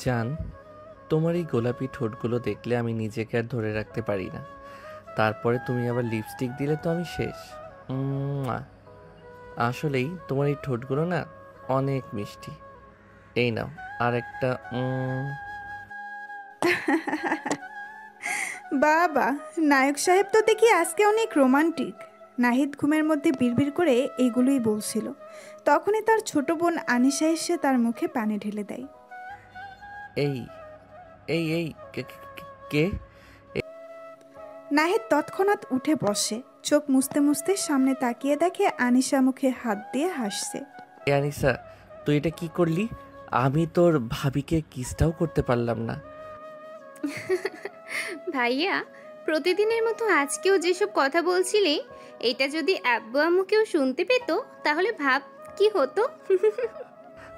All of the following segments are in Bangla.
জান, তোমার এই গোলাপি ঠোঁটগুলো দেখলে আমি নিজেকে আর ধরে রাখতে পারি না। তারপরে তুমি আবার লিপস্টিক দিলে তো আমি শেষ। উম্মুয়া। আসলেই তোমার এই ঠোঁটগুলো না অনেক মিষ্টি। এই নাও আর একটা। বাবা, নায়ক সাহেব তো দেখি আজকে অনেক রোমান্টিক। নাহিদ ঘুমের মধ্যে বিড়বিড় করে এইগুলোই বলছিল। তখনই তার ছোট বোন আনিশা এসে তার মুখে পানি ঢেলে দেয়। এই এই এই কে কে? নাহিদ তৎক্ষণাৎ উঠে বসে, চোখ মুছতে মুছতে সামনে তাকিয়ে দেখে আনিশা মুখে হাত দিয়ে হাসছে। এ আনিসা, তুই এটা কি করলি? আমি তোর ভাবিকে কিসটাও করতে পারলাম না। ভাইয়া, প্রতিদিনের মতো আজকেও যেসব কথা বলছিলে, এটা যদি আব্বু আম্মুকেও শুনতে পেত তাহলে ভাব কি হতো।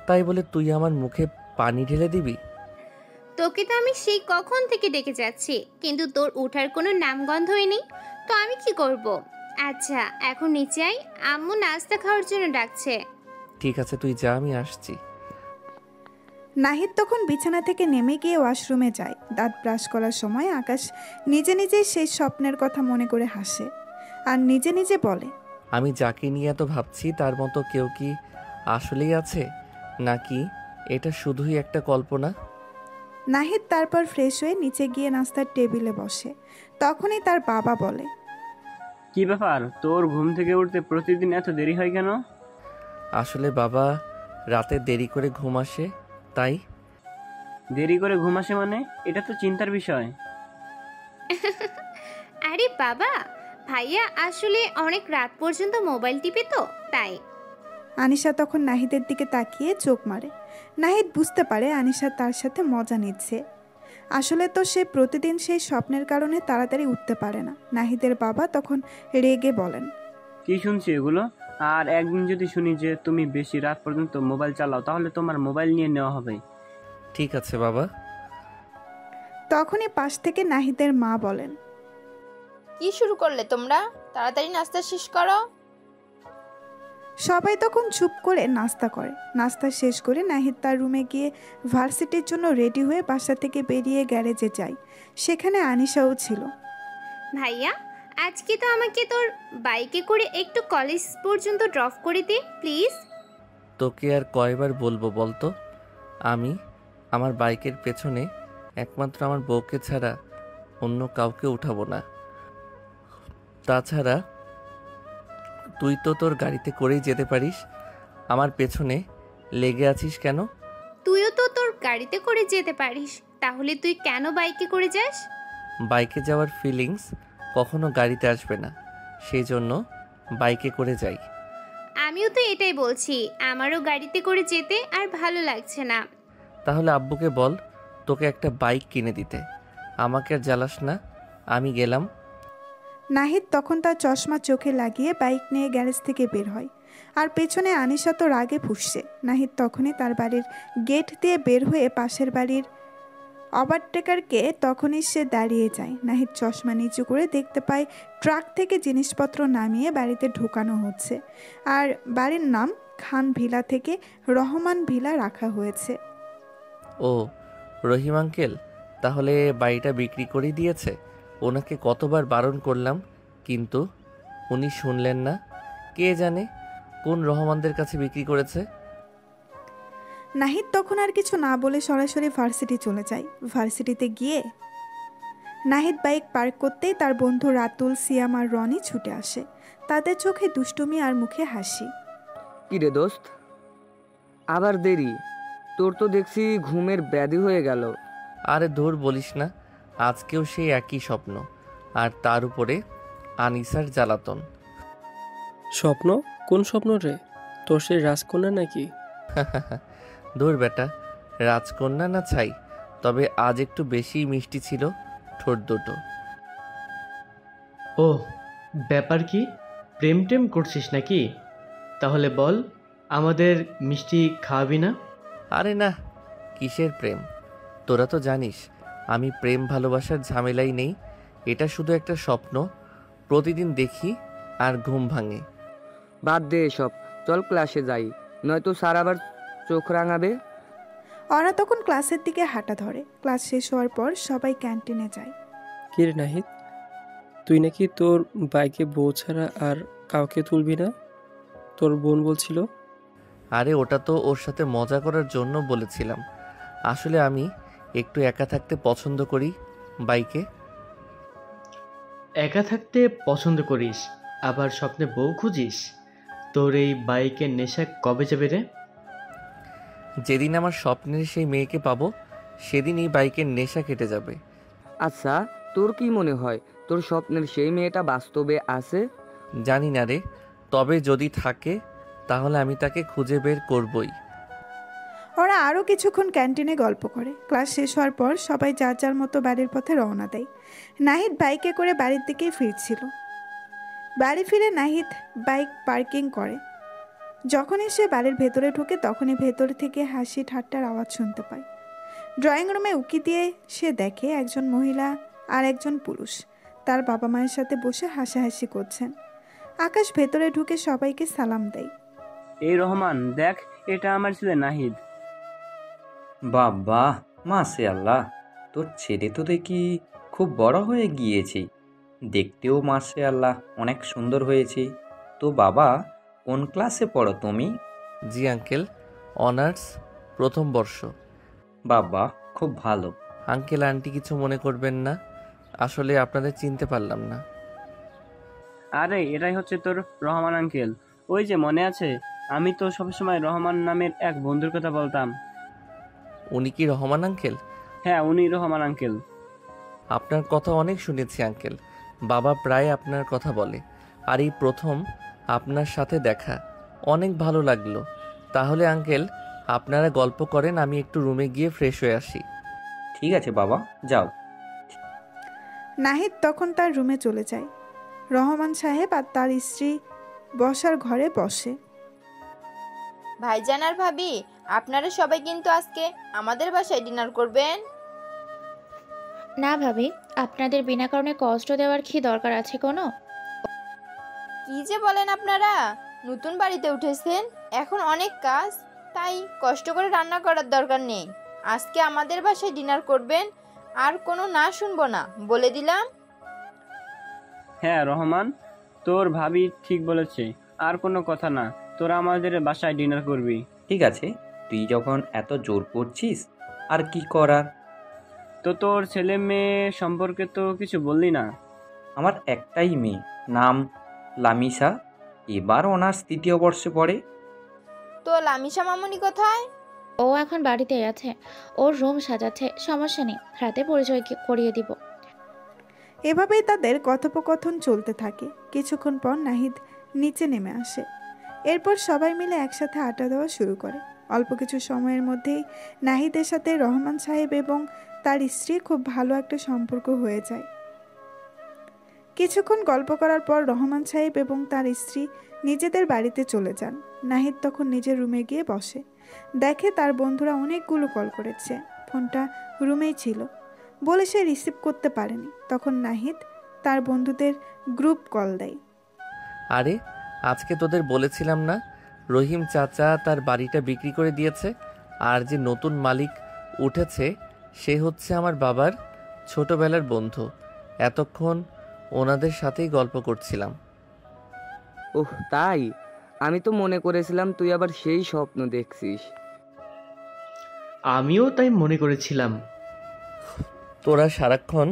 তাই বলে তুই আমার মুখে পানি ঢেলে দিবি? তোকে তো আমি সেই কখন থেকে ডেকে যাচ্ছি, কিন্তু তোর ওঠার কোনো নামগন্ধই নেই। তো আমি কি করব? আচ্ছা, এখন নিচে আয়, আম্মু নাস্তা খাওয়ার জন্য ডাকছে। ঠিক আছে, তুই যা, আমি আসছি। নাহিদ তখন বিছানা থেকে নেমে গিয়ে ওয়াশরুমে যায়। দাঁত ব্রাশ করার সময় আকাশ নিজে নিজেই সেই স্বপ্নের কথা মনে করে হাসে আর নিজে নিজে বলে, আমি যাকে নিয়ে এত ভাবছি তার মতো কেউ কি আসলেই আছে, নাকি এটা শুধুই একটা কল্পনা? নাহিদ তারপর ফ্রেশ হয়ে নিচে গিয়ে নাস্তার টেবিলে বসে। তখনই তার বাবা বলে, কি ব্যাপার, তোর ঘুম থেকে উঠতে প্রতিদিন এত দেরি হয় কেন? আসলে বাবা, রাতে দেরি করে ঘুম আসে তাই। দেরি করে ঘুম আসে মানে? এটা তো চিন্তার বিষয়। আরে বাবা, ভাইয়া আসলে অনেক রাত পর্যন্ত মোবাইল টিপে তো তাই। আনিশা তখন নাহিদের দিকে তাকিয়ে চোখ মারে। নাহিদ বুঝতে পারে আনিশা তার সাথে মজা নিচ্ছে। আসলে তো সে প্রতিদিন সেই স্বপ্নের কারণে তাড়াতাড়ি উঠতে পারে না। নাহিদের বাবা তখন রেগে বলেন, কি শুনছি এগুলো? আর একদিন যদি শুনি যে তুমি বেশি রাত পর্যন্ত মোবাইল চালাও, তাহলে তোমার মোবাইল নিয়ে নেওয়া হবে। ঠিক আছে বাবা। তখনই পাশ থেকে নাহিদের মা বলেন, কি শুরু করলে তোমরা? তাড়াতাড়ি নাস্তা শেষ করো। সবাই তখন চুপ করে নাস্তা করে। নাস্তা শেষ করে নাহিদ তার রুমে গিয়ে ভার্সিটির জন্য রেডি হয়ে বাসা থেকে বেরিয়ে গ্যারেজে যায়। সেখানে আনিশাও ছিল। ভাইয়া, আজকে তো আমাকে তোর বাইকে করে একটু কলেজ পর্যন্ত ড্রপ করে দে প্লিজ। তোকে আর কয়বার বলবো বলতো? আমি আমার বাইকের পেছনে একমাত্র আমার বউকে ছাড়া অন্য কাউকে উঠাবো না। তাছাড়া তুই তো তোর গাড়িতে করেই যেতে পারিস, আমার পেছনে লেগে আছিস কেন? তুইও তো তোর গাড়িতে করে যেতে পারিস, তাহলে তুই কেন বাইকে করে যাস? বাইকে যাওয়ার ফিলিংস কখনো গাড়িতে আসবে না, সেই জন্য বাইকে করে যাই। আমিও তো এটাই বলছি, আমারও গাড়িতে করে যেতে আর ভালো লাগছে না। তাহলে আব্বুকে বল তোকে একটা বাইক কিনে দিতে। আমাকে আর জ্বালাস না, আমি গেলাম। নাহিদ তখন তার চশমা চোখে লাগিয়ে বাইক নিয়ে গ্যারেজ থেকে বের হয়। আর পেছনে আনিশা তো রাগে ফুঁসছে। নাহিদ তখনই তার বাড়ির গেট দিয়ে বের হয়ে পাশের বাড়ির ওভারটেকারকে তখনই সে দাঁড়িয়ে যায়। নাহিদ চশমা নিচু করে দেখতে পায় ট্রাক থেকে জিনিসপত্র নামিয়ে বাড়িতে ঢোকানো হচ্ছে। আর বাড়ির নাম খান ভিলা থেকে রহমান ভিলা রাখা হয়েছে। ও, রহিম আঙ্কেল তাহলে বাড়িটা বিক্রি করে দিয়েছে। ওনাকে কতবার বারণ করলাম, কিন্তু উনি শুনলেন না। কে জানে কোন রহমানদের কাছে বিক্রি করেছে। নাহিদ তখন আর কিছু না বলে সরাসরি ভার্সিটি চলে যায়। ভার্সিটিতে গিয়ে নাহিদ বাইক পার্ক করতেই তার বন্ধু রাতুল, সিয়াম আর রনি ছুটে আসে। তাদের চোখে দুষ্টুমি আর মুখে হাসি। কিরে দোস্ত, আবার দেরি? তোর তো দেখছি ঘুমের ব্যাধি হয়ে গেল। আরে ধুর বলিস না, আজকেও সেই একই স্বপ্ন, আর তার উপরে আনিসার জ্বালাতন। স্বপ্ন? কোন স্বপ্ন রে? তোর সেই রাজকন্যা নাকি? ধুর বেটা, রাজকন্যা না ছাই, তবে আজ একটু বেশি মিষ্টি ছিল ঠোঁট দুটো। ও, ব্যাপার কি? প্রেম টেম করছিস নাকি? তাহলে বল, আমাদের মিষ্টি খাওয়াবি না? আরে না, কিসের প্রেম? তোরা তো জানিস আমি প্রেম ভালোবাসার ঝামেলাই নেই। এটা শুধু একটা স্বপ্ন, প্রতিদিন দেখি আর ঘুম ভাঙে। বাদ দে এসব, চল ক্লাসে যাই। নয়তো স্যার আবার চোখ রাঙাবে। ওরা তখন ক্লাসের দিকে হাঁটা ধরে। ক্লাস শেষ হওয়ার পর সবাই ক্যান্টিনে যায়। কি রে নাহিদ, তুই নাকি তোর বাইকে বউ ছাড়া আর কাউকে তুলবি না, তোর বোন বলছিল। আরে ওটা তো ওর সাথে মজা করার জন্য বলেছিলাম। আসলে আমি একটু একা থাকতে পছন্দ করি বাইকে। একা থাকতে পছন্দ করিস, আবার স্বপ্নে বউ খুঁজিস? তোর এই বাইকের নেশা কবে যাবে রে? যেদিন আমার স্বপ্নের সেই মেয়েকে পাবো সেদিনই বাইকের নেশা কেটে যাবে। আচ্ছা, তোর কি মনে হয় তোর স্বপ্নের সেই মেয়েটা বাস্তবে আছে? জানি না রে, তবে যদি থাকে তাহলে আমি তাকে খুঁজে বের করবই। ওরা আরও কিছুক্ষণ ক্যান্টিনে গল্প করে। ক্লাস শেষ হওয়ার পর সবাই যার যার মতো বাড়ির পথে রওনা দেয়। নাহিদ বাইকে করে বাড়ির দিকেই ফিরছিল। বাড়ি ফিরে নাহিদ বাইক পার্কিং করে। যখনই সে বাড়ির ভেতরে ঢোকে তখনই ভেতর থেকে হাসি ঠাট্টার আওয়াজ শুনতে পায়। ড্রয়িং রুমে উকি দিয়ে সে দেখে একজন মহিলা আর একজন পুরুষ তার বাবা মায়ের সাথে বসে হাসাহাসি করছেন। আকাশ ভেতরে ঢুকে সবাইকে সালাম দেয়। এই রহমান, দেখ, এটা আমার ছেলে নাহিদ। বাবা, মাশাআল্লাহ, তোর ছেলে তো দেখি খুব বড় হয়ে গিয়েছে। দেখতেও মাশাআল্লাহ অনেক সুন্দর হয়েছে। তো বাবা, কোন ক্লাসে পড়ো তুমি? জি আঙ্কেল, অনার্স প্রথম বর্ষ। বাবা, খুব ভালো। আঙ্কেল আন্টি কিছু মনে করবেন না, আসলে আপনাদের চিনতে পারলাম না। আরে এটাই হচ্ছে তোর রহমান আঙ্কেল। ওই যে মনে আছে, আমি তো সবসময় রহমান নামের এক বন্ধুর কথা বলতাম। উনি কি রহমান আঙ্কেল? হ্যাঁ, উনি রহমান আঙ্কেল। আপনার কথা অনেক শুনেছি আঙ্কেল, বাবা প্রায় আপনার কথা বলে। আর এই প্রথম আপনার সাথে দেখা, অনেক ভালো লাগলো। তাহলে আঙ্কেল আপনারা গল্প করেন, আমি একটু রুমে গিয়ে ফ্রেশ হয়ে আসি। ঠিক আছে বাবা, যাও। নাহিদ তখন তার রুমে চলে যায়। রহমান সাহেব আর তার স্ত্রী বসার ঘরে বসে। ভাইজান আর ভাবি, আপনারা সবাই কিন্তু আজকে আমাদের বাসায় ডিনার করবেন। না ভাবি, আপনাদের বিনা কারণে কষ্ট দেওয়ার কি দরকার আছে কোনো? কি যে বলেন আপনারা, নতুন বাড়িতে উঠেছেন, এখন অনেক কাজ, তাই কষ্ট করে রান্না করার দরকার নেই। আজকে আমাদের বাসায় ডিনার করবেন, আর কোনো না শুনবো না, বলে দিলাম। হ্যাঁ রহমান, তোর ভাবি ঠিক বলেছে, আর কোনো কথা না, তোরা আমাদের বাসায় ডিনার করবি। ঠিক আছে, তুই যখন এত জোর করছিস, আর কি করার। তো তোর ছেলে মেয়ে সম্পর্কে তো কিছু বললি না। আমার একটাই মেয়ে, নাম লামিসা, এবার অনার্স 3য় বর্ষে পড়ে। তো লামিশা মামুনি কোথায়? ও এখন বাড়িতেই আছে, ওর রুম সাজাচ্ছে, সমস্যা নেই, রাতে পরিচয় করিয়ে দিব। এভাবেই তাদের কথোপকথন চলতে থাকে। কিছুক্ষণ পর নাহিদ নিচে নেমে আসে। এরপর সবাই মিলে একসাথে আড্ডা দেওয়া শুরু করে। অল্প কিছু সময়ের মধ্যেই নাহিদের সাথে রহমান সাহেব এবং তার স্ত্রী খুব ভালো একটা সম্পর্ক হয়ে যায়। কিছুক্ষণ গল্প করার পর রহমান সাহেব এবং তার স্ত্রী নিজেদের বাড়িতে চলে যান। নাহিদ তখন নিজের রুমে গিয়ে বসে। দেখে তার বন্ধুরা অনেকগুলো কল করেছে, ফোনটা রুমেই ছিল বলে সে রিসিভ করতে পারেনি। তখন নাহিদ তার বন্ধুদের গ্রুপ কল দেয়। আরে আজকে তোদের বলেছিলাম না, রহিম চাচা তার বাড়িটা বিক্রি করে দিয়েছে, আর যে নতুন মালিক উঠেছে সে হচ্ছে আমার বাবার ছোটবেলার বন্ধু। এতক্ষণ ওনাদের সাথেই গল্প করছিলাম। ওহ তাই? আমি তো মনে করেছিলাম তুই আবার সেই স্বপ্ন দেখছিস। আমিও তাই মনে করেছিলাম। তোরা সারাক্ষণ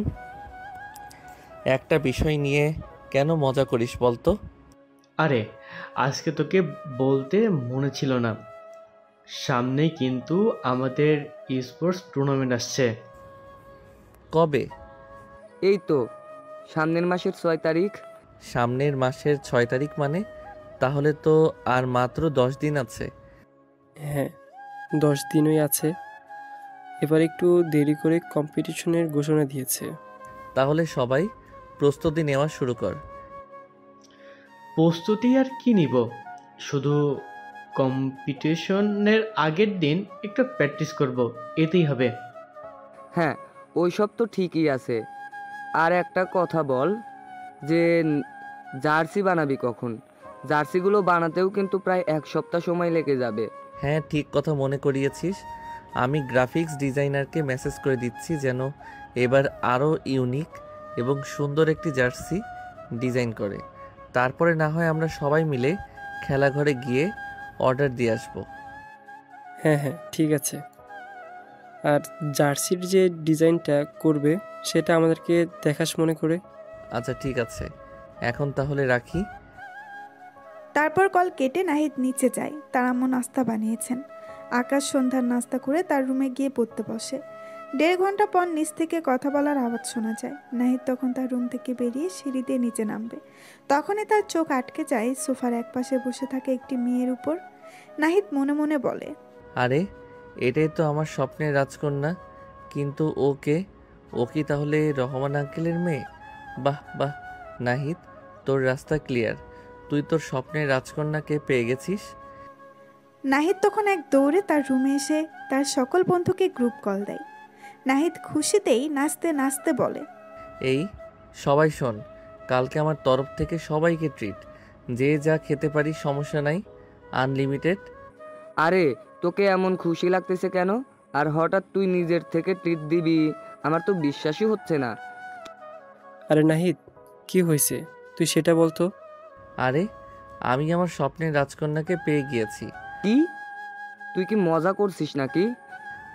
একটা বিষয় নিয়ে কেন মজা করিস বলতো? আরে আজকে তোকে বলতে মনে ছিল না, সামনেই কিন্তু আমাদের স্পোর্টস টুর্নামেন্ট আসছে। কবে? এই তো সামনের মাসের 6 তারিখ। সামনের মাসের 6 তারিখ মানে? তাহলে তো আর মাত্র 10 দিন আছে। হ্যাঁ, 10 দিনই আছে। এবার একটু দেরি করে কম্পিটিশনের ঘোষণা দিয়েছে। তাহলে সবাই প্রস্তুতি নেওয়া শুরু কর। প্রস্তুতি আর কি নিব, শুধু কম্পিটিশনের আগের দিন একটু প্র্যাকটিস করব, এতেই হবে। হ্যাঁ, ওই সব তো ঠিকই আছে। আর একটা কথা বল, যে জার্সি বানাবি কখন? জার্সিগুলো বানাতেও কিন্তু প্রায় 1 সপ্তাহ সময় লেগে যাবে। হ্যাঁ, ঠিক কথা মনে করিয়েছিস। আমি গ্রাফিক্স ডিজাইনারকে মেসেজ করে দিচ্ছি যেন এবার আরও ইউনিক এবং সুন্দর একটি জার্সি ডিজাইন করে। তারপরে না হয় আমরা সবাই মিলে খেলাঘরে গিয়ে অর্ডার দিয়ে আসবো। হ্যাঁ হ্যাঁ, ঠিক আছে। আর জার্সির যে ডিজাইনটা করবে সেটা আমাদেরকে দেখাস মনে করে। আচ্ছা ঠিক আছে, এখন তাহলে রাখি। তারপর কল কেটে নাহিদ নিচে যায়। তার আম্মু নাস্তা বানিয়েছেন। আকাশ সন্ধ্যার নাস্তা করে তার রুমে গিয়ে পড়তে বসে। 1.5 ঘন্টা পর নিচ থেকে কথা বলার আওয়াজ শোনা যায়। নাহিদ তখন তার রুম থেকে বেরিয়ে সিঁড়ি দিয়ে নিচে নামবে। তখনই তার চোখ আটকে যায় সোফার একপাশে বসে থাকে একটি মেয়ের উপর। নাহিদ মনে মনে বলে, আরে এটাই তো আমার স্বপ্নের রাজকন্যা, কিন্তু ও কি তাহলে রহমান আঙ্কেলের মেয়ে? বাহ বাহ নাহিদ, তোর রাস্তা ক্লিয়ার, তুই তোর স্বপ্নের রাজকন্যাকে পেয়ে গেছিস। নাহিদ তখন এক দৌড়ে তার রুমে এসে তার সকল বন্ধুকে গ্রুপ কল দেয়। নাহিদ খুশিতেই নাচতে নাচতে বলে, এই সবাই শোন, কালকে আমার তরফ থেকে সবাইকে ট্রিট, যে যা খেতে পারি সমস্যা নাই, আনলিমিটেড। আরে তোকে এমন খুশি লাগতেছে কেন? আর হঠাৎ তুই নিজের থেকে ট্রিট দিবি, আমার তো বিশ্বাসই হচ্ছে না। আরে নাহিদ, কি হয়েছে তুই সেটা বলতো। আরে আমি আমার স্বপ্নের রাজকন্যাকে পেয়ে গিয়েছি। কি? তুই কি মজা করছিস নাকি?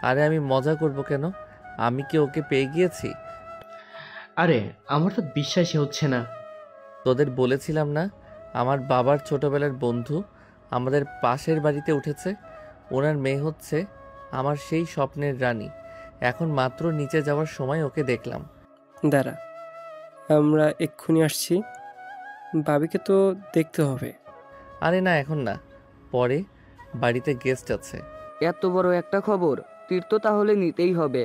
আরে আমি মজা করব কেন, আমি কি ওকে পেয়ে গিয়েছি? আরে আমার তো বিশ্বাসই হচ্ছে না। তোদের বলেছিলাম না, আমার বাবার ছোটবেলার বন্ধু আমাদের পাশের বাড়িতে উঠেছে। ওনার মেয়ে হচ্ছে আমার সেই স্বপ্নের রানী। এখন মাত্র নিচে যাওয়ার সময় ওকে দেখলাম। দাঁড়া, আমরা এক্ষুনি আসছি। ভাবিকে তো দেখতে হবে। আরে না, এখন না, পরে, বাড়িতে গেস্ট আছে। এত বড় একটা খবর, তীর তো তাহলে নিতেই হবে।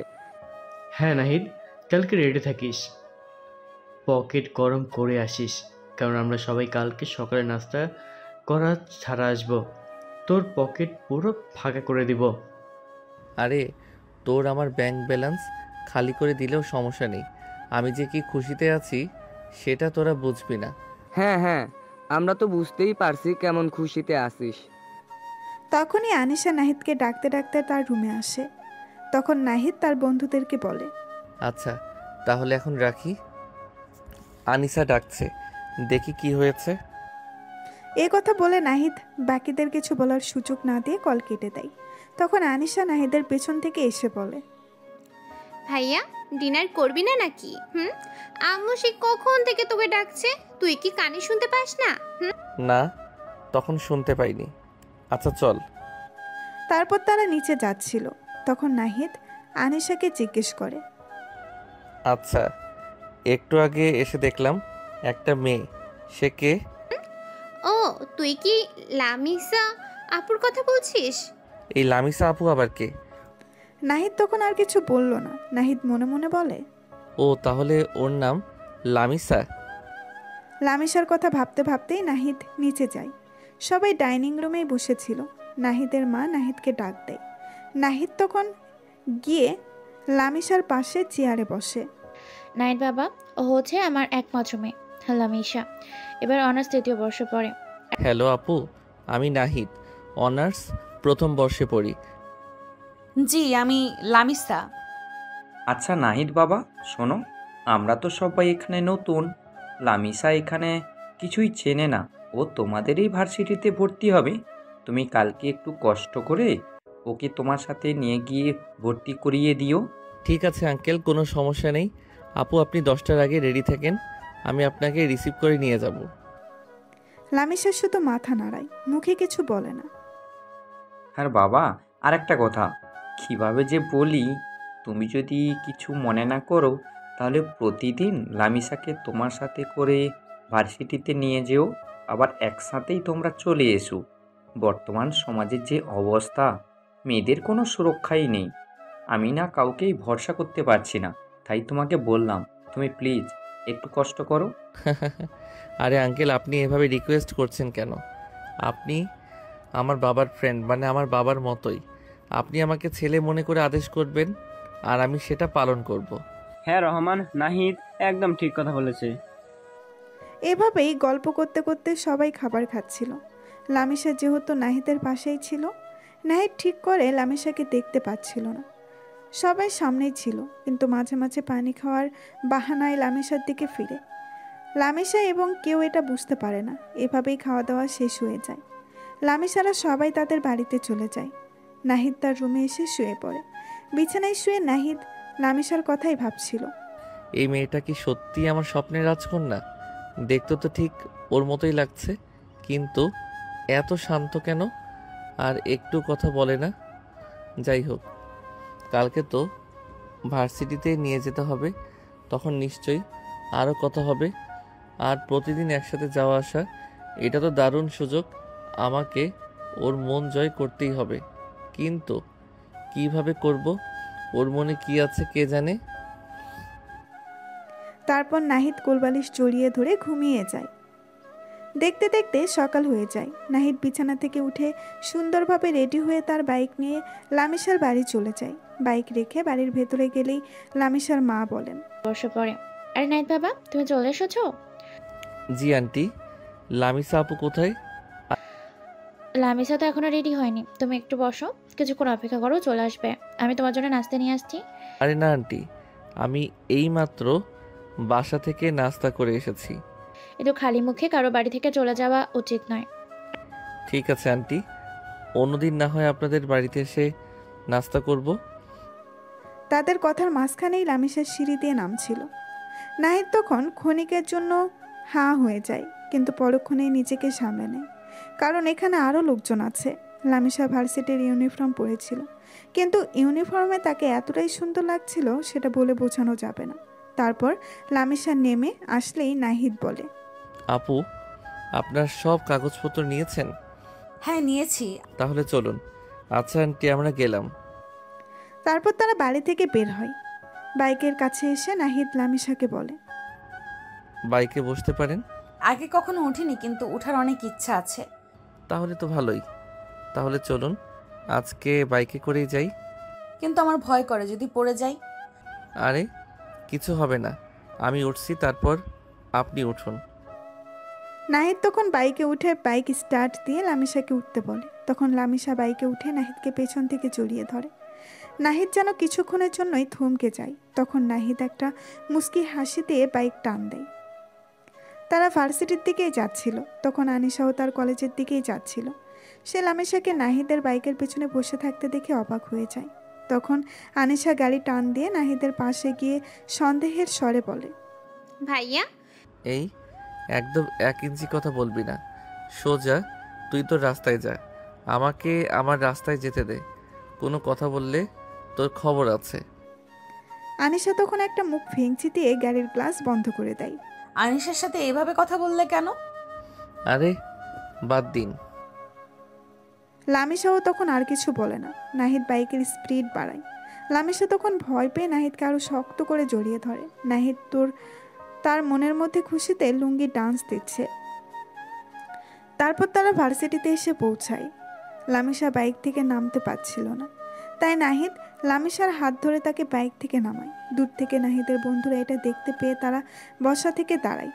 হ্যাঁ নাহিদ, কালকে রেডি থাকিস, পকেট গরম করে আসিস, কারণ আমরা সবাই কালকে সকালে নাস্তা করা ছাড়া আসবো। তোর পকেট পুরো ফাঁকা করে দিব। আরে তোর আমার ব্যাংক ব্যালেন্স খালি করে দিলেও সমস্যা নেই, আমি যে কি খুশিতে আছি সেটা তোরা বুঝবি না। হ্যাঁ হ্যাঁ, আমরা তো বুঝতেই পারছি কেমন খুশিতে আছিস। তখনই আনিশা নাহিদকে ডাকতে ডাকতে তার রুমে আসে। তখন নাহিদ তার বন্ধুদেরকে বলে, আচ্ছা তাহলে এখন রাখি, আনিসা ডাকছে, দেখি কি হয়েছে। এ কথা বলে নাহিদ বাকিদের কিছু বলার সুযোগ না দিয়ে কল কেটে দেয়। তখন আনিশা নাহিদের পেছন থেকে এসে বলে, ভাইয়া ডিনার করবি না নাকি? আম্মু সে কখন থেকে তোকে ডাকছে, তুই কি কানে শুনতে পাস না? না, তখন শুনতে পাইনি। আচ্ছা চল। তারপর তারা নিচে যাচ্ছিল। তখন নাহিদ আনিশাকে জিজ্ঞেস করে, আচ্ছা, একটু আগে এসে দেখলাম একটা মেয়ে, সে কে? ও তুই কি লামিসা আপুর কথা বলছিস? এই লামিসা আপু আবার কে? নাহিদ তখন আর কিছু বলল না। নাহিদ মনে মনে বলে, ও তাহলে ওর নাম লামিসা। লামিসার কথা ভাবতে ভাবতেই নাহিদ নিচে যায়। সবাই ডাইনিং রুমেই বসেছিল। নাহিদের মা নাহিদকে ডাক দেয়। নাহিদ তখন গিয়ে লামিসার পাশে চেয়ারে বসে। নাহিদ বাবা, ও হচ্ছে আমার একমাত্র মেয়ে লামিসা, এবার অনার্স 3য় বর্ষে পড়ে। হ্যালো আপু, আমি নাহিদ, অনার্স 1ম বর্ষে পড়ি। জি, আমি লামিসা। আচ্ছা নাহিদ বাবা, শোনো, আমরা তো সবাই এখানে নতুন, লামিসা এখানে কিছুই চেনে না, ও তোমাদেরই ভার্সিটিতে ভর্তি হবে। তুমি কালকে একটু কষ্ট করে ওকে তোমার সাথে নিয়ে গিয়ে ভর্তি করিয়ে দিও। ঠিক আছে আঙ্কেল, কোনো সমস্যা নেই। আপু আপনি 10টার আগে রেডি থাকেন, আমি আপনাকে রিসিভ করে নিয়ে যাব। লামিসা শুধু মাথা নাড়ায়, মুখে কিছু বলে না। আর বাবা, আর একটা কথা, কীভাবে যে বলি, তুমি যদি কিছু মনে না করো তাহলে প্রতিদিন লামিসাকে তোমার সাথে করে ভার্সিটিতে নিয়ে যেও, আবার একসাথেই তোমরা চলে এসো। বর্তমান সমাজের যে অবস্থা, মেয়েদের কোনো সুরক্ষাই নেই, আমি না কাউকেই ভরসা করতে পারছি না, তাই তোমাকে বললাম, তুমি প্লিজ একটু কষ্ট করো। আরে আঙ্কেল, আপনি এভাবে রিকোয়েস্ট করছেন কেন? আপনি আমার বাবার ফ্রেন্ড, মানে আমার বাবার মতোই। আপনি আমাকে ছেলে মনে করে আদেশ করবেন আর আমি সেটা পালন করব। হ্যাঁ রহমান, নাহিদ একদম ঠিক কথা বলেছে। এভাবেই গল্প করতে করতে সবাই খাবার খাচ্ছিল। লামিসা যেহেতু নাহিদের পাশেই ছিল, নাহিদ ঠিক করে লামিসাকে দেখতে পাচ্ছিল না। সবাই সামনেই ছিল, কিন্তু মাঝে মাঝে পানি খাওয়ার বাহানায় লামিসার দিকে ফিরে। লামিসা এবং কেউ এটা বুঝতে পারে না। এভাবেই খাওয়া দাওয়া শেষ হয়ে যায়। লামিসারা সবাই তাদের বাড়িতে চলে যায়। নাহিদ তার রুমে এসে শুয়ে পড়ে। বিছানায় শুয়ে নাহিদ লামিসার কথাই ভাবছিল। এই মেয়েটা কি সত্যি আমার স্বপ্নের রাজকন্যা? দেখতে তো ঠিক ওর মতোই লাগছে, কিন্তু এত শান্ত কেন আর একটু কথা বলে না? যাই হোক, কালকে তো ভার্সিটিতে নিয়ে যেতে হবে, তখন নিশ্চয়ই আরও কথা হবে। আর প্রতিদিন একসাথে যাওয়া আসা, এটা তো দারুণ সুযোগ। আমাকে ওর মন জয় করতেই হবে, কিন্তু কিভাবে করব? ওর মনে কি আছে কে জানে। তারপর নাহিদ কোলবালিশ জড়িয়ে ধরে ঘুমিয়ে যায়। দেখতে দেখতে সকাল হয়ে যায়। নাহিদ বিছানা থেকে উঠে সুন্দরভাবে রেডি হয়ে তার বাইক নিয়ে লামিসার বাড়ি চলে যায়। বাইক রেখে বাড়ির ভেতরে গেলেই লামিসার মা বলেন, বসে পড়ে। আরে নাইত বাবা, তুমি চলে এসেছো? জি আন্টি। লামিসা আপু কোথায়? লামিসা তো এখনো রেডি হয়নি, তুমি একটু বসো, কিছুক্ষণ অপেক্ষা করো, চলে আসবে। আমি তোমার জন্য নাস্তা নিয়ে আসছি। আরে না আন্টি, আমি এইমাত্র বাসা থেকে নাস্তা করে এসেছি। একটু খালি মুখে কারো বাড়ি থেকে চলে যাওয়া উচিত নয়। ঠিক আছে আন্টি, অন্যদিন না হয় আপনাদের বাড়িতে এসে নাস্তা করব। তাদের কথার মাঝখানেই লামিসার সিঁড়ি দিয়ে নামছিল। নাহিদ তখন ক্ষণিকের জন্য হাঁ হয়ে যায়, কিন্তু পরক্ষণেই নিজেকে সামলে নেয়, কারণ এখানে আরও লোকজন আছে। লামিসা ভার্সিটির ইউনিফর্ম পরেছিল, কিন্তু ইউনিফর্মে তাকে এতটাই সুন্দর লাগছিল সেটা বলে বোঝানো যাবে না। তারপর লামিসা নেমে আসলেই নাহিদ বলে, আপু, আপনার সব কাগজপত্র নিয়েছেন? হ্যাঁ নিয়েছি। তাহলে চলুন। আচ্ছা আন্টি, আমরা গেলাম। তারপর তারা বাড়ি থেকে বের হয়। বাইকের কাছে এসে নাহিদ লামিসাকে বলে, বাইকে বসতে পারেন। আগে কখনো উঠিনি, কিন্তু ওঠার অনেক ইচ্ছা আছে। তাহলে তো ভালোই। তাহলে চলুন আজকে বাইকে করেই যাই। কিন্তু আমার ভয় করে যদি পড়ে যাই। আরে কিছু হবে না, আমি উঠছি, তারপর আপনি উঠুন। নাহিদ তখন বাইকে উঠে বাইক স্টার্ট দিয়ে লামিসাকে উঠতে বলে। তখন লামিসা বাইকে উঠে নাহিদকে পেছন থেকে জড়িয়ে ধরে। নাহিদ যেন কিছুক্ষণের জন্যই থমকে যায়। তখন নাহিদ একটা মুস্কি হাসি দিয়ে বাইক টান দেয়। তারা ভার্সিটির দিকেই যাচ্ছিল। তখন আনিশাও তার কলেজের দিকেই যাচ্ছিল। সে লামিসাকে নাহিদের বাইকের পেছনে বসে থাকতে দেখে অবাক হয়ে যায়। তখন আনিশা গাড়ি টান দিয়ে নাহিদের পাশে গিয়ে সন্দেহের স্বরে বলে, ভাইয়া, এই একদম 1 ইঞ্চি কথা বলবি না, সোজা তুই তোর রাস্তায় যা, আমাকে আমার রাস্তায় যেতে দে। কোনো কথা বললে তোর খবর আছে। আনিশা তখন একটা মুখ ভেঙচি দিয়ে গাড়ির গ্লাস বন্ধ করে দেয়। আনিশার সাথে এভাবে কথা বললে কেন? আরে বাদ দিন। লামিসাও তখন আর কিছু বলে না। নাহিদ বাইকের স্পিড বাড়ায়। লামিসা তখন ভয় পেয়ে নাহিদকে আরো শক্ত করে জড়িয়ে ধরে। নাহিদ তার মনের মধ্যে খুশিতে লুঙ্গি ডান্স দিচ্ছে। তারপর তারা ভার্সিটিতে এসে পৌঁছায়। লামিসা বাইক থেকে নামতে পারছিল না, তাই নাহিদ লামিসার হাত ধরে তাকে বাইক থেকে নামায়। দূর থেকে নাহিদের বন্ধুরা এটা দেখতে পেয়ে তারা বসা থেকে দাঁড়ায়।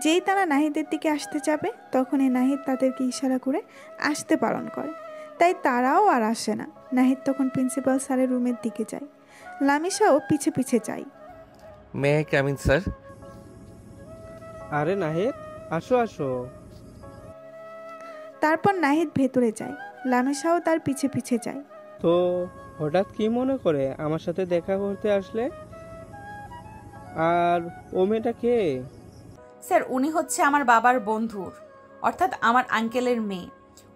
যেই তারা নাহিদের দিকে আসতে যাবে, তখনই নাহিদ তাদেরকে ইশারা করে আসতে বারণ করে, তাই তারাও আর আসে না। নাহিদ তখন প্রিন্সিপাল স্যারের রুমের দিকে যায়। লামিসাও পিছে পিছে যায়। May I come in sir? আরে নাহিদ, আসো আসো। তারপর নাহিদ ভেতরে যায়। লামিসাও তার পিছে পিছে যায়। তো হঠাৎ কি মনে করে আমার সাথে দেখা করতে আসলে? আর ও মেয়েটা কে? স্যার, উনি হচ্ছে আমার বাবার বন্ধুর, অর্থাৎ আমার আঙ্কেলের মেয়ে।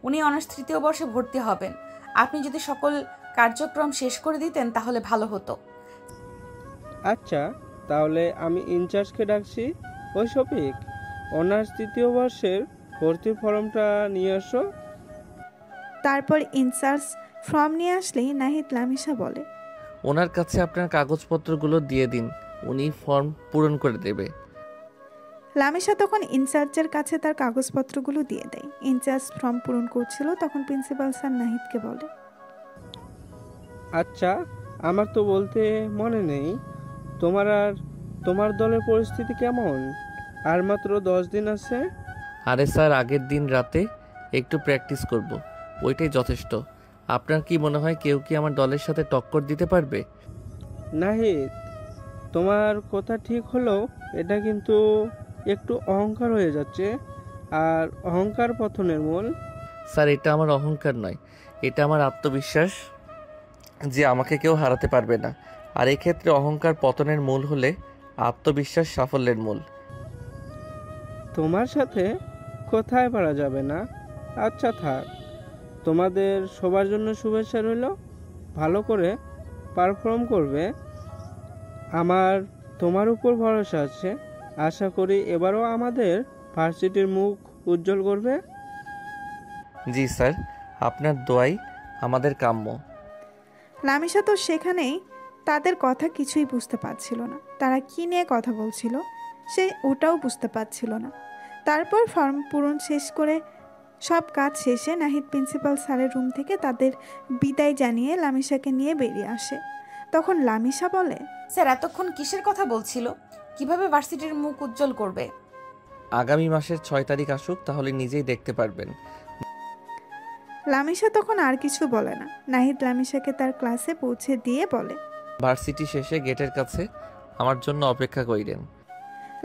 উনি অনার্স 3য় বর্ষে ভর্তি হবেন। আপনি যদি সকল কার্যক্রম শেষ করে দিতেন তাহলে ভালো হতো। আচ্ছা, তাহলে আমি ইনচার্জকে ডাকছি। ওই শফিক, অনার্স 3য় বর্ষের ভর্তির ফর্মটা নিয়ে আসো। তারপর ইনচার্জ ফর্ম নিয়ে আসলেই নাহিদ লামিসা বলে, ওনার কাছে আপনার কাগজপত্রগুলো দিয়ে দিন, উনি ফর্ম পূরণ করে দেবে। লামিসা তখন ইনচার্জের কাছে তার কাগজপত্রগুলো দিয়ে দেয়। ইনচার্জ ফর্ম পূরণ করছিল, তখন প্রিন্সিপাল স্যার নাহিদকে বলে, আচ্ছা, আমার তো বলতে মনে নেই, তোমার দলের পরিস্থিতি কেমন? আর মাত্র 10 দিন আছে। আরে স্যার, আগের দিন রাতে একটু প্র্যাকটিস করব, ওইটাই যথেষ্ট। আপনার কি মনে হয় কেউ কি আমার দলের সাথে টক্কর দিতে পারবে? নাহিদ, তোমার কথা ঠিক হলেও এটা কিন্তু একটু অহংকার হয়ে যাচ্ছে, আর অহংকার পতনের মূল। স্যার, এটা আমার অহংকার নয়, এটা আমার আত্মবিশ্বাস যে আমাকে কেউ হারাতে পারবে না। আর এই ক্ষেত্রে অহংকার পতনের মূল হলে আত্মবিশ্বাস সাফল্যের মূল। তোমার সাথে কোথায় পারা যাবে না। আচ্ছা থাক, তোমাদের সবার জন্য শুভেচ্ছা রইল। ভালো করে পারফর্ম করবে, আমার তোমার উপর ভরসা আছে। আশা করি এবারও আমাদের ভার্সিটির মুখ উজ্জ্বল করবে। জি স্যার, আপনার দোয়াই আমাদের কাম্য। লামিসা তো সেখানেই তাদের কথা কিছুই বুঝতে পারছিল না। তারা কি নিয়ে কথা বলছিল সে ওটাও বুঝতে পারছিল না। তারপর ফর্ম পূরণ শেষ করে সব কাজ শেষে নাহিদ প্রিন্সিপাল স্যারের রুম থেকে তাদের বিদায় জানিয়ে লামিসাকে নিয়ে বেরিয়ে আসে। তখন লামিসা বলে, স্যার এতক্ষণ কিসের কথা বলছিল? কিভাবে ভার্সিটির মুখ উজ্জ্বল করবে? আগামী মাসের 6 তারিখ আসুক, তাহলে নিজেই দেখতে পারবেন। লামিসা তখন আর কিছু বলে না। নাহিদ লামিসাকে তার ক্লাসে পৌঁছে দিয়ে বলে, ভার্সিটি শেষে গেটের কাছে আমার জন্য অপেক্ষা করিলেন।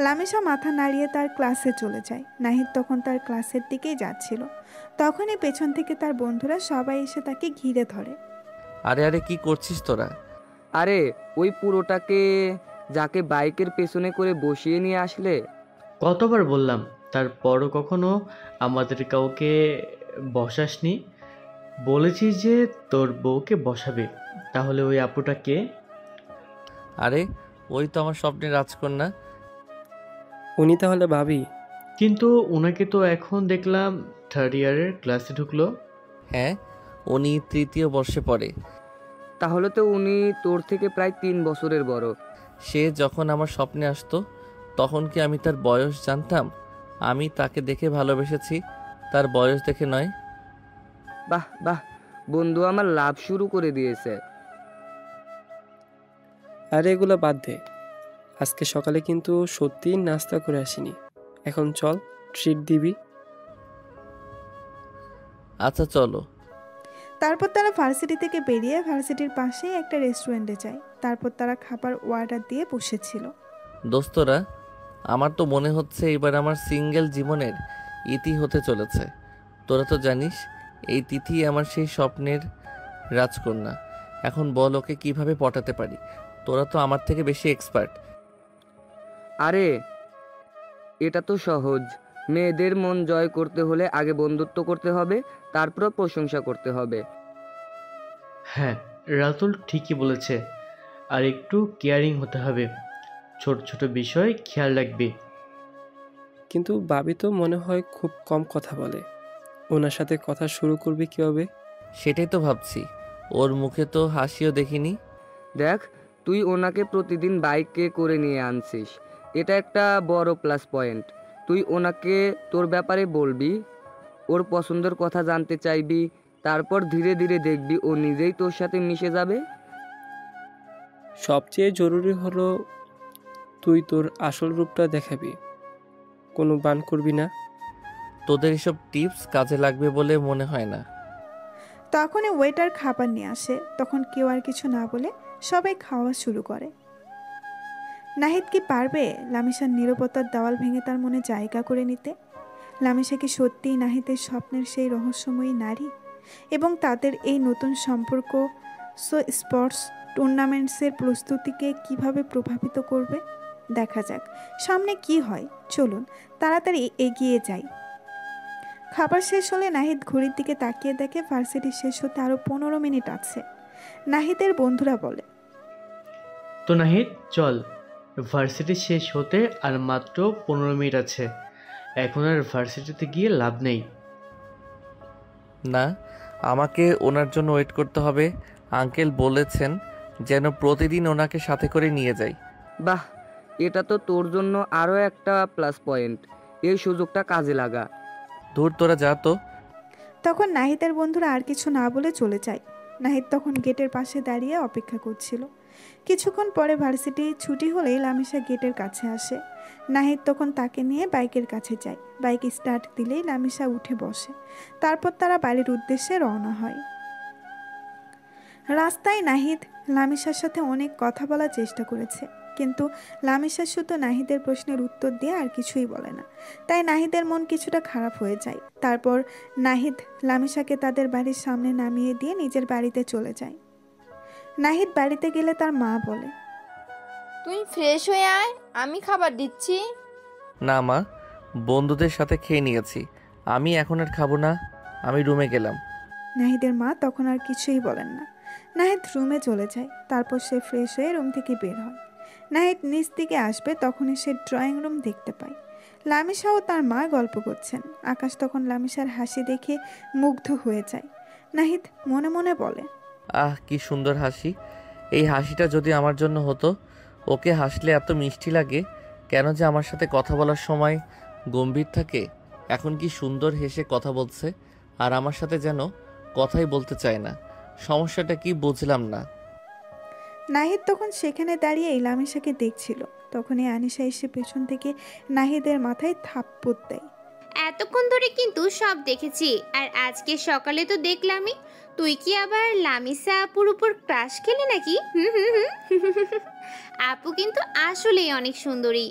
লামিসা মাথা নাড়িয়ে তার ক্লাসে চলে যায়। নাহিদ তখন তার ক্লাসের দিকেই যাচ্ছিল। তখনই পেছন থেকে তার বন্ধুরা সবাই এসে তাকে ঘিরে ধরে। আরে আরে, কি করছিস তোরা? আরে ওই পুরোটাকে যাকে বাইকের পেছনে করে বসিয়ে নিয়ে আসলে। কতবার বললাম, তারপরও কখনো আমাদের কাউকে বসাসনি। বলেছি যে তোর বউকে বসাবে, তাহলে ওই আপুটা কে? আরে ওই তো আমার স্বপ্নের রাজকন্যা। উনি তাহলে ভাবি? কিন্তু ওনাকে তো এখন দেখলাম 3rd ইয়ারের ক্লাসে ঢুকলো। হ্যাঁ, উনি 3য় বর্ষে পড়ে। তাহলে তো উনি তোর থেকে প্রায় 3 বছরের বড়। সে যখন আমার স্বপ্নে আসতো তখন কি আমি তার বয়স জানতাম? আমি তাকে দেখে ভালোবেসেছি, তার বয়স দেখে নয়। বাহ বাহ, বন্ধু আমার লাভ শুরু করে দিয়েছে। আরে এগুলো বাদ দে, আজকে সকালে কিন্তু সত্যিই নাস্তা করে আসিনি। এখন চল, ট্রিট দিবি। আচ্ছা চলো। তারপর তারা ভার্সিটি থেকে বেরিয়ে ভার্সিটির পাশেই একটা রেস্টুরেন্টে যায়। তারপর তারা খাবার অর্ডার দিয়ে বসেছিল। দোস্তরা, আমার তো মনে হচ্ছে এবার আমার সিঙ্গেল জীবনের ইতি হতে চলেছে। তোরা তো জানিস এই তিথি আমার সেই স্বপ্নের রাজকন্যা। এখন বল ওকে কিভাবে পটাতে পারি? তোরা তো আমার থেকে বেশি এক্সপার্ট। আরে এটা তো সহজ। মেয়েদের মন জয় করতে হলে আগে বন্ধুত্ব করতে হবে, তারপর প্রশংসা করতে হবে। হ্যাঁ, রাতুল ঠিকই বলেছে। আর একটু কেয়ারিং হতে হবে, ছোট ছোট বিষয় খেয়াল রাখবি। কিন্তু ভাবি তো মনে হয় খুব কম কথা বলে, ওনার সাথে কথা শুরু করবি কীভাবে? সেটাই তো ভাবছি, ওর মুখে তো হাসিও দেখিনি। দেখ, তুই ওনাকে প্রতিদিন বাইকে করে নিয়ে আনছিস, এটা একটা বড় প্লাস পয়েন্ট। তুই ওনাকে তোর ব্যাপারে বলবি, ওর পছন্দের কথা জানতে চাইবি, তারপর ধীরে ধীরে দেখবি ও নিজেই তোর সাথে মিশে যাবে। সবচেয়ে জরুরি হলো তুই তোর আসল রূপটা দেখাবি, কোনো বান করবি না। তোদের এসব টিপস কাজে লাগবে বলে মনে হয় না। তখনই ওয়েটার খাবার নিয়ে আসে। তখন কেউ আর কিছু না বলে সবাই খাওয়া শুরু করে। নাহিদ কি পারবে লামিসার নীরবতার দেওয়াল ভেঙে তার মনে জায়গা করে নিতে? লামিসা কি সত্যিই নাহিদের স্বপ্নের সেই রহস্যময়ী নারী? এবং তাদের এই নতুন সম্পর্ক স্পোর্টস টুর্নামেন্টসের প্রস্তুতিকে কিভাবে প্রভাবিত করবে? দেখা যাক সামনে কি হয়। চলুন তাড়াতাড়ি এগিয়ে যাই। খাবার শেষ হলে নাহিদ ঘড়ির দিকে তাকিয়ে দেখে ভার্সিটি শেষ হতে আরো 15 মিনিট আছে। নাহিদের বন্ধুরা বলে, তো নাহিদ চল, ভার্সিটি শেষ হতে আর মাত্র 15 মিনিট আছে। এখন আর ভার্সিটিতে গিয়ে লাভ নেই। না, আমাকে ওনার জন্য ওয়েট করতে হবে। আঙ্কেল বলেছেন যেন প্রতিদিন ওনাকে সাথে করে নিয়ে যাই। বাহ, এটা তো তোর জন্য আরও একটা প্লাস পয়েন্ট। এই সুযোগটা কাজে লাগা। দূর, তোরা যা তো। তখন নাহিদের বন্ধুরা আর কিছু না বলে চলে যায়। নাহিদ তখন গেটের পাশে দাঁড়িয়ে অপেক্ষা করছিল। কিছুক্ষণ পরে ভার্সিটি ছুটি হলেই লামিশা গেটের কাছে আসে। নাহিদ তখন তাকে নিয়ে বাইকের কাছে যায়। বাইক স্টার্ট দিলেই লামিশা উঠে বসে। তারপর তারা বাড়ির উদ্দেশ্যে রওনা হয়। রাস্তায় নাহিদ লামিশার সাথে অনেক কথা বলার চেষ্টা করেছে, কিন্তু লামিশা শুধু নাহিদের প্রশ্নের উত্তর দিয়ে আর কিছুই বলে না। তাই নাহিদের মন কিছুটা খারাপ হয়ে যায়। তারপর নাহিদ লামিশাকে তাদের বাড়ির সামনে নামিয়ে দিয়ে নিজের বাড়িতে চলে যায়। নাহিদ বাড়িতে গেলে তার মা বলে, তুই ফ্রেশ হয়ে আয়, আমি খাবার দিচ্ছি। না মা, বন্ধুদের সাথে খেয়ে নিয়েছি, আমি এখন আর খাবো না, আমি রুমে গেলাম। নাহিদের মা তখন আর কিছুই বলেন না। নাহিদ রুমে চলে যায়। তারপর সে ফ্রেশ হয়ে রুম থেকে বের হয়। নাহিদ নিচ দিকে আসবে, তখনই সে ড্রয়িং রুম দেখতে পায়। লামিশা ও তার মা গল্প করছেন। আকাশ তখন লামিশার হাসি দেখে মুগ্ধ হয়ে যায়। নাহিদ মনে মনে বলে, আহ কি সুন্দর হাসি, এই হাসিটা যদি আমার জন্য হতো। ওকে হাসলে এত মিষ্টি লাগে, কেন যে আমার সাথে কথা বলার সময় গম্ভীর থাকে। এখন কি সুন্দর হেসে কথা বলছে, আর আমার সাথে যেন কথাই বলতে চায় না। সমস্যাটা কি বুঝলাম না। নাহিদ তখন সেখানে দাঁড়িয়ে লামিশাকে দেখছিল। তখনই আনিশা এসে পেছন থেকে নাহিদের মাথায় থাপ্পড় দেয়। এতক্ষণ ধরে কিন্তু সব দেখেছি, আর আজকে সকালে তো দেখলামই। তুই কি আবার লামিসা আপুর উপর ক্রাশ খেলি নাকি? আপু কিন্তু আসলেই অনেক সুন্দরী।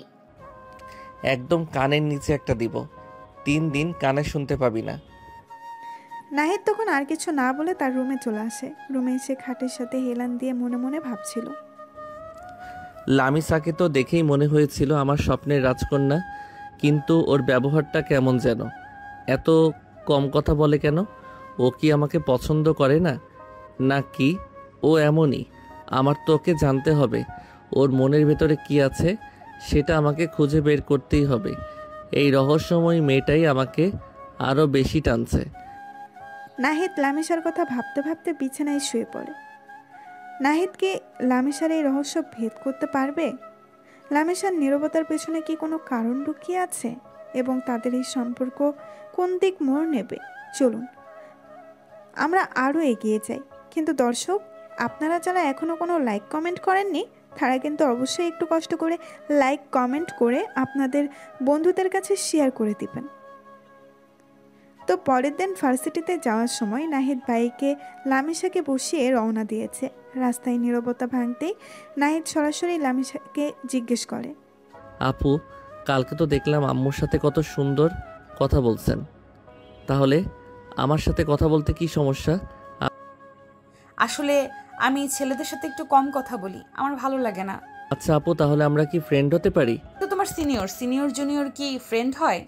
একদম কানের নিচে একটা দিব, 3 দিন কানে শুনতে পাবি না। নাহিদ তখন আর কিছু না বলে তার রুমে চলে আসে। রুমে এসে খাটের সাথে হেলান দিয়ে মনে মনে ভাবছিল, লামিসাকে তো দেখেই মনে হয়েছিল আমার স্বপ্নের রাজকন্যা, কিন্তু ওর ব্যবহারটা কেমন যেন, এত কম কথা বলে কেন? ও কি আমাকে পছন্দ করে না, নাকি ও এমনই? আমার তো ওকে জানতে হবে। ওর মনের ভেতরে কি আছে সেটা আমাকে খুঁজে বের করতেই হবে। এই রহস্যময় মেয়েটাই আমাকে আরও বেশি টানছে। নাহিদ লামিশার কথা ভাবতে ভাবতে বিছানায় শুয়ে পড়ে। নাহিদ কি লামিশার এই রহস্য ভেদ করতে পারবে? লামিশার নীরবতার পেছনে কি কোনো কারণ লুকিয়ে আছে, এবং তাদের এই সম্পর্ক কোন দিক মোড় নেবে? চলুন আমরা আরও এগিয়ে যাই। কিন্তু দর্শক, আপনারা যারা এখনও কোনো লাইক কমেন্ট করেননি, তারা কিন্তু অবশ্যই একটু কষ্ট করে লাইক কমেন্ট করে আপনাদের বন্ধুদের কাছে শেয়ার করে দিবেন। তো পরের দিন ভার্সিটিতে যাওয়ার সময় নাহিদ বাইকে লামিশাকে বসিয়ে রওনা দিয়েছে। রাস্তায় নীরবতা ভাঙতেই নাহিদ সরাসরি লামিশাকে জিজ্ঞেস করে, আপু, কালকে তো দেখলাম আম্মুর সাথে কত সুন্দর কথা বলছেন, তাহলে আমার সাথে কথা বলতে কি সমস্যা? আসলে আমি ছেলেদের সাথে একটু কম কথা বলি, আমার ভালো লাগে না। আচ্ছা আপু, তাহলে আমরা কি ফ্রেন্ড হতে পারি? তো তোমার সিনিয়র জুনিয়র কি ফ্রেন্ড হয়?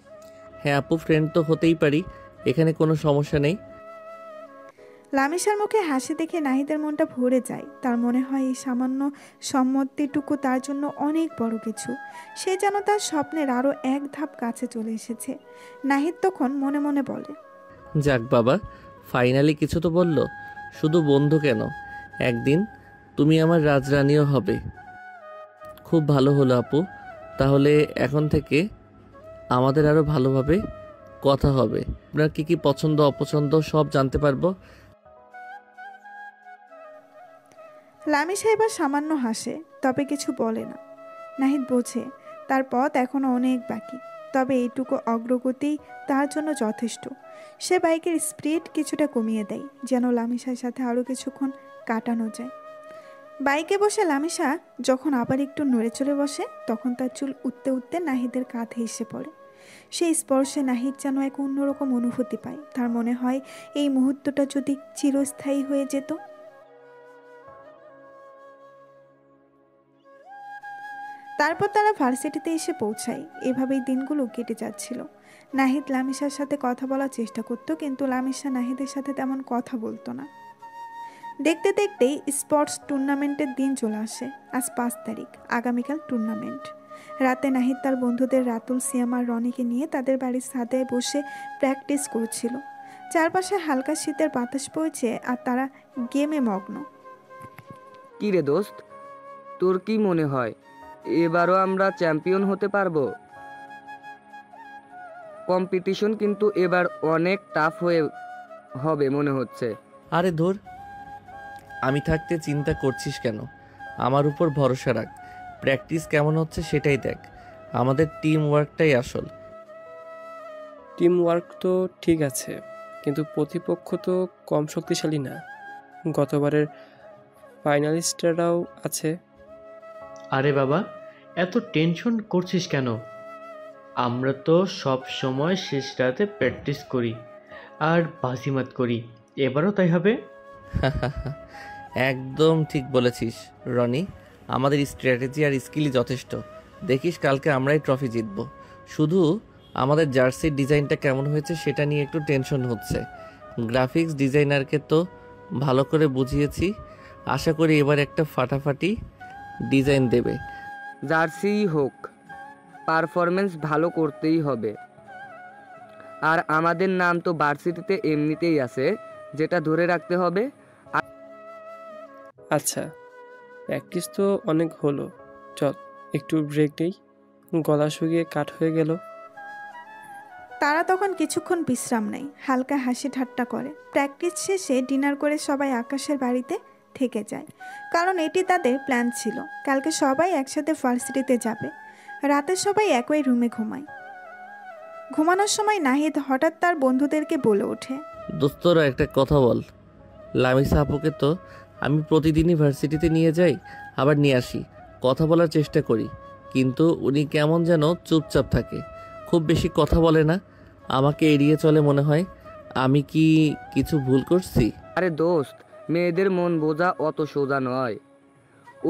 হ্যাঁ আপু, ফ্রেন্ড তো হতেই পারি, এখানে কোনো সমস্যা নেই। লামিশার মুখে হাসি দেখে নাহিদের মনটা ভরে যায়। তার মনে হয় এই সামান্য সম্মতিটুকু তার জন্য অনেক বড় কিছু। সে যেন তার স্বপ্নের আরও এক ধাপ কাছে চলে এসেছে। নাহিদ তখন মনে মনে বলে, যাক বাবা, ফাইনালি কিছু তো বললো। শুধু বন্ধু কেন, একদিন তুমি আমার রাজরানীও হবে। খুব ভালো হলো আপু, তাহলে এখন থেকে আমাদের আরও ভালোভাবে কথা হবে। আপনার কি কি পছন্দ অপছন্দ সব জানতে পারবো। লামিশা এবার সামান্য হাসে, তবে কিছু বলে না। নাহিদ বোঝে তার পথ এখনো অনেক বাকি, তবে এইটুকু অগ্রগতি তার জন্য যথেষ্ট। সে বাইকের স্পিড কিছুটা কমিয়ে দেয়, যেন লামিশার সাথে আরও কিছুক্ষণ কাটানো যায়। বাইকে বসে লামিশা যখন আবার একটু নড়ে চলে বসে, তখন তার চুল উঠতে উঠতে নাহিদের কাঁধে এসে পড়ে। সেই স্পর্শে নাহিদ যেন এক অন্যরকম অনুভূতি পায়। তার মনে হয় এই মুহূর্তটা যদি চিরস্থায়ী হয়ে যেত। তারপর তারা ভার্সিটিতে এসে পৌঁছায়। এভাবেই দিনগুলো কেটে যাচ্ছিল। নাহিদ লামিশার সাথে কথা বলার চেষ্টা করত, কিন্তু লামিশা নাহিদের সাথে তেমন কথা বলতো না। দেখতে দেখতেই স্পোর্টস টুর্নামেন্টের দিন চলে আসে। আজ 5 তারিখ, আগামীকাল টুর্নামেন্ট। রাতে নাহিদ তার বন্ধুদের রাতুল, সিয়াম আর রনিকে নিয়ে তাদের বাড়ির ছাদে বসে প্র্যাকটিস করছিল। চারপাশে হালকা শীতের বাতাস বইছে, আর তারা গেমে মগ্ন। কি রে দোস্ত, তোর কি মনে হয় এবারও আমরা চ্যাম্পিয়ন হতে পারবো? কম্পিটিশন কিন্তু এবার অনেক টাফ হবে মনে হচ্ছে। আরে ধুর, আমি থাকতে চিন্তা করছিস কেন? আমার উপর ভরসা রাখ, প্র্যাকটিস কেমন হচ্ছে সেটাই দেখ। আমাদের টিম ওয়ার্কটাই আসল। টিম ওয়ার্ক তো ঠিক আছে, কিন্তু প্রতিপক্ষ তো কম শক্তিশালী না। গতবারের ফাইনালিস্টরাও আছে। আরে বাবা, এত টেনশন করছিস কেন? আমরা তো সব সময় শেষ রাতে প্র্যাকটিস করি আর বাজিমাত করি, এবারও তাই হবে। একদম ঠিক বলেছিস রনি, আমাদের স্ট্র্যাটেজি আর স্কিলই যথেষ্ট। দেখিস কালকে আমরাই ট্রফি জিতব। শুধু আমাদের জার্সির ডিজাইনটা কেমন হয়েছে সেটা নিয়ে একটু টেনশন হচ্ছে। গ্রাফিক্স ডিজাইনারকে তো ভালো করে বুঝিয়েছি, আশা করি এবার একটা ফাটাফাটি ডিজাইন দেবে। জার্সি হোক, পারফরমেন্স ভালো করতেই হবে। আর আমাদের নাম তো ভার্সিটিতে এমনিতেই আছে, যেটা ধরে রাখতে হবে। আচ্ছা, প্র্যাকটিস তো অনেক হলো, চল একটু ব্রেক নেই, গলা শুকিয়ে কাঠ হয়ে গেল। তারা তখন কিছুক্ষণ বিশ্রাম নেয়, হালকা হাসি ঠাট্টা করে। প্র্যাকটিস শেষে ডিনার করে সবাই আকাশের বাড়িতে থেকে যায়, কারণ এটি তাদের প্ল্যান ছিল। কালকে সবাই একসাথে ভার্সিটিতে যাবে। রাতে সবাই একই রুমে ঘুমায়। ঘুমানোর সময় নাহিদ হঠাৎ তার বন্ধুদেরকে বলে ওঠে, দোস্তরা একটা কথা বল, লামিসা আপুকে তো আমি প্রতিদিনই ভার্সিটিতে নিয়ে যাই, আবার নিয়ে আসি, কথা বলার চেষ্টা করি, কিন্তু উনি কেমন যেন চুপচাপ থাকে, খুব বেশি কথা বলে না, আমাকে এড়িয়ে চলে মনে হয়। আমি কি কিছু ভুল করছি? আরে দোস্ত, মেয়েদের মন বোঝা অত সোজা নয়।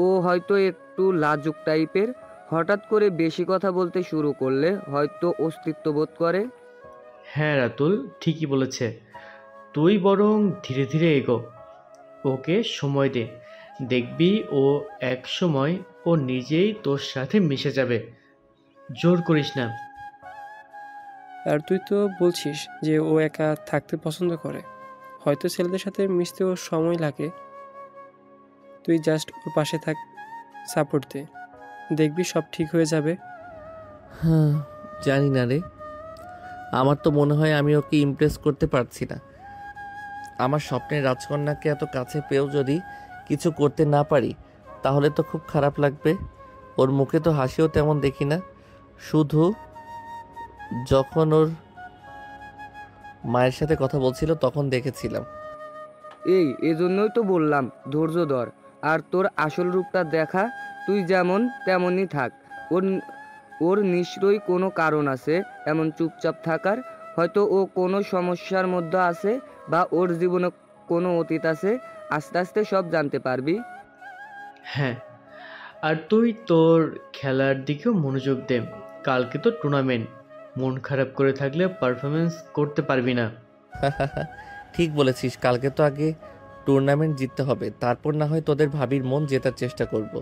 ও হয়তো একটু লাজুক টাইপের, হঠাৎ করে বেশি কথা বলতে শুরু করলে হয়তো অস্তিত্ব বোধ করে। হ্যাঁ রাতুল ঠিকই বলেছে, তুই বরং ধীরে ধীরে এগো, ওকে সময় দে, দেখবি ও এক সময় ও নিজেই তোর সাথে মিশে যাবে। জোর করিস না। আর তুই তো বলছিস যে ও একা থাকতে পছন্দ করে, হয়তো ছেলেদের সাথে মিশতে ওর সময় লাগে। তুই জাস্ট ওর পাশে থাক, সাপোর্ট দে, দেখবি সব ঠিক হয়ে যাবে। হ্যাঁ, জানি না রে, আমার তো মনে হয় আমি ওকে ইমপ্রেস করতে পারছি না। আমার স্বপ্নের রাজকন্যাকে এত কাছে পেয়েও যদি কিছু করতে না পারি তাহলে তো খুব খারাপ লাগবে। ওর মুখে তো হাসিও তেমন দেখি না, শুধু যখন ওর মায়ের সাথে কথা বলছিল তখন দেখেছিলাম। এজন্যই তো বললাম ধৈর্য ধর, আর তোর আসল রূপটা দেখা। তুই যেমন তেমনই থাক। ওর ওর নিশ্চয়ই কোনো কারণ আছে এমন চুপচাপ থাকার। হয়তো ও কোনো সমস্যার মধ্যে আছে, বা ওর জীবনে কোনো অতীত আছে। আস্তে আস্তে সব জানতে পারবি। হ্যাঁ, আর তুই তোর খেলার দিকেও মনোযোগ দে, কালকে তো টুর্নামেন্ট, মন খারাপ করে থাকলে পারফরমেন্স করতে পারবি না। ঠিক বলেছিস, কালকে তো আগে টুর্নামেন্ট জিততে হবে, তারপর না হয় তোদের ভাবির মন জেতার চেষ্টা করব।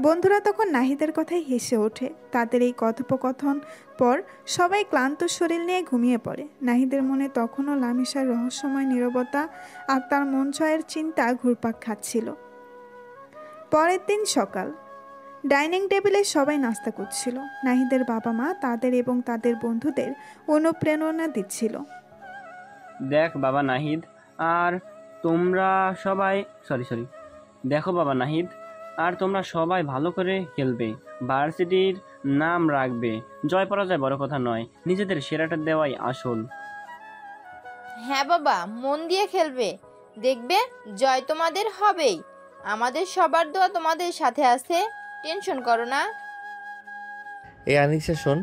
বন্ধুরা তখন নাহিদের কথাই হেসে ওঠে। তাদের এই কথোপকথন পর সবাই ক্লান্ত শরীর নিয়ে ঘুমিয়ে পড়ে। নাহিদের মনে তখনও লামিসার রহস্যময় নীরবতা আর তার মন ছয়ের চিন্তা ঘুরপাক খাচ্ছিল। পরের দিন সকাল, ডাইনিং টেবিলে সবাই নাস্তা করছিল। নাহিদের বাবা মা তাদের এবং তাদের বন্ধুদের অনুপ্রেরণা দিচ্ছিল। দেখ বাবা নাহিদ, আর তোমরা সবাই দেখো বাবা নাহিদ, আর তোমরা সবাই ভালো করে খেলবে, ভার্সিটির নাম রাখবে। জয় পরাজয় বড় কথা নয়, নিজেদের সেরাটা দেওয়াই আসল। হ্যাঁ বাবা, মন দিয়ে খেলবে, দেখবে জয় তোমাদের হবেই। আমাদের সবার দোয়া তোমাদের সাথে আছে, টেনশন করো না। এই আনিসা শোন,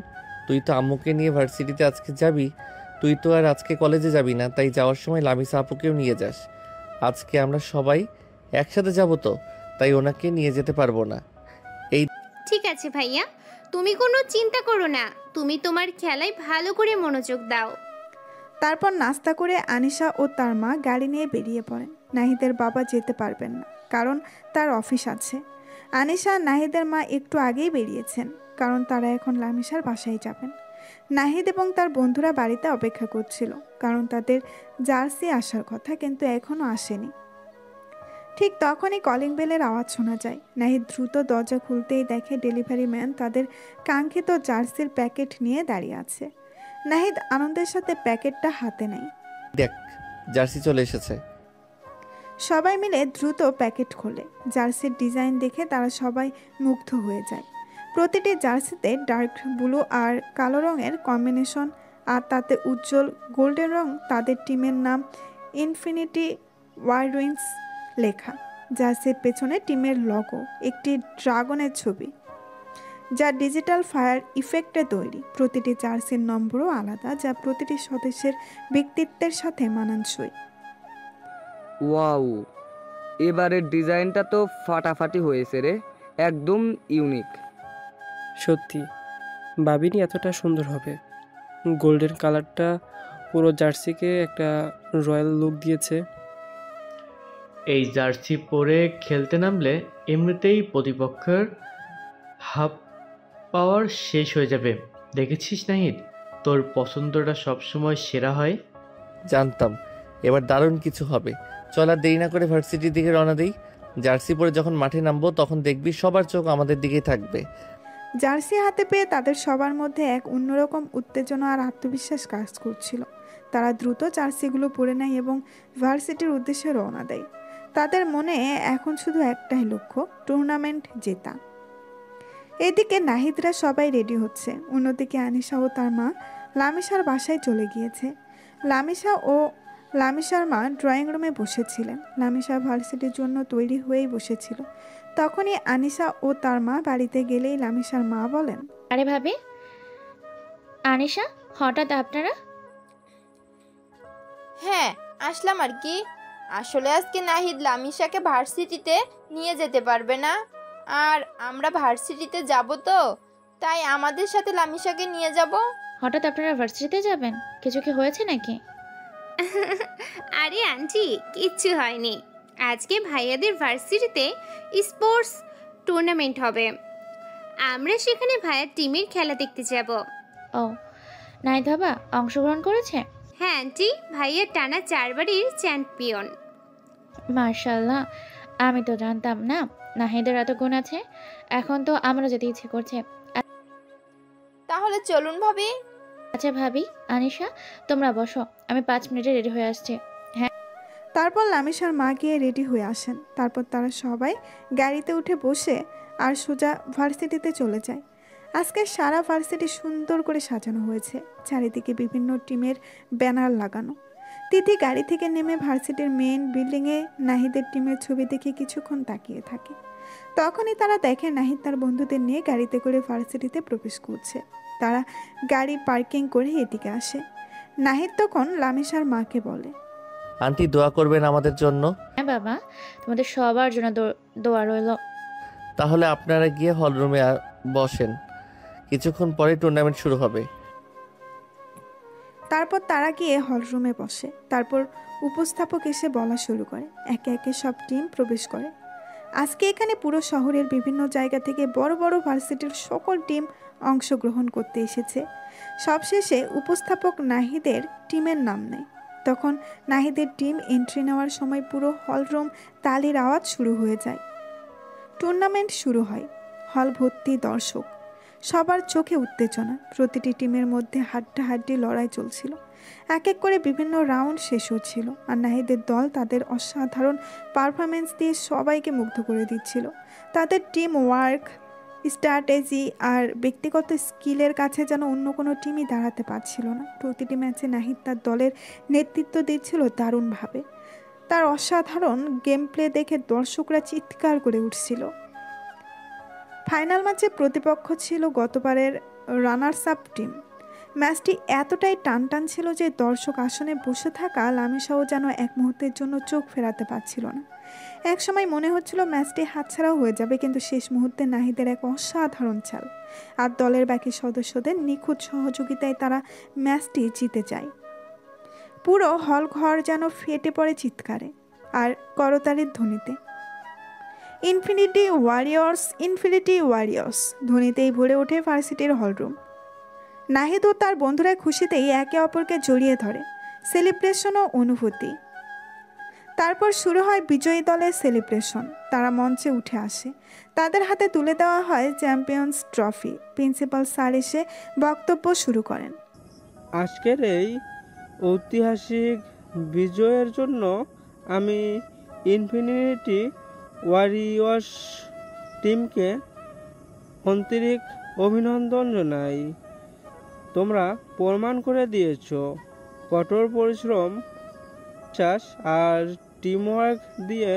তুই তো আম্মুকে নিয়ে ভার্সিটিতে আজকে যাবি, তুই তো আর আজকে কলেজে যাবি না, তাই যাওয়ার সময় লামিসা আপুকেও নিয়ে যাস। আজকে আমরা সবাই একসাথে যাব তো, তাই ওনাকে নিয়ে যেতে পারবো না। ঠিক আছে ভাইয়া, তুমি কোনো চিন্তা করো না, তুমি তোমার খেলায় ভালো করে মনোযোগ দাও। তারপর নাস্তা করে আনিশা ও তার মা গাড়ি নিয়ে বেরিয়ে পড়েন। নাহিদের বাবা যেতে পারবেন না, কারণ তার অফিস আছে। আনিশা আর নাহিদের মা একটু আগেই বেরিয়েছেন, কারণ তারা এখন লামিসার বাসায় যাবেন। নাহিদ এবং তার বন্ধুরা বাড়িতে অপেক্ষা করছিল, কারণ তাদের জার্সি আসার কথা, কিন্তু এখনও আসেনি। ঠিক তখনই কলিং বেলের আওয়াজ শোনা যায়। নাহিদ দ্রুত দরজা খুলতেই দেখে ডেলিভারি ম্যান তাদের কাঙ্ক্ষিত জার্সির প্যাকেট নিয়ে দাঁড়িয়ে আছে। নাহিদ আনন্দের সাথে প্যাকেটটা হাতে নেয়। দেখ, জার্সি চলে এসেছে। সবাই মিলে দ্রুত প্যাকেট খোলে। জার্সির ডিজাইন দেখে তারা সবাই মুগ্ধ হয়ে যায়। প্রতিটি জার্সিতে ডার্ক ব্লু আর কালো রঙের কম্বিনেশন, আর তাতে উজ্জ্বল গোল্ডেন রং। তাদের টিমের নাম ইনফিনিটি ওয়ারউইন্স লেখা। জার্সির পেছনে টিমের লগো, একটি ড্রাগনের ছবি যা ডিজিটাল ফায়ার ইফেক্টে তৈরি। প্রতিটি জার্সির নম্বরও আলাদা, যা প্রতিটি সদস্যের ব্যক্তিত্বের সাথে মানানসই। ওয়াও, এবারের ডিজাইনটা তো ফাটাফাটি হয়েছে রে, একদম ইউনিক। সত্যি ভাবিনি এতটা সুন্দর হবে। গোল্ডেন কালারটা পুরো জার্সিকে একটা রয়্যাল লুক দিয়েছে। এই জার্সি পরে খেলতে নামলে এমনিতেই প্রতিপক্ষের হাফ পাওয়ার শেষ হয়ে যাবে। দেখেছিস নাহিদ, তোর পছন্দটা সবসময় সেরা হয়। জানতাম এবার দারুণ কিছু হবে। চল আর দেরি না করে ভার্সিটির দিকে রওনা দিই। জার্সি পরে যখন মাঠে নামবো তখন দেখবি সবার চোখ আমাদের দিকেই থাকবে। জার্সি হাতে পেয়ে তাদের সবার মধ্যে এক অন্যরকম উত্তেজনা আর আত্মবিশ্বাস কাজ করছিল। তারা দ্রুত জার্সিগুলো পরে নেয় এবং ভার্সিটির উদ্দেশ্যে রওনা দেয়। তাদের মনে এখন শুধু একটাই লক্ষ্য, টুর্নামেন্ট জেতা। এদিকে নাহিদরা সবাই রেডি হচ্ছে। অন্যদিকে আনিশা ও তার মা লামিশার বাসায় চলে গিয়েছে। লামিশার মা ড্রয়িং রুমে বসেছিলেন। লামিশা ভার্সিটির জন্য তৈরি হয়েই বসেছিল। তখনই আনিশা ও তার মা বাড়িতে গেলেই লামিশার মা বলেন, আরে ভাবি, আনিশা, হঠাৎ আপনারা? হ্যাঁ, আসলাম আর কি। আসলে আজকে নাহিদ লামিশাকে ভার্সিটিতে নিয়ে যেতে পারবে না, আর আমরা ভার্সিটিতে যাব, তো তাই আমাদের সাথে লামিশাকে নিয়ে যাব। হঠাৎ আপনারা ভার্সিটিতে যাবেন? কিছু কি হয়েছে নাকি? আরে আন্টি, কিচ্ছু হয়নি। আজকে ভাইয়াদের ভার্সিটিতে স্পোর্টস টুর্নামেন্ট হবে। আমরা সেখানে ভাইয়ার টিমের খেলা দেখতে যাব। ও, নাহিদ বাবা অংশগ্রহণ করেছে? হ্যাঁ আন্টি, ভাইয়া টানা 4 বারের চ্যাম্পিয়ন। মার্শাল্লাহ, আমি তো জানতাম না নাহিদের এত গুণ আছে। এখন তো আমারও যেতে ইচ্ছে করছে। তাহলে চলুন ভাবি। আচ্ছা ভাবি, আনিশা তোমরা বসো, আমি 5 মিনিটে রেডি হয়ে আসছি। হ্যাঁ। তারপর লামিশার মা গিয়ে রেডি হয়ে আসেন। তারপর তারা সবাই গাড়িতে উঠে বসে আর সোজা ভার্সিটিতে চলে যায়। আজকে সারা ভার্সিটি সুন্দর করে সাজানো হয়েছে, চারিদিকে বিভিন্ন টিমের ব্যানার লাগানো। তিথি গাড়ি থেকে নেমে ভার্সিটির মেইন বিল্ডিংয়ে নাহিদের টিমের ছবি দেখে কিছুক্ষণ তাকিয়ে থাকে। তখনই তারা দেখে নাহিদ তার বন্ধুদের নিয়ে গাড়িতে করে ভার্সিটিতে প্রবেশ করছে। তারা গাড়ি পার্কিং করে এদিকে আসে। নাহিদ তখন লামিশার মাকে বলে, আন্টি দোয়া করবেন আমাদের জন্য। হ্যাঁ বাবা, তোমাদের সবার জন্য দোয়া রইল। তাহলে আপনারা গিয়ে হলরুমে বসেন, কিছুক্ষণ পরে টুর্নামেন্ট শুরু হবে। তারপর তারা গিয়ে হলরুমে বসে। তারপর উপস্থাপক এসে বলা শুরু করে। একে একে সব টিম প্রবেশ করে। আজকে এখানে পুরো শহরের বিভিন্ন জায়গা থেকে বড় বড় ভার্সিটির সকল টিম অংশগ্রহণ করতে এসেছে। সবশেষে উপস্থাপক নাহিদের টিমের নাম নেয়। তখন নাহিদের টিম এন্ট্রি নেওয়ার সময় পুরো হলরুম তালির আওয়াজ শুরু হয়ে যায়। টুর্নামেন্ট শুরু হয়। হল ভর্তি দর্শক, সবার চোখে উত্তেজনা। প্রতিটি টিমের মধ্যে হাড্ডাহাড্ডি লড়াই চলছিল। এক এক করে বিভিন্ন রাউন্ড শেষ হচ্ছিল, আর নাহিদের দল তাদের অসাধারণ পারফরমেন্স দিয়ে সবাইকে মুগ্ধ করে দিচ্ছিল। তাদের টিম ওয়ার্ক, স্ট্র্যাটেজি আর ব্যক্তিগত স্কিলের কাছে যেন অন্য কোনো টিমই দাঁড়াতে পারছিল না। প্রতিটি ম্যাচে নাহিদ তার দলের নেতৃত্ব দিচ্ছিল দারুণভাবে। তার অসাধারণ গেম প্লে দেখে দর্শকরা চিৎকার করে উঠছিল। ফাইনাল ম্যাচে প্রতিপক্ষ ছিল গতবারের রানার্স আপ টিম। ম্যাচটি এতটাই টানটান ছিল যে দর্শক আসনে বসে থাকা লামিশাও যেন এক মুহূর্তের জন্য চোখ ফেরাতে পারছিল না। এক সময় মনে হচ্ছিল ম্যাচটি হাতছাড়াও হয়ে যাবে, কিন্তু শেষ মুহূর্তে নাহিদের এক অসাধারণ চাল আর দলের বাকি সদস্যদের নিখুঁত সহযোগিতায় তারা ম্যাচটি জিতে যায়। পুরো হল ঘর যেন ফেটে পড়ে চিৎকারে আর করতালির ধ্বনিতে। ইনফিনিটি ওয়ারিয়র্স ধ্বনিতেই ভরে ওঠে ভার্সিটির হলরুম। নাহিদ ও তার বন্ধুরা খুশিতেই একে অপরকে জড়িয়ে ধরে। সেলিব্রেশন ও অনুভূতি। তারপর শুরু হয় বিজয়ী দলের সেলিব্রেশন। তারা মঞ্চে উঠে আসে। তাদের হাতে তুলে দেওয়া হয় চ্যাম্পিয়ন্স ট্রফি। প্রিন্সিপাল স্যার এসে বক্তব্য শুরু করেন। আজকের এই ঐতিহাসিক বিজয়ের জন্য আমি ইনফিনিটি ওয়ারিয়র্স টিমকে আন্তরিক অভিনন্দন জানাই। তোমরা প্রমাণ করে দিয়েছো কঠোর পরিশ্রম, চাষ আর টিমওয়ার্ক দিয়ে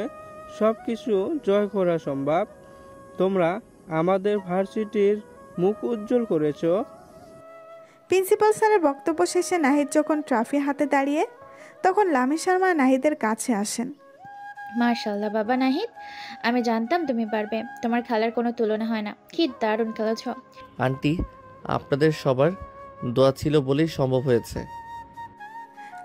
সব কিছু জয় করা সম্ভব। তোমরা আমাদের ভার্সিটির মুখ উজ্জ্বল করেছো। প্রিন্সিপাল স্যারের বক্তব্য শেষে নাহিদ যখন ট্রফি হাতে দাঁড়িয়ে, তখন লামি শর্মা নাহিদের কাছে আসেন। মার্শাল্লাহ বাবা নাহিদ, আমি জানতাম তুমি পারবে। তোমার খেলার কোনো তুলনা হয় না। কি দারুণ খেলেছ। আন্টি, আপনাদের সবার দোয়া ছিল বলেই সম্ভব হয়েছে।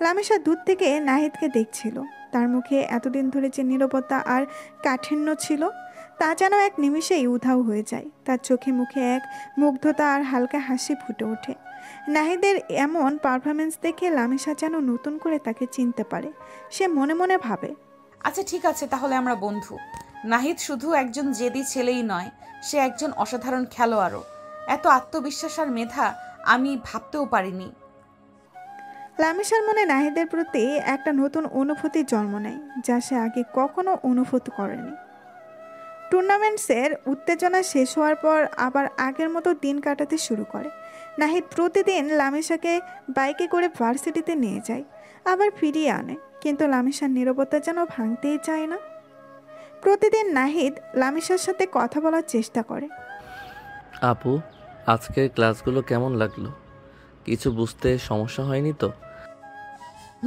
লামিশা দূর থেকে নাহিদকে দেখছিল। তার মুখে এতদিন ধরে যে নীরবতা আর কাঠিন্য ছিল তা যেন এক নিমিষেই উধাও হয়ে যায়। তার চোখে মুখে এক মুগ্ধতা আর হালকা হাসি ফুটে ওঠে। নাহিদের এমন পারফরমেন্স দেখে লামিশা যেন নতুন করে তাকে চিনতে পারে। সে মনে মনে ভাবে, আচ্ছা ঠিক আছে, তাহলে আমরা বন্ধু। নাহিদ শুধু একজন জেদি ছেলেই নয়, সে একজন অসাধারণ খেলোয়াড়ও। এত আত্মবিশ্বাস আর মেধা আমি ভাবতেও পারিনি। লামিশার মনে নাহিদের প্রতি একটা নতুন অনুভূতির জন্ম নেয়, যা সে আগে কখনো অনুভূত করেনি। টুর্নামেন্টসের উত্তেজনা শেষ হওয়ার পর আবার আগের মতো দিন কাটাতে শুরু করে। নাহিদ প্রতিদিন লামিশাকে বাইকে করে ভার্সিটিতে নিয়ে যায়, আবার ফিরিয়ে আনে, কিন্তু লামিশার নীরবতা যেন ভাঙতেই চায় না। প্রতিদিন নাহিদ লামিশার সাথে কথা বলার চেষ্টা করে। আপু, আজকের ক্লাসগুলো কেমন লাগলো? কিছু বুঝতে সমস্যা হয়নি তো?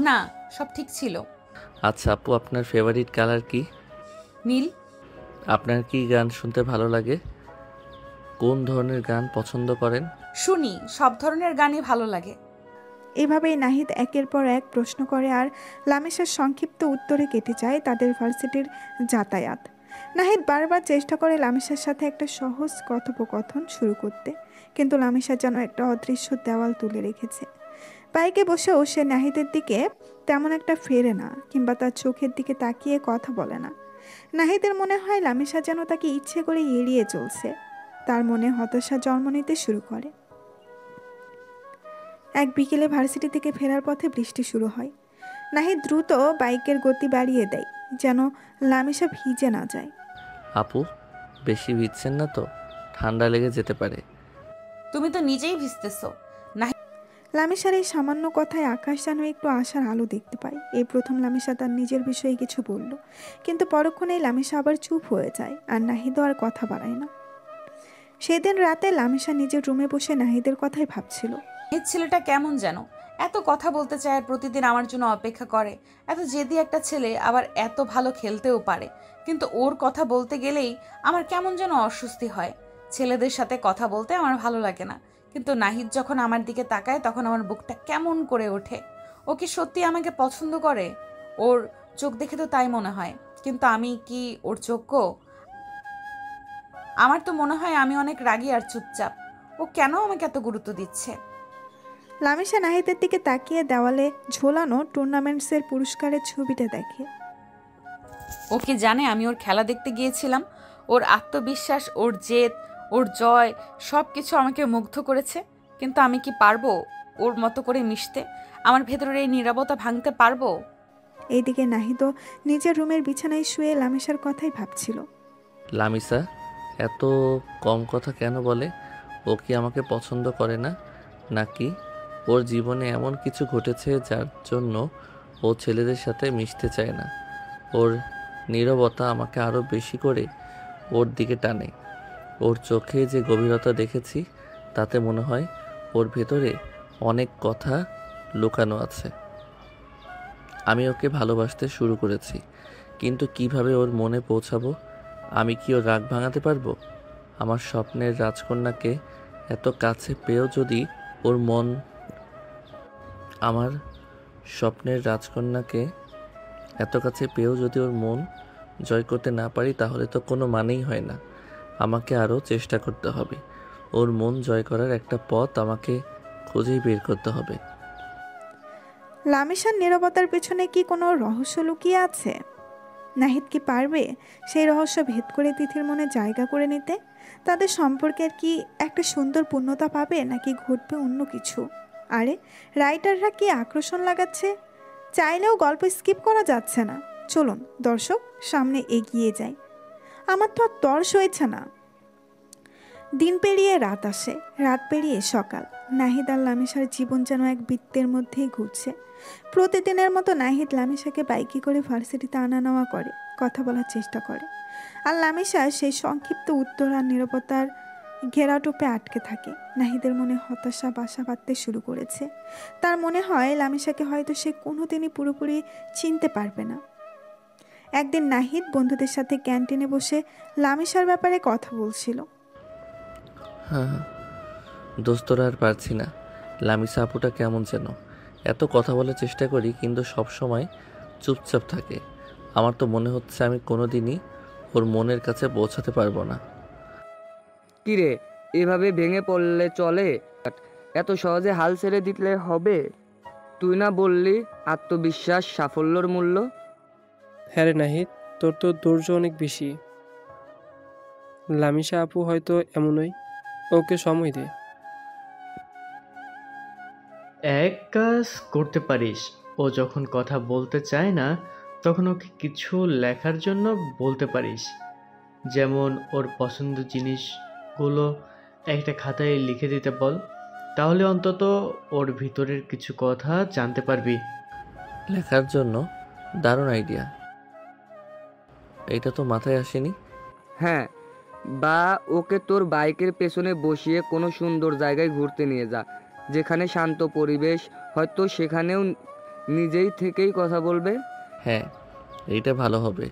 না, সব ঠিক ছিল। আচ্ছা আপু, আপনার ফেভারিট কালার কি? নীল। আপনার কি গান শুনতে ভালো লাগে? কোন ধরনের গান পছন্দ করেন? শুনি, সব ধরনের গানই ভালো লাগে। এভাবেই নাহিদ একের পর এক প্রশ্ন করে আর লামিশার সংক্ষিপ্ত উত্তরে কেটে যায় তাদের ভার্সিটির যাতায়াত। নাহিদ বারবার চেষ্টা করে লামিশার সাথে একটা সহজ কথোপকথন শুরু করতে, কিন্তু লামিশা যেন একটা অদৃশ্য দেওয়াল তুলে রেখেছে। বাইকে বসেও সে নাহিদের দিকে তেমন একটা ফেরে না, কিংবা তার চোখের দিকে তাকিয়ে কথা বলে না। নাহিদের মনে হয় লামিশা যেন তাকে ইচ্ছে করে এড়িয়ে চলছে। তার মনে হতাশা জন্ম নিতে শুরু করে। এক বিকেলে ভার্সিটি থেকে ফেরার পথে বৃষ্টি শুরু হয়। নাহিদ দ্রুত বাইকের গতি বাড়িয়ে দেয়, যেন লামিশা ভিজে না যায়। আপু, বেশি ভিজছেন না তো? ঠান্ডা লেগে যেতে পারে। তুমি তো নিজেই ভিজতেছো। লামিশার এই সামান্য কথায় আকাশ যেন একটু আশার আলো দেখতে পায়। এই প্রথম লামিশা তার নিজের বিষয়ে কিছু বলল, কিন্তু পরক্ষণেই লামিশা আবার চুপ হয়ে যায়, আর নাহিদও আর কথা বাড়ায় না। সেদিন রাতে লামিশা নিজের রুমে বসে নাহিদের কথাই ভাবছিল। এই ছেলেটা কেমন যেন, এত কথা বলতে চায় আর প্রতিদিন আমার জন্য অপেক্ষা করে। এত জেদি একটা ছেলে, আবার এত ভালো খেলতেও পারে, কিন্তু ওর কথা বলতে গেলেই আমার কেমন যেন অস্বস্তি হয়। ছেলেদের সাথে কথা বলতে আমার ভালো লাগে না, কিন্তু নাহিদ যখন আমার দিকে তাকায় তখন আমার বুকটা কেমন করে ওঠে। ও কি সত্যি আমাকে পছন্দ করে? ওর চোখ দেখে তো তাই মনে হয়, কিন্তু আমি কি ওর যোগ্য? আমার তো মনে হয় আমি অনেক রাগী আর চুপচাপ। ও কেন আমাকে এত গুরুত্ব দিচ্ছে? লামিশা নাহিদের দিকে তাকিয়ে দেওয়ালে ঝোলানো টুর্নামেন্টসের পুরস্কারের ছবিটা দেখে। ও কি জানে আমি ওর খেলা দেখতে গিয়েছিলাম? ওর আত্মবিশ্বাস, ওর জেদ, ওর জয় সব কিছু আমাকে মুগ্ধ করেছে। কিন্তু আমি কি পারবো ওর মতো করে মিশতে? আমার ভেতরের এই নীরবতা ভাঙতে পারবো? এইদিকে নাহিদও নিজের রুমের বিছানায় শুয়ে লামিশার কথাই ভাবছিল। লামিশা এত কম কথা কেন বলে? ও কি আমাকে পছন্দ করে না, নাকি ওর জীবনে এমন কিছু ঘটেছে যার জন্য ও ছেলেদের সাথে মিশতে চায় না? ওর নীরবতা আমাকে আরও বেশি করে ওর দিকে টানে। ওর চোখে যে গভীরতা দেখেছি তাতে মনে হয় ওর ভেতরে অনেক কথা লুকানো আছে। আমি ওকে ভালোবাসতে শুরু করেছি, কিন্তু কিভাবে ওর মনে পৌঁছাবো? আমি কি ওর রাগ ভাঙাতে পারবো? আমার স্বপ্নের রাজকন্যাকে এত কাছে পেয়েও যদি ওর মন আমার স্বপ্নের রাজকন্যাকে এত কাছে পেয়েও যদি ওর মন জয় করতে না পারি, তাহলে তো কোনো মানেই হয় না। আমাকে আরও চেষ্টা করতে হবে। ওর মন জয় করার একটা পথ আমাকে খুঁজেই বের করতে হবে। লামিশার নীরবতার পেছনে কি কোনো রহস্য লুকিয়ে আছে? নাহিদ কি পারবে সেই রহস্য ভেদ করে তিথির মনে জায়গা করে নিতে? তাদের সম্পর্কের কি একটা সুন্দর পূর্ণতা পাবে, নাকি ঘটবে অন্য কিছু? আরে রাইটাররা কি আকর্ষণ লাগাচ্ছে! চাইলেও গল্প স্কিপ করা যাচ্ছে না। চলুন দর্শক, সামনে এগিয়ে যাই। আমার তো আর তর্স হয়েছে না। দিন পেরিয়ে রাত আসে, রাত পেরিয়ে সকাল। নাহিদ আর লামিসার জীবন যেন এক বৃত্তের মধ্যেই ঘুরছে। প্রতিদিনের মতো নাহিদ লামিসাকে বাইকে করে ভার্সিটিতে আনা নেওয়া করে, কথা বলার চেষ্টা করে। আর লামিসা সেই সংক্ষিপ্ত উত্তর আর নীরবতার ঘেরাটোপে আটকে থাকে। নাহিদের মনে হতাশা বাসা বাঁধতে শুরু করেছে। তার মনে হয় লামিসাকে হয়তো সে কোনোদিনই পুরোপুরি চিনতে পারবে না। একদিন নাহিদ বন্ধুদের সাথে ক্যান্টিনে বসে লামিসার ব্যাপারে কথা বলছিল। হ্যাঁ দোস্তরা আর পারছি না। লামিসা আপুটা কেমন যেন, এত কথা বলার চেষ্টা করি কিন্তু সব সময় চুপচাপ থাকে। আমার তো মনে হচ্ছে আমি কোনোদিনই ওর মনের কাছে পৌঁছাতে পারবো না। কিরে, এভাবে ভেঙে পড়লে চলে? এত সহজে হাল ছেড়ে দিলে হবে? তুই না বললি আত্মবিশ্বাস সাফল্যর মূল্য? হ্যাঁ রে নাহিদ, তোর তো ধৈর্য অনেক বেশি। লামিসা আপু হয়তো এমনই, ওকে সময় দে। এক কাজ করতে পারিস, ও যখন কথা বলতে চায় না তখন ওকে কিছু লেখার জন্য বলতে পারিস। যেমন ওর পছন্দের জিনিসগুলো একটা খাতায় লিখে দিতে বল, তাহলে অন্তত ওর ভিতরের কিছু কথা জানতে পারবি। লেখার জন্য দারুণ আইডিয়া, এটা তো মাথায় আসেনি। হ্যাঁ, বা ওকে তোর বাইকের পেছনে বসিয়ে কোনো সুন্দর জায়গায় ঘুরতে নিয়ে যা, যেখানে শান্ত পরিবেশ, হয়তো সেখানেও নিজেই থেকেই কথা বলবে। হ্যাঁ এইটা ভালো হবে।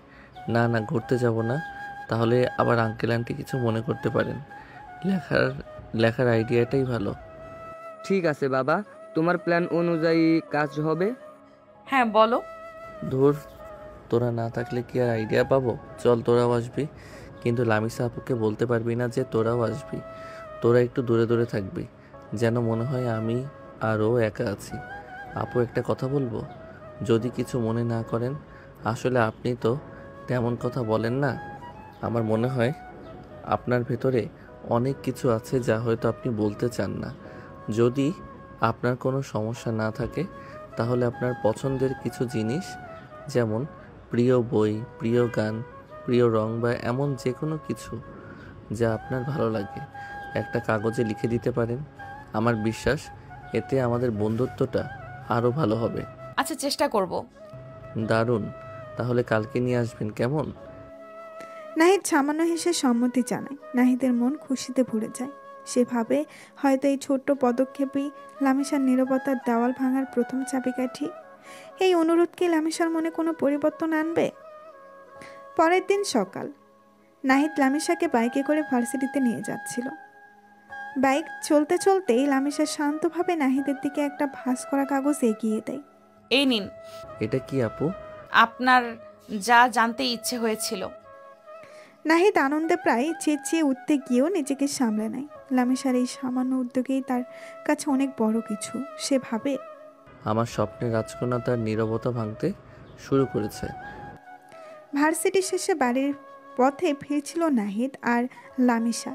না না, ঘুরতে যাব না, তাহলে আবার আঙ্কেল আন্টি কিছু মনে করতে পারেন। লেখার লেখার আইডিয়াটাই ভালো। ঠিক আছে বাবা, তোমার প্ল্যান অনুযায়ী কাজ হবে। হ্যাঁ বলো। ধুর, তোরা না থাকলে কি আর আইডিয়া পাবো? চল তোরাও আসবি, কিন্তু লামিসা আপুকে বলতে পারবি না যে তোরাও আসবি। তোরা একটু দূরে দূরে থাকবি, যেন মনে হয় আমি আর ও একা আছি। আপু একটা কথা বলবো, যদি কিছু মনে না করেন। আসলে আপনি তো তেমন কথা বলেন না। আমার মনে হয় আপনার ভেতরে অনেক কিছু আছে যা হয়তো আপনি বলতে চান না। যদি আপনার কোনো সমস্যা না থাকে তাহলে আপনার পছন্দের কিছু জিনিস, যেমন প্রিয় বই, প্রিয় গান, প্রিয় রং বা এমন যে কোনো কিছু যা আপনার ভালো লাগে একটা কাগজে লিখে দিতে পারেন। আমার বিশ্বাস এতে আমাদের বন্ধুত্বটা আরও ভালো হবে। আচ্ছা চেষ্টা করব। দারুণ, তাহলে কালকে নিয়ে আসবেন কেমন? নাহিদ সামান্য হেসে সম্মতি জানায়। নাহিদের মন খুশিতে ভরে যায়। সে ভাবে হয়তো এই ছোট্ট পদক্ষেপই লামিসার নীরবতার দেওয়াল ভাঙার প্রথম চাবিকাঠি। এই অনুরোধ কি লামিসার মনে কোনো পরিবর্তন আনবে? পরের দিন সকাল, নাহিদ লামিসাকে বাইকে করে ভার্সিটিতে নিয়ে যাচ্ছিল। বাইক চলতে চলতেই লামিসা শান্তভাবে নাহিদের দিকে একটা ভাঁজ করা কাগজ এগিয়ে দেয়। এই নিন। এটা কি আপু? আপনার যা জানতে ইচ্ছে হয়েছিল। নাহিদ আনন্দে প্রায় চেঁচিয়ে উঠতে গিয়েও নিজেকে সামলে নেয়। লামিসার এই সামান্য উদ্যোগেই তার কাছে অনেক বড় কিছু। সে ভাবে আমার স্বপ্নের রাজকন্যা তার নীরবতা ভাঙতে শুরু করেছে। ভার্সিটি শেষে বাড়ির পথে ফিরছিল নাহিদ আর লামিসা।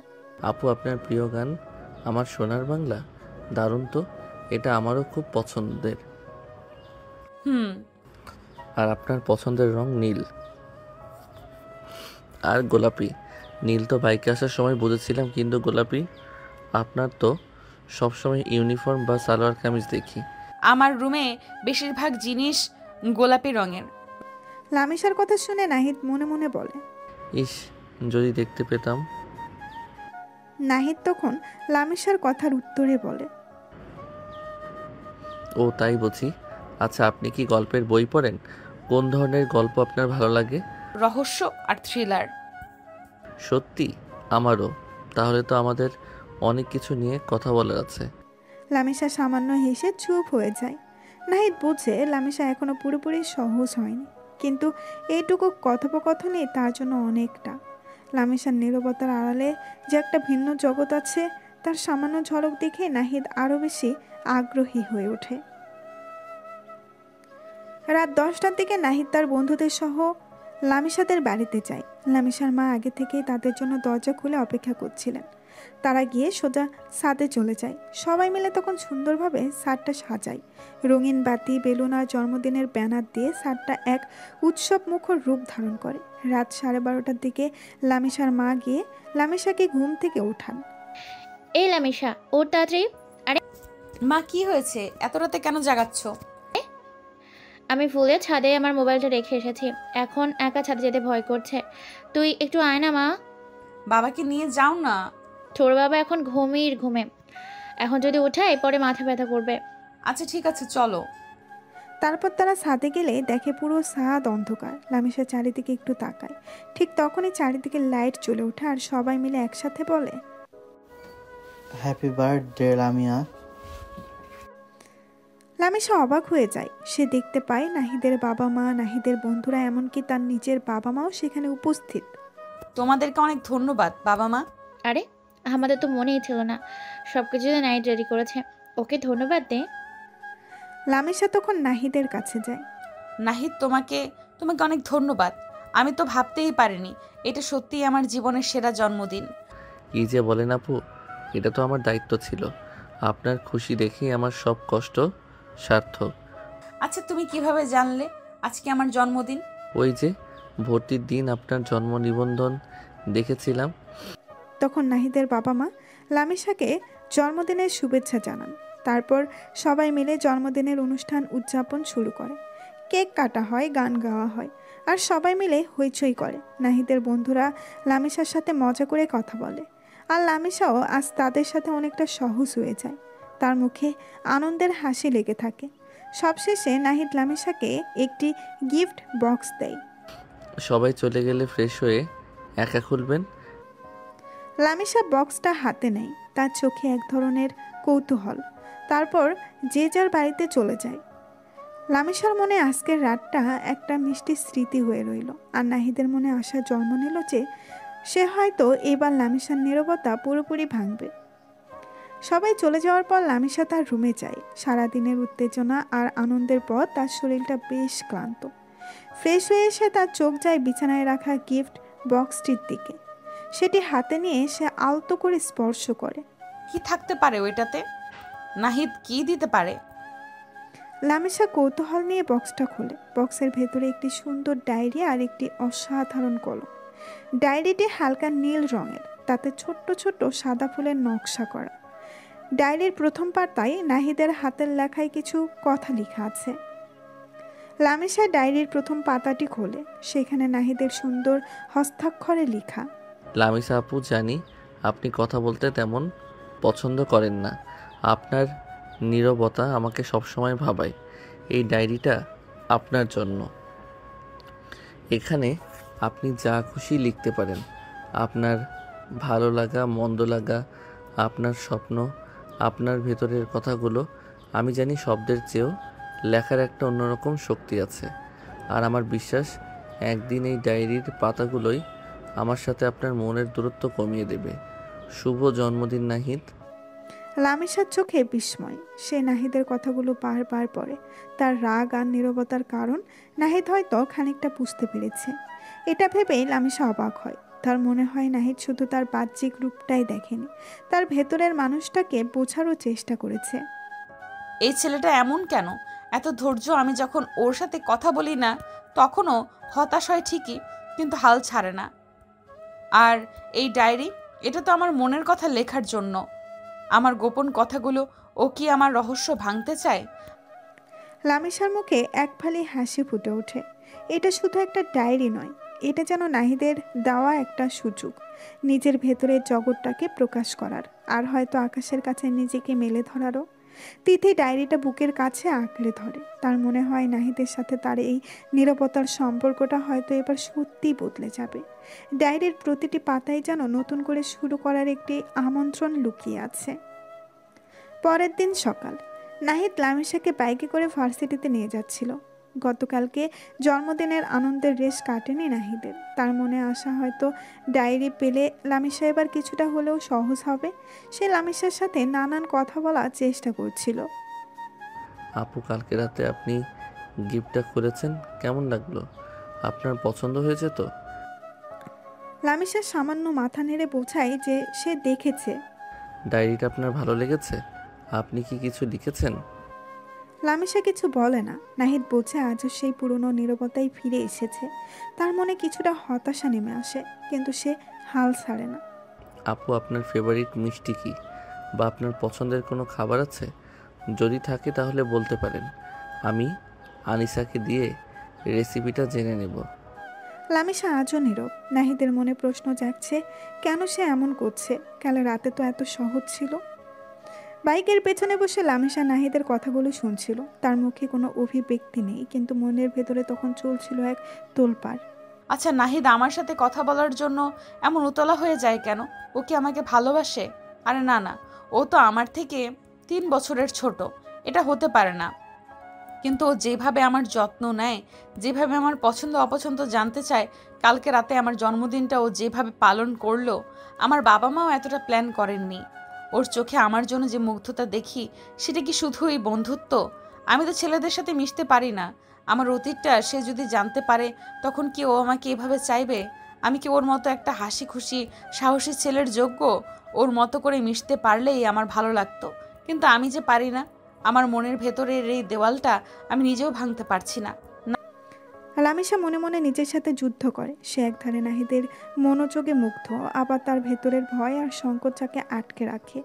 আপু আপনার প্রিয় গান আমার সোনার বাংলা, দারুণ তো, এটা আমারও খুব পছন্দের। আর আপনার পছন্দের রং নীল আর গোলাপি। নীল তো বাইকে আসার সময় বুঝেছিলাম, কিন্তু গোলাপি? আপনার তো সবসময় ইউনিফর্ম বা সালোয়ার কামিজ দেখি। আমার রুমে বেশিরভাগ জিনিস গোলাপি রঙের। লামিসার কথা শুনে নাহিদ মনে মনে বলে, ইস, যদি দেখতে পেতাম। নাহিদ তখন লামিসার কথার উত্তরে বলে, ও তাই বুঝি। আচ্ছা, আপনি কি গল্পের বই পড়েন? কোন ধরনের গল্প আপনার ভালো লাগে? রহস্য আর থ্রিলার। সত্যি? আমারও। তাহলে তো আমাদের অনেক কিছু নিয়ে কথা বলার আছে। লামিসা সামান্য হেসে চুপ হয়ে যায়। নাহিদ বুঝে লামিসা এখনো পুরোপুরি সহজ হয়নি, কিন্তু এইটুকু কথোপকথনই তার জন্য অনেকটা। লামিসার নীরবতার আড়ালে যে একটা ভিন্ন জগৎ আছে তার সামান্য ঝলক দেখে নাহিদ আরও বেশি আগ্রহী হয়ে ওঠে। রাত 10টার দিকে নাহিদ তার বন্ধুদের সহ লামিসাদের বাড়িতে যায়। লামিসার মা আগে থেকেই তাদের জন্য দরজা খুলে অপেক্ষা করছিলেন। তারা গিয়ে সোজা ছাদে চলে যায়। সবাই মিলে তখন সুন্দরভাবে ছাদটা সাজায়। রঙিন বাতি, বেলুন আর জন্মদিনের ব্যানার দিয়ে ছাদটা এক উৎসব মুখর রূপ ধারণ করে। রাত 12:30টার দিকে লামিসার মা গিয়ে লামিসাকে ঘুম থেকে ওঠান। এই লামিসা, ওর তাড়াতাড়ি। আরে মা, কি হয়েছে? এত রাতে কেন জাগাচ্ছ? আমি ফুলে ছাদে আমার মোবাইলটা রেখে এসেছি, এখন একা ছাদে যেতে ভয় করছে। তুই একটু আয় না মা। বাবাকে নিয়ে যাও না। তোর বাবা এখন ঘুমে, এখন যদি উঠাই পরে মাথা ব্যথা করবে। আচ্ছা ঠিক আছে, চলো। তারপর তারা ছাদে গেলে দেখে পুরো ছাদ অন্ধকার। লামিসা চারিদিকে একটু তাকায়, ঠিক তখনই চারিদিকে লাইট জ্বলে ওঠে আর সবাই মিলে একসাথে বলে, হ্যাপি বার্থডে লামিয়া। লামিসা অবাক হয়ে যায়। সে দেখতে পায় নাহিদের বাবা মা, নাহিদের বন্ধুরা, এমনকি তার নিজের বাবা মাও সেখানে উপস্থিত। তোমাদেরকে অনেক ধন্যবাদ বাবা মা। আরে আমাদের তো মনেই ছিল না, সবকিছু নাইট রেডি করেছে, ওকে ধন্যবাদ দে। লামিসা তখন নাহিদের কাছে যায়। নাহিদ, তোমাকে অনেক ধন্যবাদ। আমি তো ভাবতেই পারিনি এটা সত্যিই আমার জীবনের সেরা জন্মদিন। কি যে বলেন আপু, এটা তো আমার দায়িত্ব ছিল। আপনার খুশি দেখেই আমার সব কষ্ট সার্থক। আচ্ছা, তুমি কিভাবে জানলে আজকে আমার জন্মদিন? ওই যে ভর্তির দিন আপনার জন্ম নিবন্ধন দেখেছিলাম। তখন নাহিদের বাবা মা লামিসাকে জন্মদিনের শুভেচ্ছা জানান। তারপর সবাই মিলে জন্মদিনের অনুষ্ঠান উদযাপন শুরু করে। কেক কাটা হয়, গান গাওয়া হয় আর সবাই মিলে হইচই করে। নাহিদের বন্ধুরা লামিসার সাথে মজা করে কথা বলে আর লামিসাও আজ তাদের সাথে অনেকটা সহজ হয়ে যায়। তার মুখে আনন্দের হাসি লেগে থাকে। সবশেষে নাহিদ লামিসাকে একটি গিফট বক্স দেয়। সবাই চলে গেলে ফ্রেশ হয়ে একা খুলবেন। লামিসা বক্সটা হাতে নেয়, তার চোখে এক ধরনের কৌতূহল। তারপর যে যার বাড়িতে চলে যায়। লামিসার মনে আজকের রাতটা একটা মিষ্টি স্মৃতি হয়ে রইল। আর নাহিদের মনে আশা জন্ম নিল যে সে হয়তো এবার লামিসার নীরবতা পুরোপুরি ভাঙবে। সবাই চলে যাওয়ার পর লামিসা তার রুমে যায়। সারাদিনের উত্তেজনা আর আনন্দের পর তার শরীরটা বেশ ক্লান্ত। ফ্রেশ হয়ে এসে তার চোখ যায় বিছানায় রাখা গিফট বক্সটির দিকে। সেটি হাতে নিয়ে সে আলতো করে স্পর্শ করে। কি থাকতে পারে ওইটাতে? নাহিদ কি দিতে পারে? লামিসা কৌতূহল নিয়ে বক্সটা খোলে। বক্সের ভেতরে একটি সুন্দর ডায়েরি আর একটি অসাধারণ কলম। ডায়েরিটি হালকা নীল রঙের, তাতে ছোট্ট ছোট্ট সাদা ফুলের নকশা করা। ডায়েরির প্রথম পাতায় নাহিদের হাতের লেখায় কিছু কথা লেখা আছে। লামিসা ডায়েরির প্রথম পাতাটি খোলে। সেখানে নাহিদের সুন্দর হস্তাক্ষরে লেখা, লামিসা আপু, জানি আপনি কথা বলতে তেমন পছন্দ করেন না। আপনার নীরবতা আমাকে সবসময় ভাবায়। এই ডায়েরিটা আপনার জন্য। এখানে আপনি যা খুশি লিখতে পারেন। আপনার ভালো লাগা, মন্দ লাগা, আপনার স্বপ্ন, আপনার ভেতরের কথাগুলো। আমি জানি শব্দের চেয়েও লেখার একটা অন্যরকম শক্তি আছে। আর আমার বিশ্বাস একদিন এই ডায়েরির পাতাগুলোই আমার সাথে আপনার মনের দূরত্ব কমিয়ে দেবে। শুভ জন্মদিন নাহিদ। লামিসার চোখে বিস্ময়। সে নাহিদের কথাগুলো বারবার পড়ে। তার রাগ আর নীরবতার কারণ নাহিদ হয়তো খানিকটা বুঝতে পেরেছে। এটা ভেবেই লামিসা অবাক হয়। তার মনে হয় নাহিদ শুধু তার বাহ্যিক রূপটাই দেখেনি, তার ভেতরের মানুষটাকে বোঝারও চেষ্টা করেছে। এই ছেলেটা এমন কেন? এত ধৈর্য। আমি যখন ওর সাথে কথা বলি না তখনও হতাশ হয় ঠিকই, কিন্তু হাল ছাড়ে না। আর এই ডায়েরি, এটা তো আমার মনের কথা লেখার জন্য। আমার গোপন কথাগুলো। ও কি আমার রহস্য ভাঙতে চায়? লামিসার মুখে এক ফালি হাসি ফুটে ওঠে। এটা শুধু একটা ডায়েরি নয়, এটা যেন নাহিদের দেওয়া একটা সুযোগ নিজের ভেতরের জগৎটাকে প্রকাশ করার, আর হয়তো আকাশের কাছে নিজেকে মেলে ধরারও। তিথি ডায়েরিটা বুকের কাছে আঁকড়ে ধরে। তার মনে হয় নাহিদের সাথে তার এই নীরবতার সম্পর্কটা হয়তো এবার সত্যিই বদলে যাবে। ডায়েরির প্রতিটি পাতায় যেন নতুন করে শুরু করার একটি আমন্ত্রণ লুকিয়ে আছে। পরের দিন সকাল, নাহিদ লামিসাকে বাইকে করে ভার্সিটিতে নিয়ে যাচ্ছিল। গতকালকে জন্মদিনের আনন্দের রেশ কাটেনি নাহিদের। তার মনে আশা হয়তো ডায়েরি পেলে লামিসা এবার কিছুটা হলেও সহজ হবে। সে লামিসার সাথে নানান কথা বলার চেষ্টা করছিল। আপু, কালকে রাতে আপনি গিফটটা করেছেন, কেমন লাগলো? আপনার পছন্দ হয়েছে তো? লামিশা সামান্য মাথা নেড়ে বোঝায় যে সে দেখেছে। ডায়েরিটা আপনার ভালো লেগেছে? আপনি কি কিছু লিখেছেন? লামিশা কিছু বলে না। নাহিদ বোঝে আজও সেই পুরনো নীরবতাই ফিরে এসেছে। তার মনে কিছুটা হতাশা নেমে আসে, কিন্তু সে হাল ছাড়ে না। আপু, আপনার ফেভারিট মিষ্টি কি, বা আপনার পছন্দের কোনো খাবার আছে? যদি থাকে তাহলে বলতে পারেন, আমি আনিসাকে দিয়ে রেসিপিটা জেনে নেব। লামিশা আজও নীরব। নাহিদের মনে প্রশ্ন জাগছে, কেন সে এমন করছে? কাল রাতে তো এত সহজ ছিল। বাইকের পেছনে বসে লামিশা নাহিদের কথাগুলো শুনছিল। তার মুখে কোনো অভিব্যক্তি নেই, কিন্তু মনের ভেতরে তখন চলছিল এক তোলপাড়। আচ্ছা নাহিদ আমার সাথে কথা বলার জন্য এমন উতলা হয়ে যায় কেন? ও কি আমাকে ভালোবাসে? আরে না না, ও তো আমার থেকে 3 বছরের ছোট। এটা হতে পারে না। কিন্তু ও যেভাবে আমার যত্ন নেয়, যেভাবে আমার পছন্দ অপছন্দ জানতে চায়, কালকে রাতে আমার জন্মদিনটা ও যেভাবে পালন করলো, আমার বাবা মাও এতটা প্ল্যান করেননি। ওর চোখে আমার জন্য যে মুগ্ধতা দেখি, সেটা কি শুধু এই বন্ধুত্ব? আমি তো ছেলেদের সাথে মিশতে পারি না। আমার অতীতটা সে যদি জানতে পারে, তখন কি ও আমাকে এভাবে চাইবে? আমি কি ওর মতো একটা হাসি খুশি সাহসী ছেলের যোগ্য? ওর মতো করে মিশতে পারলেই আমার ভালো লাগতো, কিন্তু আমি যে পারি না। আমার মনের ভেতরের এই দেওয়ালটা আমি নিজেও ভাঙতে পারছি না। লামিশা মনে মনে নিজের সাথে যুদ্ধ করে। সে একধারে নাহিদের মনোযোগে মুগ্ধ, আবার তার ভেতরের ভয় আর সংকোচকে আটকে রাখে।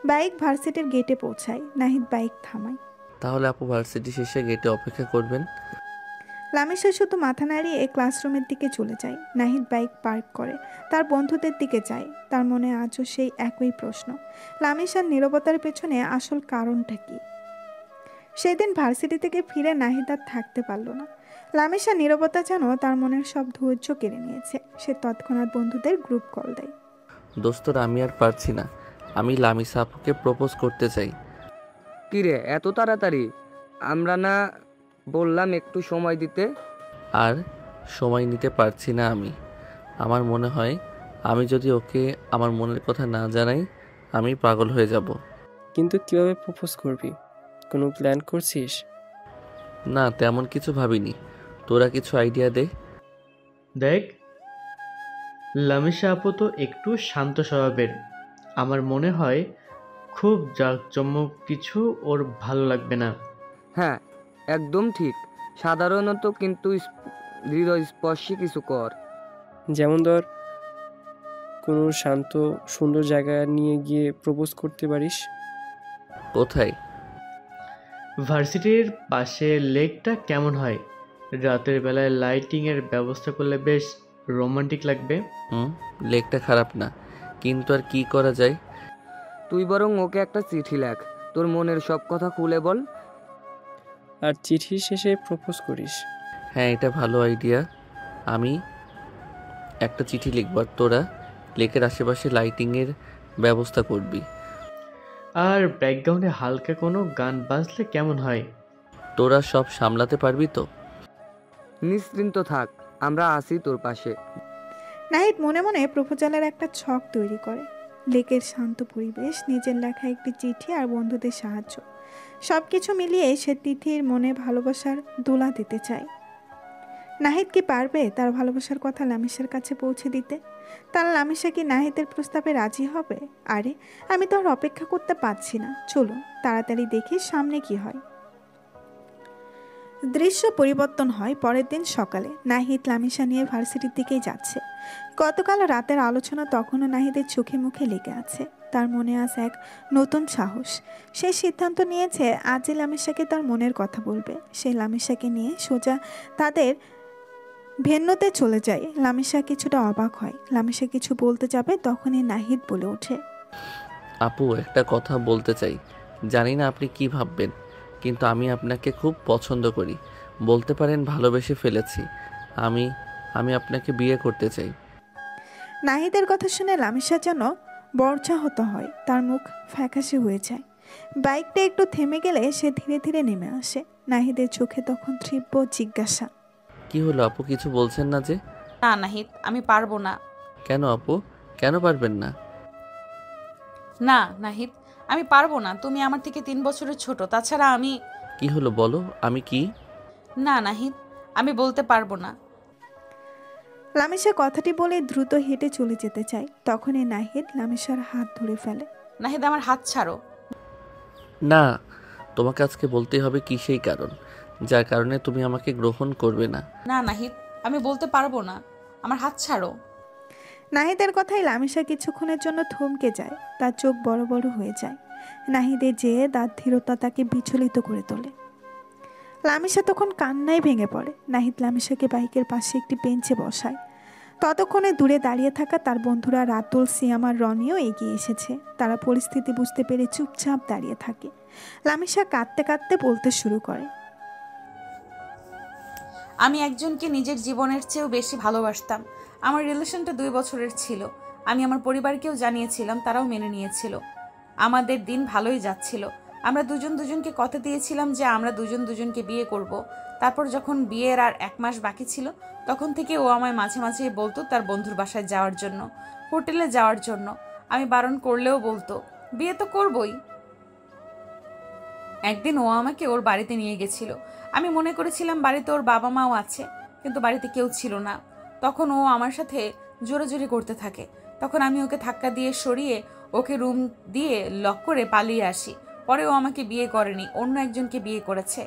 বাইক ভার্সিটির গেটে পৌঁছায়। নাহিদ বাইক থামায়। তাহলে আপু ভার্সিটি শেষে গেটে অপেক্ষা করবেন? লামিশা শুধু মাথা নাড়িয়ে ক্লাসরুমের দিকে চলে যায়। নাহিদ বাইক পার্ক করে তার বন্ধুদের দিকে যায়। তার মনে আজও সেই একই প্রশ্ন, লামিশার নীরবতার পেছনে আসল কারণটা কি? সেদিন ভার্সিটি থেকে ফিরে নাহিদ আর থাকতে পারল না। লামিশা নীরবতা যেন তার মনের সব ধৈর্য কেড়ে নিয়েছে। সে তৎক্ষণাৎ বন্ধুদের গ্রুপ কল দেয়। দোস্তরা, আমি আর পারছি না। আমি লামিসা আপুকে প্রপোজ করতে চাই। কিরে এত তাড়াতাড়ি? আমরা না বললাম একটু সময় দিতে? আর সময় নিতে পারছি না আমি। আমার মনে হয় আমি যদি ওকে আমার মনের কথা না জানাই, আমি পাগল হয়ে যাব। কিন্তু কিভাবে প্রপোজ করবি? কোনো প্ল্যান করছিস? না, তেমন কিছু ভাবিনি। তোরা কিছু আইডিয়া দে। দেখ, লামিশা আপু তো একটু শান্ত স্বভাবের। আমার মনে হয় খুব জাঁকজমক কিছু ওর ভালো লাগবে না। হ্যাঁ, একদম ঠিক। সাধারণত কিন্তু হৃদয়স্পর্শী কিছু কর। যেমন ধর, কোনো শান্ত সুন্দর জায়গায় নিয়ে গিয়ে প্রপোজ করতে পারিস। কোথায়? ভার্সিটির পাশে লেকটা কেমন হয়? রাতের বেলায় লাইটিংয়ের ব্যবস্থা করলে বেশ রোমান্টিক লাগবে। লেকটা খারাপ না, কিন্তু আর কি করা যায়? তুই বরং ওকে একটা চিঠি লেখ, তোর মনের সব কথা খুলে বল। আর চিঠি শেষে প্রপোজ করিস। হ্যাঁ, এটা ভালো আইডিয়া। আমি একটা চিঠি লিখব, আর তোরা লেকের আশেপাশে লাইটিংয়ের ব্যবস্থা করবি। আর ব্যাকগ্রাউন্ডে হালকা কোনো গান বাজলে কেমন হয়? তোরা সব সামলাতে পারবি তো? নিশ্চিন্ত থাক, আমরা আছি তোর পাশে। নাহিদ মনে মনে প্রপোজালের একটা ছক তৈরি করে। লেকের শান্ত পরিবেশ, নিজের লেখা একটি চিঠি আর বন্ধুদের সাহায্য, সব কিছু মিলিয়ে সে তিথির মনে ভালোবাসার দোলা দিতে চায়। নাহিদ কি পারবে তার ভালোবাসার কথা লামিশার কাছে পৌঁছে দিতে? তার লামিশা কি নাহিদের প্রস্তাবে রাজি হবে? আরে, আমি তো আর অপেক্ষা করতে পারছি না। চলো তাড়াতাড়ি দেখি সামনে কি হয়। দৃশ্য পরিবর্তন হয় পরের দিন সকালে। নাহিদ লামিশা নিয়ে ভার্সিটির দিকেই যাচ্ছে। গতকাল রাতের আলোচনা তখনও নাহিদের চোখে মুখে লেগে আছে। তার মনে আছে এক নতুন সাহস। সে সিদ্ধান্ত নিয়েছে আজই লামিশাকে তার মনের কথা বলবে। সে লামিশাকে নিয়ে সোজা তাদের ভেন্যুতে চলে যায়। লামিশা কিছুটা অবাক হয়। লামিশা কিছু বলতে যাবে, তখনই নাহিদ বলে ওঠে, আপু, একটা কথা বলতে চাই। জানি না আপনি কি ভাববেন, কিন্তু আমি আপনাকে খুব পছন্দ করি। বলতে পারেন ভালোবেসে ফেলেছি। আমি আপনাকে বিয়ে করতে চাই। নাহিদের কথা শুনে লামিশা যেন বর্জাহত হয়। তার মুখ ফ্যাকাশে হয়ে যায়। বাইকটা একটু থেমে গেলে সে ধীরে ধীরে নেমে আসে। নাহিদের চোখে তখন তীব্র জিজ্ঞাসা, কি হলো আপু, কিছু বলছেন না যে? না নাহিদ, আমি পারবো না। কেন আপু, কেন পারবেন না? না নাহিদ, আমি পারবো না। তুমি আমার থেকে 3 বছরের ছোট। তাছাড়া আমি... কি হলো বলো, আমি কি? না নাহিদ, আমি বলতে পারবো না। লামিশা কথাটি বলে দ্রুত হেঁটে চলে যেতে চায়, তখনই নাহিদ লামিশার হাত ধরে ফেলে। নাহিদ, আমার হাত ছাড়ো। না, তোমাকে আজকে বলতেই হবে কি সেই কারণ যার কারণে তুমি আমাকে গ্রহণ করবে না। না নাহিদ, আমি বলতে পারবো না, আমার হাত ছাড়ো। নাহিদের কথায় লামিশা কিছুক্ষণের জন্য থমকে যায়, তার চোখ বড় বড় হয়ে যায়। নাহিদের যেয়ে তার ধীরতা তাকে বিচলিত করে তোলে। লামিশা তখন কান্নায় ভেঙে পড়ে। নাহিদ লামিশাকে বাইকের পাশে একটি বেঞ্চে বসায়। ততক্ষণে দূরে দাঁড়িয়ে থাকা তার বন্ধুরা রাতুল, সিয়াম আর রনিও এগিয়ে এসেছে। তারা পরিস্থিতি বুঝতে পেরে চুপচাপ দাঁড়িয়ে থাকে। লামিশা কাঁদতে কাঁদতে বলতে শুরু করে, আমি একজনকে নিজের জীবনের চেয়েও বেশি ভালোবাসতাম। আমার রিলেশনটা 2 বছরের ছিল। আমি আমার পরিবারকেও জানিয়েছিলাম, তারাও মেনে নিয়েছিল। আমাদের দিন ভালোই যাচ্ছিল। আমরা দুজন দুজনকে কথা দিয়েছিলাম যে আমরা দুজন দুজনকে বিয়ে করব। তারপর যখন বিয়ের আর 1 মাস বাকি ছিল, তখন থেকে ও আমায় মাঝে মাঝে বলতো তার বন্ধুর বাসায় যাওয়ার জন্য, হোটেলে যাওয়ার জন্য। আমি বারণ করলেও বলতো বিয়ে তো করবই। একদিন ও আমাকে ওর বাড়িতে নিয়ে গেছিল। আমি মনে করেছিলাম বাড়িতে ওর বাবা মাও আছে, কিন্তু বাড়িতে কেউ ছিল না। তখন ও আমার সাথে জোরাজোরি করতে থাকে। তখন আমি ওকে ধাক্কা দিয়ে সরিয়ে ওকে রুম দিয়ে লক করে পালিয়ে আসি। পরে ও আমাকে বিয়ে করেনি, অন্য একজনকে বিয়ে করেছে।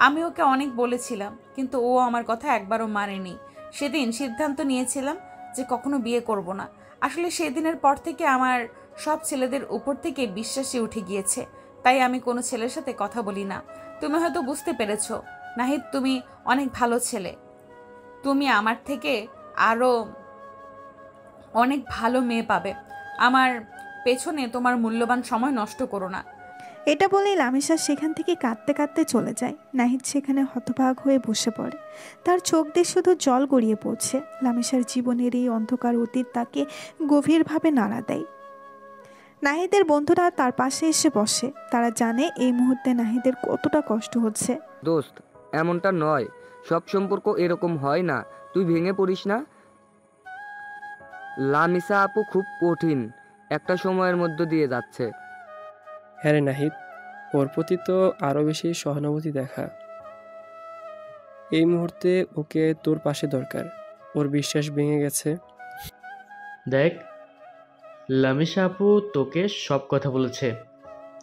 আমি ওকে অনেক বলেছিলাম, কিন্তু ও আমার কথা একবারও মানেনি। সেদিন সিদ্ধান্ত নিয়েছিলাম যে কখনো বিয়ে করব না। আসলে সেদিনের পর থেকে আমার সব ছেলেদের উপর থেকে বিশ্বাসই উঠে গিয়েছে, তাই আমি কোনো ছেলের সাথে কথা বলি না। তুমি হয়তো বুঝতে পেরেছো নাহিদ, তুমি অনেক ভালো ছেলে। তুমি আমার থেকে আরো অনেক ভালো মেয়ে পাবে। আমার পেছনে তোমার মূল্যবান সময় নষ্ট করো না। এটা বলেই লামিশা সেখান থেকে কাঁদতে কাঁদতে চলে যায়। নাহিদ সেখানে হতবাক হয়ে বসে পড়ে। তার চোখ দিয়ে শুধু জল গড়িয়ে পড়ছে। লামিশার জীবনের এই অন্ধকার অতীত তাকে গভীরভাবে নাড়া দেয়। নাহিদের বন্ধুরা তার পাশে এসে বসে। তারা জানে এই মুহূর্তে নাহিদের কতটা কষ্ট হচ্ছে। দোস্ত, এমনটা নয়, সব সম্পর্ক এরকম হয় না, তুই ভেঙে পড়িস না। লামিসা আপু খুব কঠিন একটা সময়ের মধ্য দিয়ে যাচ্ছে। হ্যাঁ রে নাহিদ, ওর প্রতি তো আরও বেশি সহানুভূতি দেখা। এই মুহূর্তে ওকে তোর পাশে দরকার। ওর বিশ্বাস ভেঙে গেছে। দেখ, লামিশা আপু তোকে সব কথা বলেছে,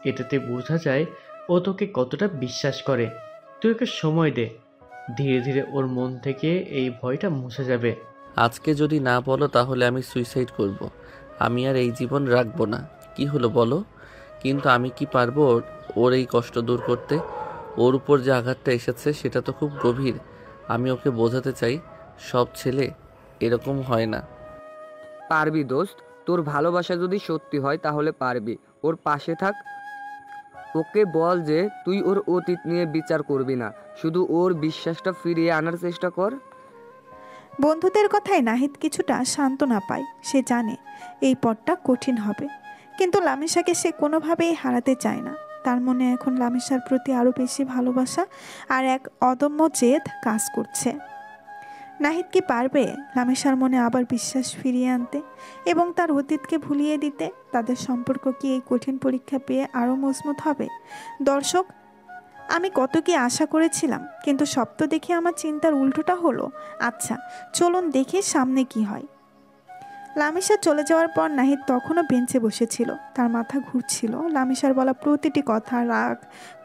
এটাতে বোঝা যায় ও তোকে কতটা বিশ্বাস করে। তুই ওকে সময় দে, ধীরে ধীরে ওর মন থেকে এই ভয়টা মুছে যাবে। আজকে যদি না বলো তাহলে আমি সুইসাইড করব। আমি আর এই জীবন রাখবো না। কি হলো বলো? কিন্তু আমি কি পারবো ওর এই কষ্ট দূর করতে? ওর উপর যে আঘাতটা এসেছে সেটা তো খুব গভীর। আমি ওকে বোঝাতে চাই সব ছেলে এরকম হয় না। পারবি দোস্ত, তোর ভালোবাসা যদি সত্যি হয় তাহলে পারবি। ওর পাশে থাক, ওকে বল যে তুই ওর অতীত নিয়ে বিচার করবি না, শুধু ওর বিশ্বাসটা ফিরিয়ে আনার চেষ্টা কর। বন্ধুদের কথায় নাহিদ কিছুটা সান্ত্বনা পায়। সে জানে এই পথটা কঠিন হবে, কিন্তু লামিশাকে সে কোনোভাবেই হারাতে চায় না। তার মনে এখন লামিশার প্রতি আরও বেশি ভালোবাসা আর এক অদম্য জেদ কাজ করছে। নাহিদ কি পারবে লামিশার মনে আবার বিশ্বাস ফিরিয়ে আনতে এবং তার অতীতকে ভুলিয়ে দিতে? তাদের সম্পর্ক কি এই কঠিন পরীক্ষা পেয়ে আরও মজবুত হবে? দর্শক, আমি কত কি আশা করেছিলাম, কিন্তু সব তো দেখে আমার চিন্তার উল্টোটা হলো। আচ্ছা, চলুন দেখি সামনে কি হয়। লামিশা চলে যাওয়ার পর নাহিদ তখনও বেঞ্চে বসেছিল। তার মাথা ঘুরছিল। লামিশার বলা প্রতিটি কথা, রাগ,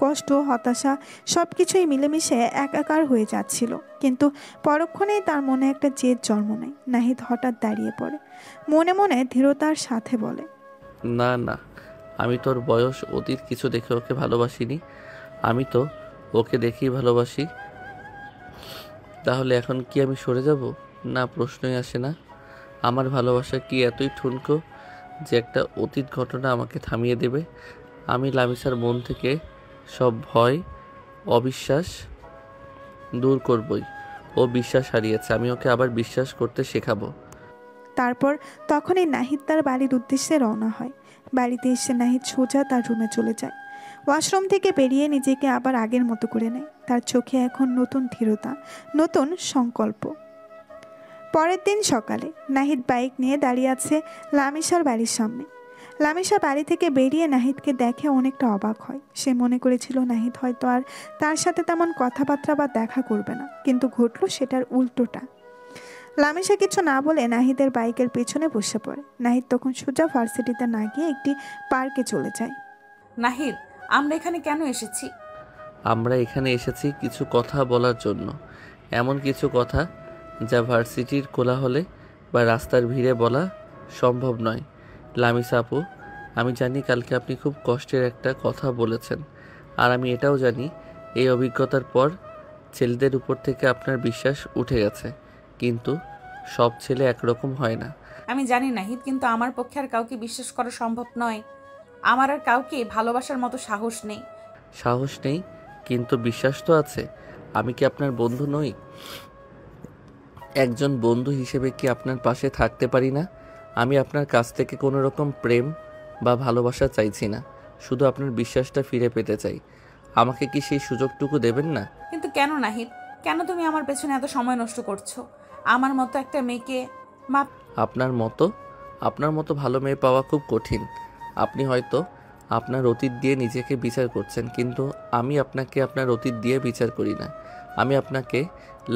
কষ্ট, হতাশা সব কিছুই মিলেমিশে একাকার হয়ে যাচ্ছিল। কিন্তু পরক্ষণেই তার মনে একটা জেদ জন্ম নেয়। নাহিদ হঠাৎ দাঁড়িয়ে পড়ে, মনে মনে দৃঢ়তার সাথে বলে, না না, আমি তোর বয়স অতীত কিছু দেখে ওকে ভালোবাসিনি। আমি তো ওকে দেখেই ভালোবাসি। তাহলে এখন কি আমি সরে যাব? না, প্রশ্নই আসে না। আমার ভালোবাসা কি এতই ঠুনকো যে একটা অতীত ঘটনা আমাকে থামিয়ে দেবে? আমি লামিসার মন থেকে সব ভয়, অবিশ্বাস দূর করবই। ও বিশ্বাস হারিয়েছে, আমি ওকে আবার বিশ্বাস করতে শেখাবো। তারপর তখনই নাহিদ তার বাড়ির উদ্দেশ্যে রওনা হয়। বাড়িতে এসে নাহিদ সোজা তার রুমে চলে যায়। ওয়াশরুম থেকে বেরিয়ে নিজেকে আবার আগের মতো করে নেয়। তার চোখে এখন নতুন দৃঢ়তা, নতুন সংকল্প। পরের দিন সকালে নাহিদ বাইক নিয়ে দাঁড়িয়ে আছে লামিশার বাড়ির সামনে। লামিশা বাড়ি থেকে বেরিয়ে নাহিদকে দেখে অনেকটা অবাক হয়। সে মনে করেছিল নাহিদ হয়তো আর তার সাথে তেমন কথাবার্তা বা দেখা করবে না, কিন্তু ঘটল সেটার উল্টোটা। লামিসা কিছু না বলে নাহিদের বাইকের পেছনে বসে পড়ে। নাহিদ তখন সোজা ভার্সিটিতে না গিয়ে একটি পার্কে চলে যায়। নাহিদ, আমরা এখানে কেন এসেছি? আমরা এখানে এসেছি কিছু কথা বলার জন্য, এমন কিছু কথা যা ভার্সিটির কোলাহলে বা রাস্তার ভিড়ে বলা সম্ভব নয়। লামিসা আপু, আমি জানি কালকে আপনি খুব কষ্টের একটা কথা বলেছেন, আর আমি এটাও জানি এই অভিজ্ঞতার পর ছেলেদের উপর থেকে আপনার বিশ্বাস উঠে গেছে, কিন্তু সব ছেলে একরকম হয় না। আমি জানি নাহিদ, কিন্তু আমার পক্ষে আর কাউকে বিশ্বাস করা সম্ভব নয়। আমার আর কাউকে ভালোবাসার মতো সাহস নেই। সাহস নেই, কিন্তু বিশ্বাস তো আছে। আমি কি আপনার বন্ধু নই? একজন বন্ধু হিসেবে কি আপনার পাশে থাকতে পারি না? আমি আপনার কাছ থেকে কোনো রকম প্রেম বা ভালোবাসা চাইছি না, শুধু আপনার বিশ্বাসটা ফিরে পেতে চাই। আমাকে কি সেই সুযোগটুকু দেবেন না? কিন্তু কেন নাহিদ, কেন তুমি আমার পেছনে এত সময় নষ্ট করছো? আমার মতো একটা মেয়েকে আপনার মতো ভালো মেয়ে পাওয়া খুব কঠিন। আপনি হয়তো আপনার অতীত দিয়ে নিজেকে বিচার করছেন, কিন্তু আমি আপনাকে আপনার অতীত দিয়ে বিচার করি না। আমি আপনাকে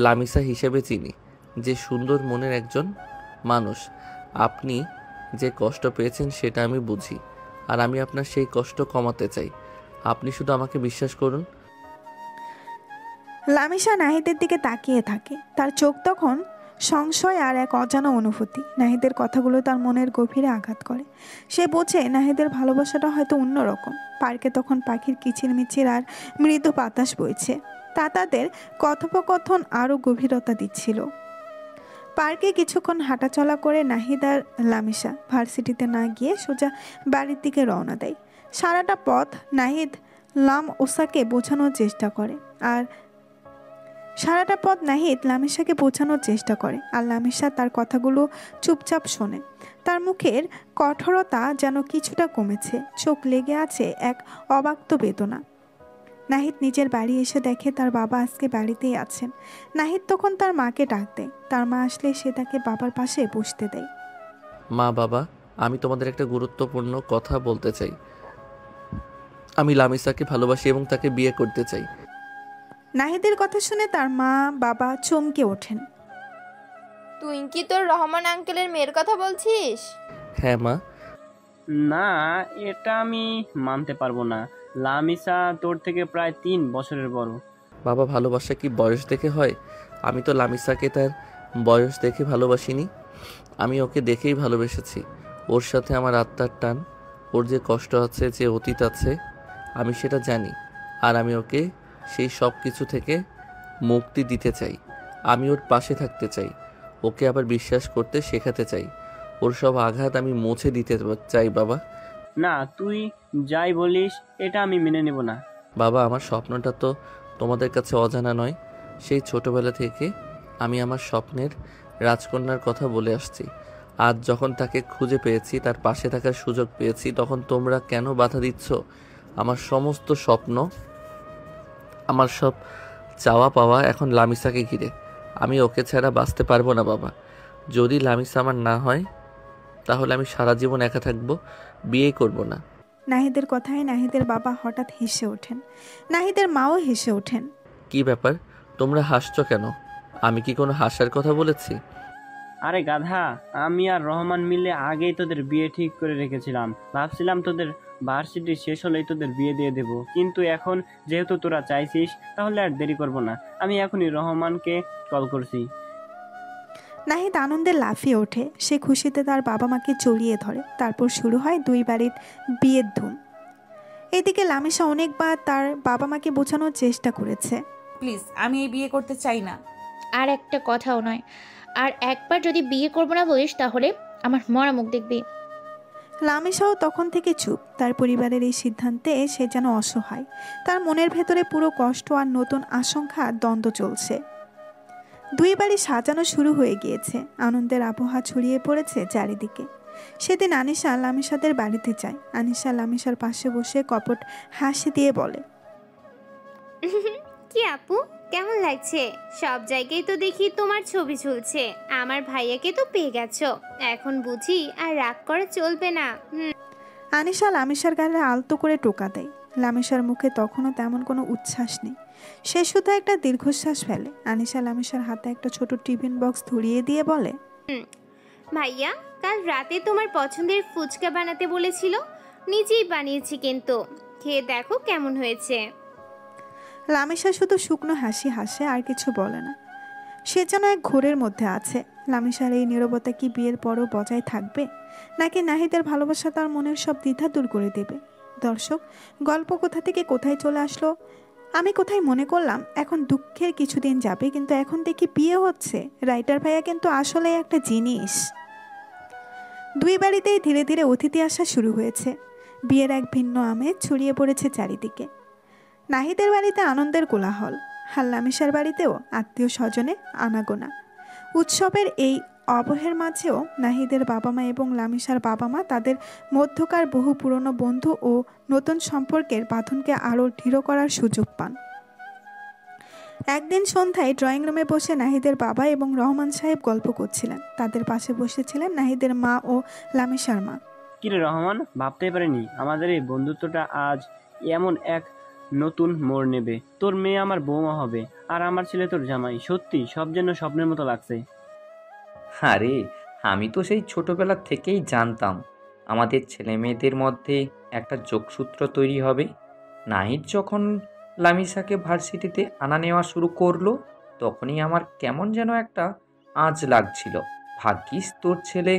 লামিসা হিসেবে চিনি, যে সুন্দর মনের একজন মানুষ। আপনি যে কষ্ট পেয়েছেন সেটা আমি বুঝি, আর আমি আপনার সেই কষ্ট কমাতে চাই। আপনি শুধু আমাকে বিশ্বাস করুন। লামিসা নাহিদের দিকে তাকিয়ে থাকে। তার চোখ তখন সংশয় আর এক অজানা অনুভূতি। নাহিদের কথাগুলো তার মনের গভীরে আঘাত করে। সে বোঝে নাহিদের ভালোবাসাটা হয়তো অন্যরকম। পার্কে তখন পাখির কিচিরমিচির আর মৃদু বাতাস বইছে, তা তাদের কথোপকথন আরও গভীরতা দিচ্ছিল। পার্কে কিছুক্ষণ হাঁটাচলা করে নাহিদ আর লামিসা ভার্সিটিতে না গিয়ে সোজা বাড়ির দিকে রওনা দেয়। সারাটা পথ নাহিদ লামিসাকে বোঝানোর চেষ্টা করে, আর লামিসা তার কথাগুলো চুপচাপ শোনে। তার মুখের কঠোরতা যেন কিছুটা কমেছে, চোখ লেগে আছে এক অব্যক্ত বেদনা। নাহিদ নিজের বাড়ি এসে দেখে তার বাবা আজকে বাড়িতেই আছেন। নাহিদ তখন তার মাকে ডাক দেয়। তার মা আসলে সে তাকে বাবার পাশে বসতে দেয়। মা, বাবা, আমি তোমাদের একটা গুরুত্বপূর্ণ কথা বলতে চাই। আমি লামিসাকে ভালোবাসি এবং তাকে বিয়ে করতে চাই। নাহিদের কথা শুনে তার মা বাবা চমকে ওঠেন। তুই কি তোর রহমান আঙ্কেলের মেয়ের কথা বলছিস? হ্যাঁ মা। না, এটা আমি মানতে পারবো না। লামিসা তোর থেকে প্রায় 3 বছরের বড়। বাবা, ভালোবাসা কি বয়স দেখে হয়? আমি তো লামিসাকে তার বয়স দেখে ভালোবাসিনি, আমি ওকে দেখেই ভালোবেসেছি। ওর সাথে আমার আত্মার টান। ওর যে কষ্ট আছে, যে অতীত আছে, আমি সেটা জানি, আর আমি ওকে সেই সব কিছু থেকে মুক্তি দিতে চাই। আমি ওর পাশে থাকতে চাই, ওকে আবার বিশ্বাস করতে শেখাতে চাই। ওর সব আঘাত আমি মুছে দিতে চাই বাবা। না, তুই যাই বলিস এটা আমি মেনে নেব না। বাবা, আমার স্বপ্নটা তো তোমাদের কাছে অজানা নয়। সেই ছোটবেলা থেকে আমি আমার স্বপ্নের রাজকন্যার কথা বলে আসছি। আজ যখন তাকে খুঁজে পেয়েছি, তার পাশে থাকার সুযোগ পেয়েছি, তখন তোমরা কেন বাধা দিচ্ছ? আমার সমস্ত স্বপ্ন, আমার সব চাওয়া পাওয়া এখন লামিসাকে ঘিরে। আমি ওকে ছাড়া বাঁচতে পারবো না বাবা। যদি লামিসা আমার না হয়, তাহলে আমি সারা জীবন একা থাকবো, বিয়ে করব না। নাহিদের কথায় নাহিদের বাবা হঠাৎ হেসে ওঠেন। নাহিদের মাও হেসে ওঠেন। কি ব্যাপার, তোমরা হাসছো কেন? আমি কি কোনো হাসার কথা বলেছি? আরে গাধা, আমি আর রহমান মিলে আগেই তোদের বিয়ে ঠিক করে রেখেছিলাম। ভাবছিলাম তোদের ভার্সিটি শেষ হলেই তোদের বিয়ে দিয়ে দেব, কিন্তু এখন যেহেতু তোরা চাইছিস, তাহলে আর দেরি করব না। আমি এখনই রহমানকে কল করছি। নাহিদ আনন্দে লাফিয়ে ওঠে। সে খুশিতে তার বাবা মাকে জড়িয়ে ধরে। তারপর শুরু হয় দুই বাড়ির বিয়ের ধুম। এদিকে লামিসা অনেকবার তার বাবা মাকে বোঝানোর চেষ্টা করেছে, প্লিজ, আমি এই বিয়ে করতে চাই না। আর একটা কথাও নয়, আর একবার যদি বিয়ে করবো না বলিস তাহলে আমার মরা মুখ দেখবি। লামিসাও তখন থেকে চুপ। তার পরিবারের এই সিদ্ধান্তে সে যেন অসহায়। তার মনের ভেতরে পুরো কষ্ট আর নতুন আশঙ্কা দ্বন্দ্ব চলছে। দুই বাড়ি সাজানো শুরু হয়ে গিয়েছে। আনন্দের আবহাওয়া ছড়িয়ে পড়েছে চারিদিকে। সেদিন আনিশা লামিসাদের বাড়িতে যায়। আনিশা লামিসার পাশে বসে কপট হাসি দিয়ে বলে, কি আপু, কেমন লাগছে? সব জায়গায় তো দেখি তোমার ছবি ঝুলছে। আমার ভাইয়াকে তো পেয়ে গেছো, এখন বুঝি আর রাগ করা চলবে না। আনিশা লামিসার গালে আলতো করে টোকা দেয়। লামিসার মুখে তখনও তেমন কোনো উচ্ছ্বাস নেই। সে শুধু একটা দীর্ঘশ্বাস ফেলে। আনিশা লামিশার হাতে একটা ছোট টিফিন বক্স ধরিয়ে দিয়ে বলে, ভাইয়া কাল রাতে তোমার পছন্দের ফুচকা বানাতে বলেছিল, নিজেই বানিয়েছি, কিন্তু খেয়ে দেখো কেমন হয়েছে। লামিশা শুধু শুকনো হাসি হাসে, আর কিছু বলে না। সে যেন এক ঘোরের মধ্যে আছে। লামিশার এই নীরবতা কি বিয়ের পরও বজায় থাকবে, নাকি নাহিদের ভালোবাসা তার মনের সব দ্বিধা দূর করে দেবে? দর্শক, গল্প কোথা থেকে কোথায় চলে আসলো, আমি কোথায় মনে করলাম এখন দুঃখের কিছুদিন যাবে, কিন্তু এখন দেখি বিয়ে হচ্ছে। রাইটার ভাইয়া কিন্তু আসলে একটা জিনিস। দুই বাড়িতেই ধীরে ধীরে অতিথি আসা শুরু হয়েছে। বিয়ের এক ভিন্ন আমেজ ছড়িয়ে পড়েছে চারিদিকে। নাহিদের বাড়িতে আনন্দের কোলাহল, আর লামিশার বাড়িতেও আত্মীয় স্বজনে আনাগোনা। উৎসবের এই অবহের মাঝেও নাহিদের বাবা মা এবং লামিশার বাবা মা তাদের মধ্যকার বহু পুরনো বন্ধু ও নতুন সম্পর্কের বাঁধনকে আরও দৃঢ় করার সুযোগ পান। একদিন সন্ধ্যায় ড্রয়িং রুমে বসে নাহিদের বাবা এবং রহমান সাহেব গল্প করছিলেন। তাদের পাশে বসেছিলেন নাহিদের মা ও লামিশার মা। কিরে রহমান, ভাবতেই পারিনি আমাদের এই বন্ধুত্বটা আজ এমন এক নতুন মোড় নেবে। তোর মেয়ে আমার বৌমা হবে, আর আমার ছেলে তোর জামাই। সত্যি সব যেন স্বপ্নের মতো লাগছে। আরে আমি তো সেই ছোটবেলা থেকেই জানতাম আমাদের ছেলে মেয়েদের মধ্যে একটা যোগসূত্র তৈরি হবে। নাহিদ যখন লামিসাকে ভার্সিটিতে আনা নেওয়া শুরু করলো, তখনই আমার কেমন যেন একটা আঁচ লাগছিল। ভাগ্যিস তোর ছেলে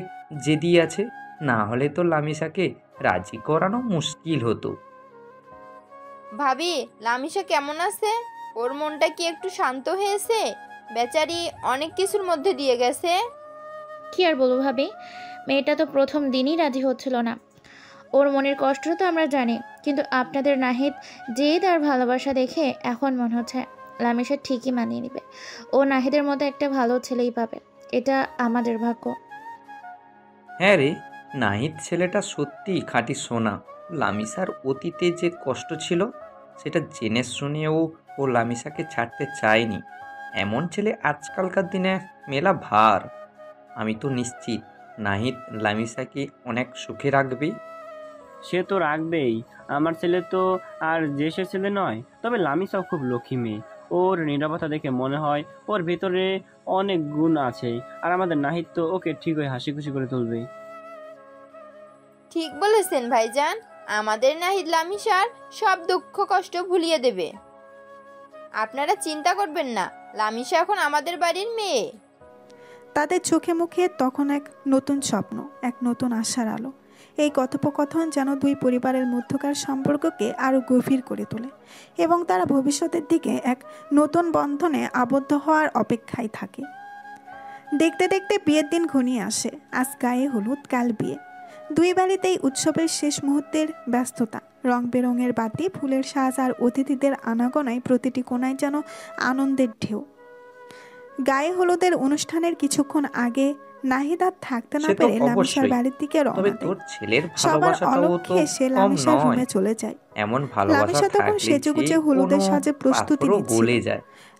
জেদি আছে, না হলে তো লামিসাকে রাজি করানো মুশকিল হতো। ভাবি, লামিশা কেমন আছে? ওর মনটা কি একটু শান্ত হয়েছে? বেচারি অনেক কিছুর মধ্যে দিয়ে গেছে। কি আর বলবো ভাবি, মেয়েটা তো প্রথম দিনই রাজি হচ্ছিল না। ওর মনের কষ্ট তো আমরা জানি, কিন্তু আপনাদের নাহিদ জেদ আর ভালোবাসা দেখে এখন মনে হচ্ছে লামিশা ঠিকই মানিয়ে নেবে। ও নাহিদের মতো একটা ভালো ছেলেই পাবে, এটা আমাদের ভাগ্য। হ্যাঁ রে, নাহিদ ছেলেটা সত্যিই খাঁটি সোনা। লামিসার অতীতে যে কষ্ট ছিল সেটা জেনে শুনেও ও লামিসাকে ছাড়তে চায়নি। এমন ছেলে আজকালকার দিনে মেলা ভার। আমি তো নিশ্চিত নাহিদ লামিসাকে অনেক সুখে রাখবে। সে তো রাখবেই। আমার ছেলে তো আর যে সে ছেলে নয়, তবে লামিসাও খুব লক্ষ্মী মেয়ে। ওর নীরবতা দেখে মনে হয় ওর ভেতরে অনেক গুণ আছে, আর আমাদের নাহিদ তো ওকে ঠিকই হাসি খুশি করে তুলবে। ঠিক বলেছেন ভাইজান, আমাদের নাহিদ লামিশার সব দুঃখ কষ্ট ভুলিয়ে দেবে। আপনারা চিন্তা করবেন না, লামিশা এখন আমাদের বাড়ির মেয়ে। তাদের চোখে মুখে তখন এক নতুন স্বপ্ন, এক নতুন আশার আলো। এই কথোপকথন যেন দুই পরিবারের মধ্যকার সম্পর্ককে আরও গভীর করে তোলে, এবং তারা ভবিষ্যতের দিকে এক নতুন বন্ধনে আবদ্ধ হওয়ার অপেক্ষায় থাকে। দেখতে দেখতে বিয়ের দিন ঘনিয়ে আসে। আজ গায়ে হলুদ, কাল বিয়ে। দুই বাড়িতেই উৎসবের শেষ মুহূর্তের ব্যস্ততা। রং বেরঙের বাতি, ফুলের সাজ আর অতিথিদের আনাগোনায় প্রতিটি কোণায় যেন আনন্দের ঢেউ। গায়ে হলুদের অনুষ্ঠানের কিছুক্ষণ আগে নাহিদ আর থাকতে না পেরে লামিশার বাড়ির দিকে রওনা দেয়। সবার অলক্ষ্যে এসে লামিশার রুমে চলে যায়। লামিশা তখন সেজেগুজে হলুদের সাজে প্রস্তুতি নিচ্ছিল।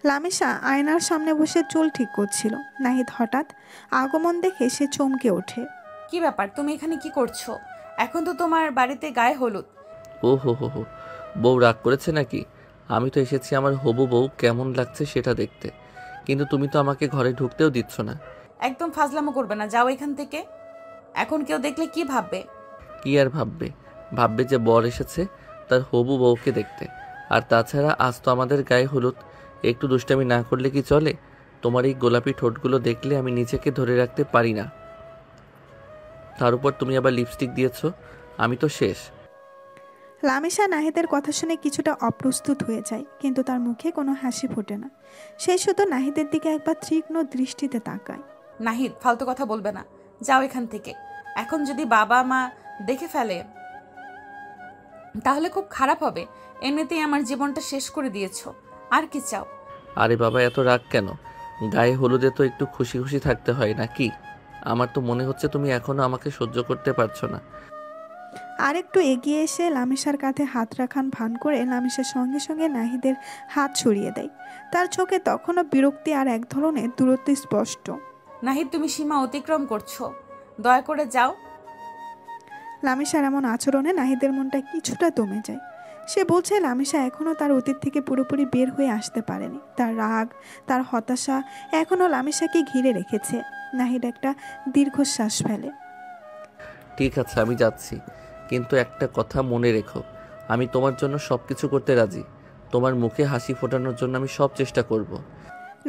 লামিশা আয়নার সামনে বসে চুল ঠিক করছিল। নাহিদ হঠাৎ আগমন দেখে সে চমকে ওঠে। কি ব্যাপার, তুমি এখানে কি করছো? এখন তো তোমার বাড়িতে গায়ে হলুদ। ও হো হো হো, বউ রাগ করেছে নাকি? আমি তো এসেছি আমার হবু বউ কেমন লাগছে সেটা দেখতে, কিন্তু তুমি তো আমাকে ঘরে ঢুকতেও দিচ্ছ না। একদম ফাজলামো করবে না, যাও এখান থেকে। এখন কেউ দেখলে কি ভাববে? কি আর ভাববে? ভাববে যে বর এসেছে তার হবু বউকে দেখতে। আর তাছাড়া আজ তো আমাদের গায়ে হলুদ, একটু দুষ্টামি না করলে কি চলে? তোমার এই গোলাপি ঠোঁটগুলো দেখলে আমি নিজেকে ধরে রাখতে পারি না। তার উপর তুমি আবার লিপস্টিক দিয়েছ, আমি তো শেষ। লামিশা নাহিদের কথা শুনে কিছুটা অপ্রস্তুত হয়ে যায়, কিন্তু তার মুখে কোনো হাসি ফোটে না। সে শুধু নাহিদের দিকে একবার তীক্ষ্ণ দৃষ্টিতে তাকায়। নাহিদ, ফালতু কথা বলবে না, যাও এখান থেকে। এখন যদি বাবা মা দেখে ফেলে তাহলে খুব খারাপ হবে। এমনিতেই আমার জীবনটা শেষ করে দিয়েছো, আর কি চাও? আরে বাবা, এত রাগ কেন? গায়ে হলুদে তো একটু খুশি খুশি থাকতে হয় নাকি? আমার তো মনে হচ্ছে তুমি এখনো আমাকে সহ্য করতে পারছো না। আর একটু এগিয়ে এসে লামিশার কাঁধে হাত রাখান ভান করে লামিশার সঙ্গে সঙ্গে নাহিদের হাত সরিয়ে দেয়। তার চোখে তখনও বিরক্তি আর এক ধরনের দূরত্ব স্পষ্ট। নাহিদ, তুমি সীমা অতিক্রম করছো, দয়া করে যাও। লামিশার এমন আচরণে নাহিদের মনটা কিছুটা দমে যায়। সে বলছে লামিশা এখনও তার অতীত থেকে পুরোপুরি বের হয়ে আসতে পারেনি। তার রাগ, তার হতাশা এখনও লামিশাকে ঘিরে রেখেছে। নাহিদ একটা দীর্ঘশ্বাস ফেলে। ঠিক আছে, আমি যাচ্ছি, কিন্তু একটা কথা মনে রেখো, আমি তোমার জন্য সব কিছু করতে রাজি। তোমার মুখে হাসি ফোটানোর জন্য আমি সব চেষ্টা করব।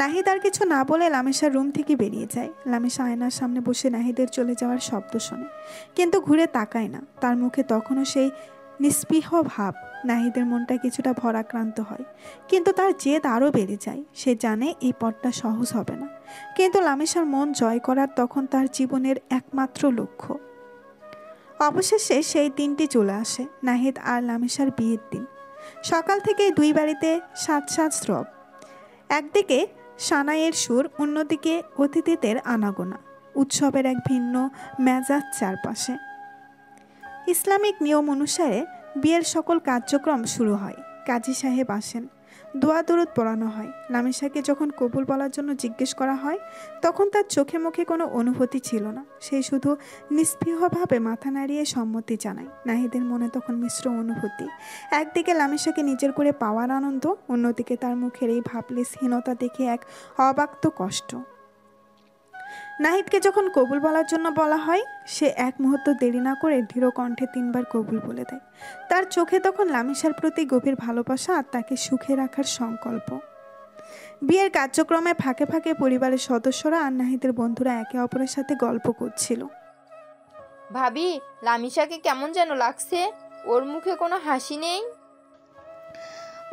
নাহিদ আর কিছু না বলে লামিশার রুম থেকে বেরিয়ে যায়। লামিশা আয়নার সামনে বসে নাহিদের চলে যাওয়ার শব্দ শোনে, কিন্তু ঘুরে তাকায় না। তার মুখে তখনও সেই নিস্পৃহ ভাব। নাহিদের মনটা কিছুটা ভরাক্রান্ত হয়, কিন্তু তার জেদ আরও বেড়ে যায়। সে জানে এই পথটা সহজ হবে না, কিন্তু লামিশার মন জয় করার তখন তার জীবনের একমাত্র লক্ষ্য। অবশেষে সেই দিনটি চলে আসে, নাহিদ আর লামিশার বিয়ের দিন। সকাল থেকেই দুই বাড়িতে সাজ রব। একদিকে সানাইয়ের সুর, অন্যদিকে অতিথিদের আনাগোনা। উৎসবের এক ভিন্ন মেজাজ চারপাশে। ইসলামিক নিয়ম অনুসারে বিয়ের সকল কার্যক্রম শুরু হয়। কাজী সাহেব আসেন, দোয়া দরুদ পড়ানো হয়। লামিশাকে যখন কবুল বলার জন্য জিজ্ঞেস করা হয়, তখন তার চোখে মুখে কোনো অনুভূতি ছিল না। সে শুধু নিস্পৃহভাবে মাথা নাড়িয়ে সম্মতি জানায়। নাহিদের মনে তখন মিশ্র অনুভূতি। একদিকে লামিশাকে নিজের করে পাওয়ার আনন্দ, অন্যদিকে তার মুখের এই ভাবলেসহীনতা দেখে এক অব্যক্ত কষ্ট। নাহিদকে যখন কবুল বলার জন্য বলা হয়, সে এক মুহূর্ত দেরি না করে দৃঢ় কণ্ঠে 3 বার কবুল বলে দেয়। তার চোখে তখন লামিশার প্রতি গভীর ভালোবাসা আর তাকে সুখে রাখার সংকল্প। বিয়ের কার্যক্রমে ফাঁকে ফাঁকে পরিবারের সদস্যরা আর নাহিদের বন্ধুরা একে অপরের সাথে গল্প করছিল। ভাবি, লামিশাকে কেমন যেন লাগছে, ওর মুখে কোনো হাসি নেই।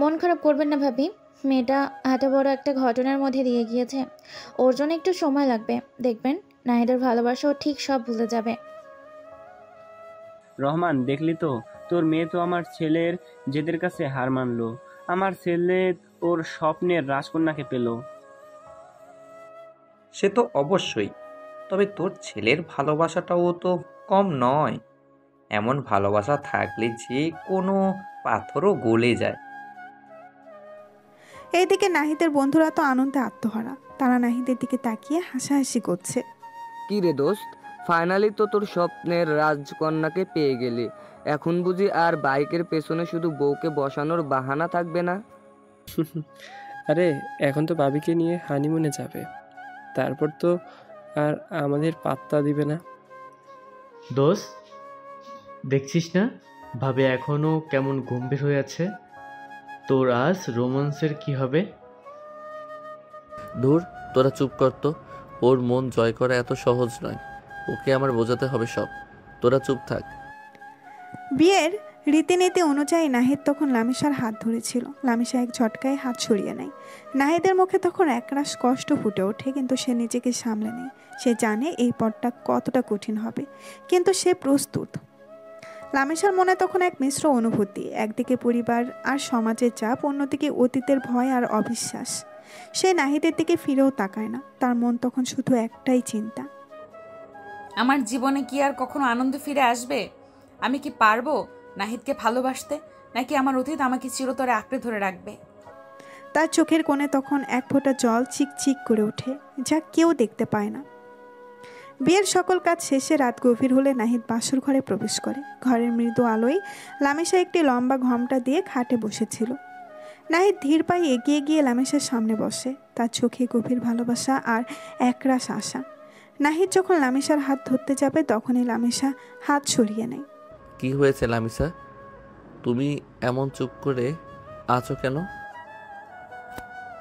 মন খারাপ করবেন না ভাবি, মেয়েটা এত বড় একটা ঘটনার মধ্যে দিয়ে গিয়েছে। ওর জন্য একটু সময় লাগবে, দেখবেন নাহিদের ভালোবাসা ও ঠিক সব ভুলে যাবে। রহমান, দেখলি তো, তোর মেয়ে তো আমার ছেলের জেদের কাছে হার মানলো। আমার ছেলে ওর স্বপ্নের রাজকন্যাকে পেল। সে তো অবশ্যই, তবে তোর ছেলের ভালোবাসাটাও তো কম নয়। এমন ভালোবাসা থাকলে যে কোনো পাথরও গলে যায়। এইদিকে নাহিদের বন্ধুরা তো আনন্দে আত্মহারা। তারা নাহিদের দিকে তাকিয়ে হাসাহাসি করছে। কি রে দোস্ত, ফাইনালি তো তোর স্বপ্নের রাজকন্যাকে পেয়ে গেলি। এখন বুঝি আর বাইকের পেছনে শুধু বউকে বসানোর বাহানা থাকবে না? আরে এখন তো ভাবিকে নিয়ে হানিমুনে যাবে, তারপর তো আর আমাদের পাত্তা দিবে না। দোষ, দেখছিস না ভাবে এখনো কেমন গম্ভীর হয়ে আছে? তোর আজ রোমান্সের কি হবে? দূর, তোরা চুপ কর তো। ওর মন জয় করা এত সহজ নয়, ওকে আমার বোঝাতে হবে সব। তোরা চুপ থাক। বিয়ের রীতিনীতি অনুযায়ী নাহিদ তখন লামিশার হাত ধরেছিল। লামিশা এক ঝটকায় হাত সরিয়ে নেয়। নাহিদের মুখে তখন একরাশ কষ্ট ফুটে ওঠে, কিন্তু সে নিজেকে সামলে নেয়। সে জানে এই পথটা কতটা কঠিন হবে, কিন্তু সে প্রস্তুত। লামিশার মনে তখন এক মিশ্র অনুভূতি। একদিকে পরিবার আর সমাজের চাপ, অন্যদিকে অতীতের ভয় আর অবিশ্বাস। সে নাহিদের দিকে ফিরেও তাকায় না। তার মন তখন শুধু একটাই চিন্তা, আমার জীবনে কি আর কখনো আনন্দ ফিরে আসবে? আমি কি পারবো নাহিদকে ভালোবাসতে, নাকি আমার অতীত আমাকে চিরতরে আঁকড়ে ধরে রাখবে? তার চোখের কোণে তখন এক ফোঁটা জল চিকচিক করে ওঠে, যা কেউ দেখতে পায় না। বিয়ের সকল কাজ শেষে রাত গভীর হলে নাহিদ বাসর ঘরে প্রবেশ করে। ঘরের মৃদু আলোয় লামিশা একটি লম্বা ঘোমটা দিয়ে খাটে বসেছিল। নাহিদ ধীর পায়ে এগিয়ে গিয়ে লামিশার সামনে বসে। তার চোখে গভীর ভালোবাসা আর একরাশ আশা। নাহিদ যখন লামিশার হাত ধরতে যাবে, তখনই লামিশা হাত সরিয়ে নেয়। কি হয়েছে লামিশা, তুমি এমন চুপ করে আছো কেন?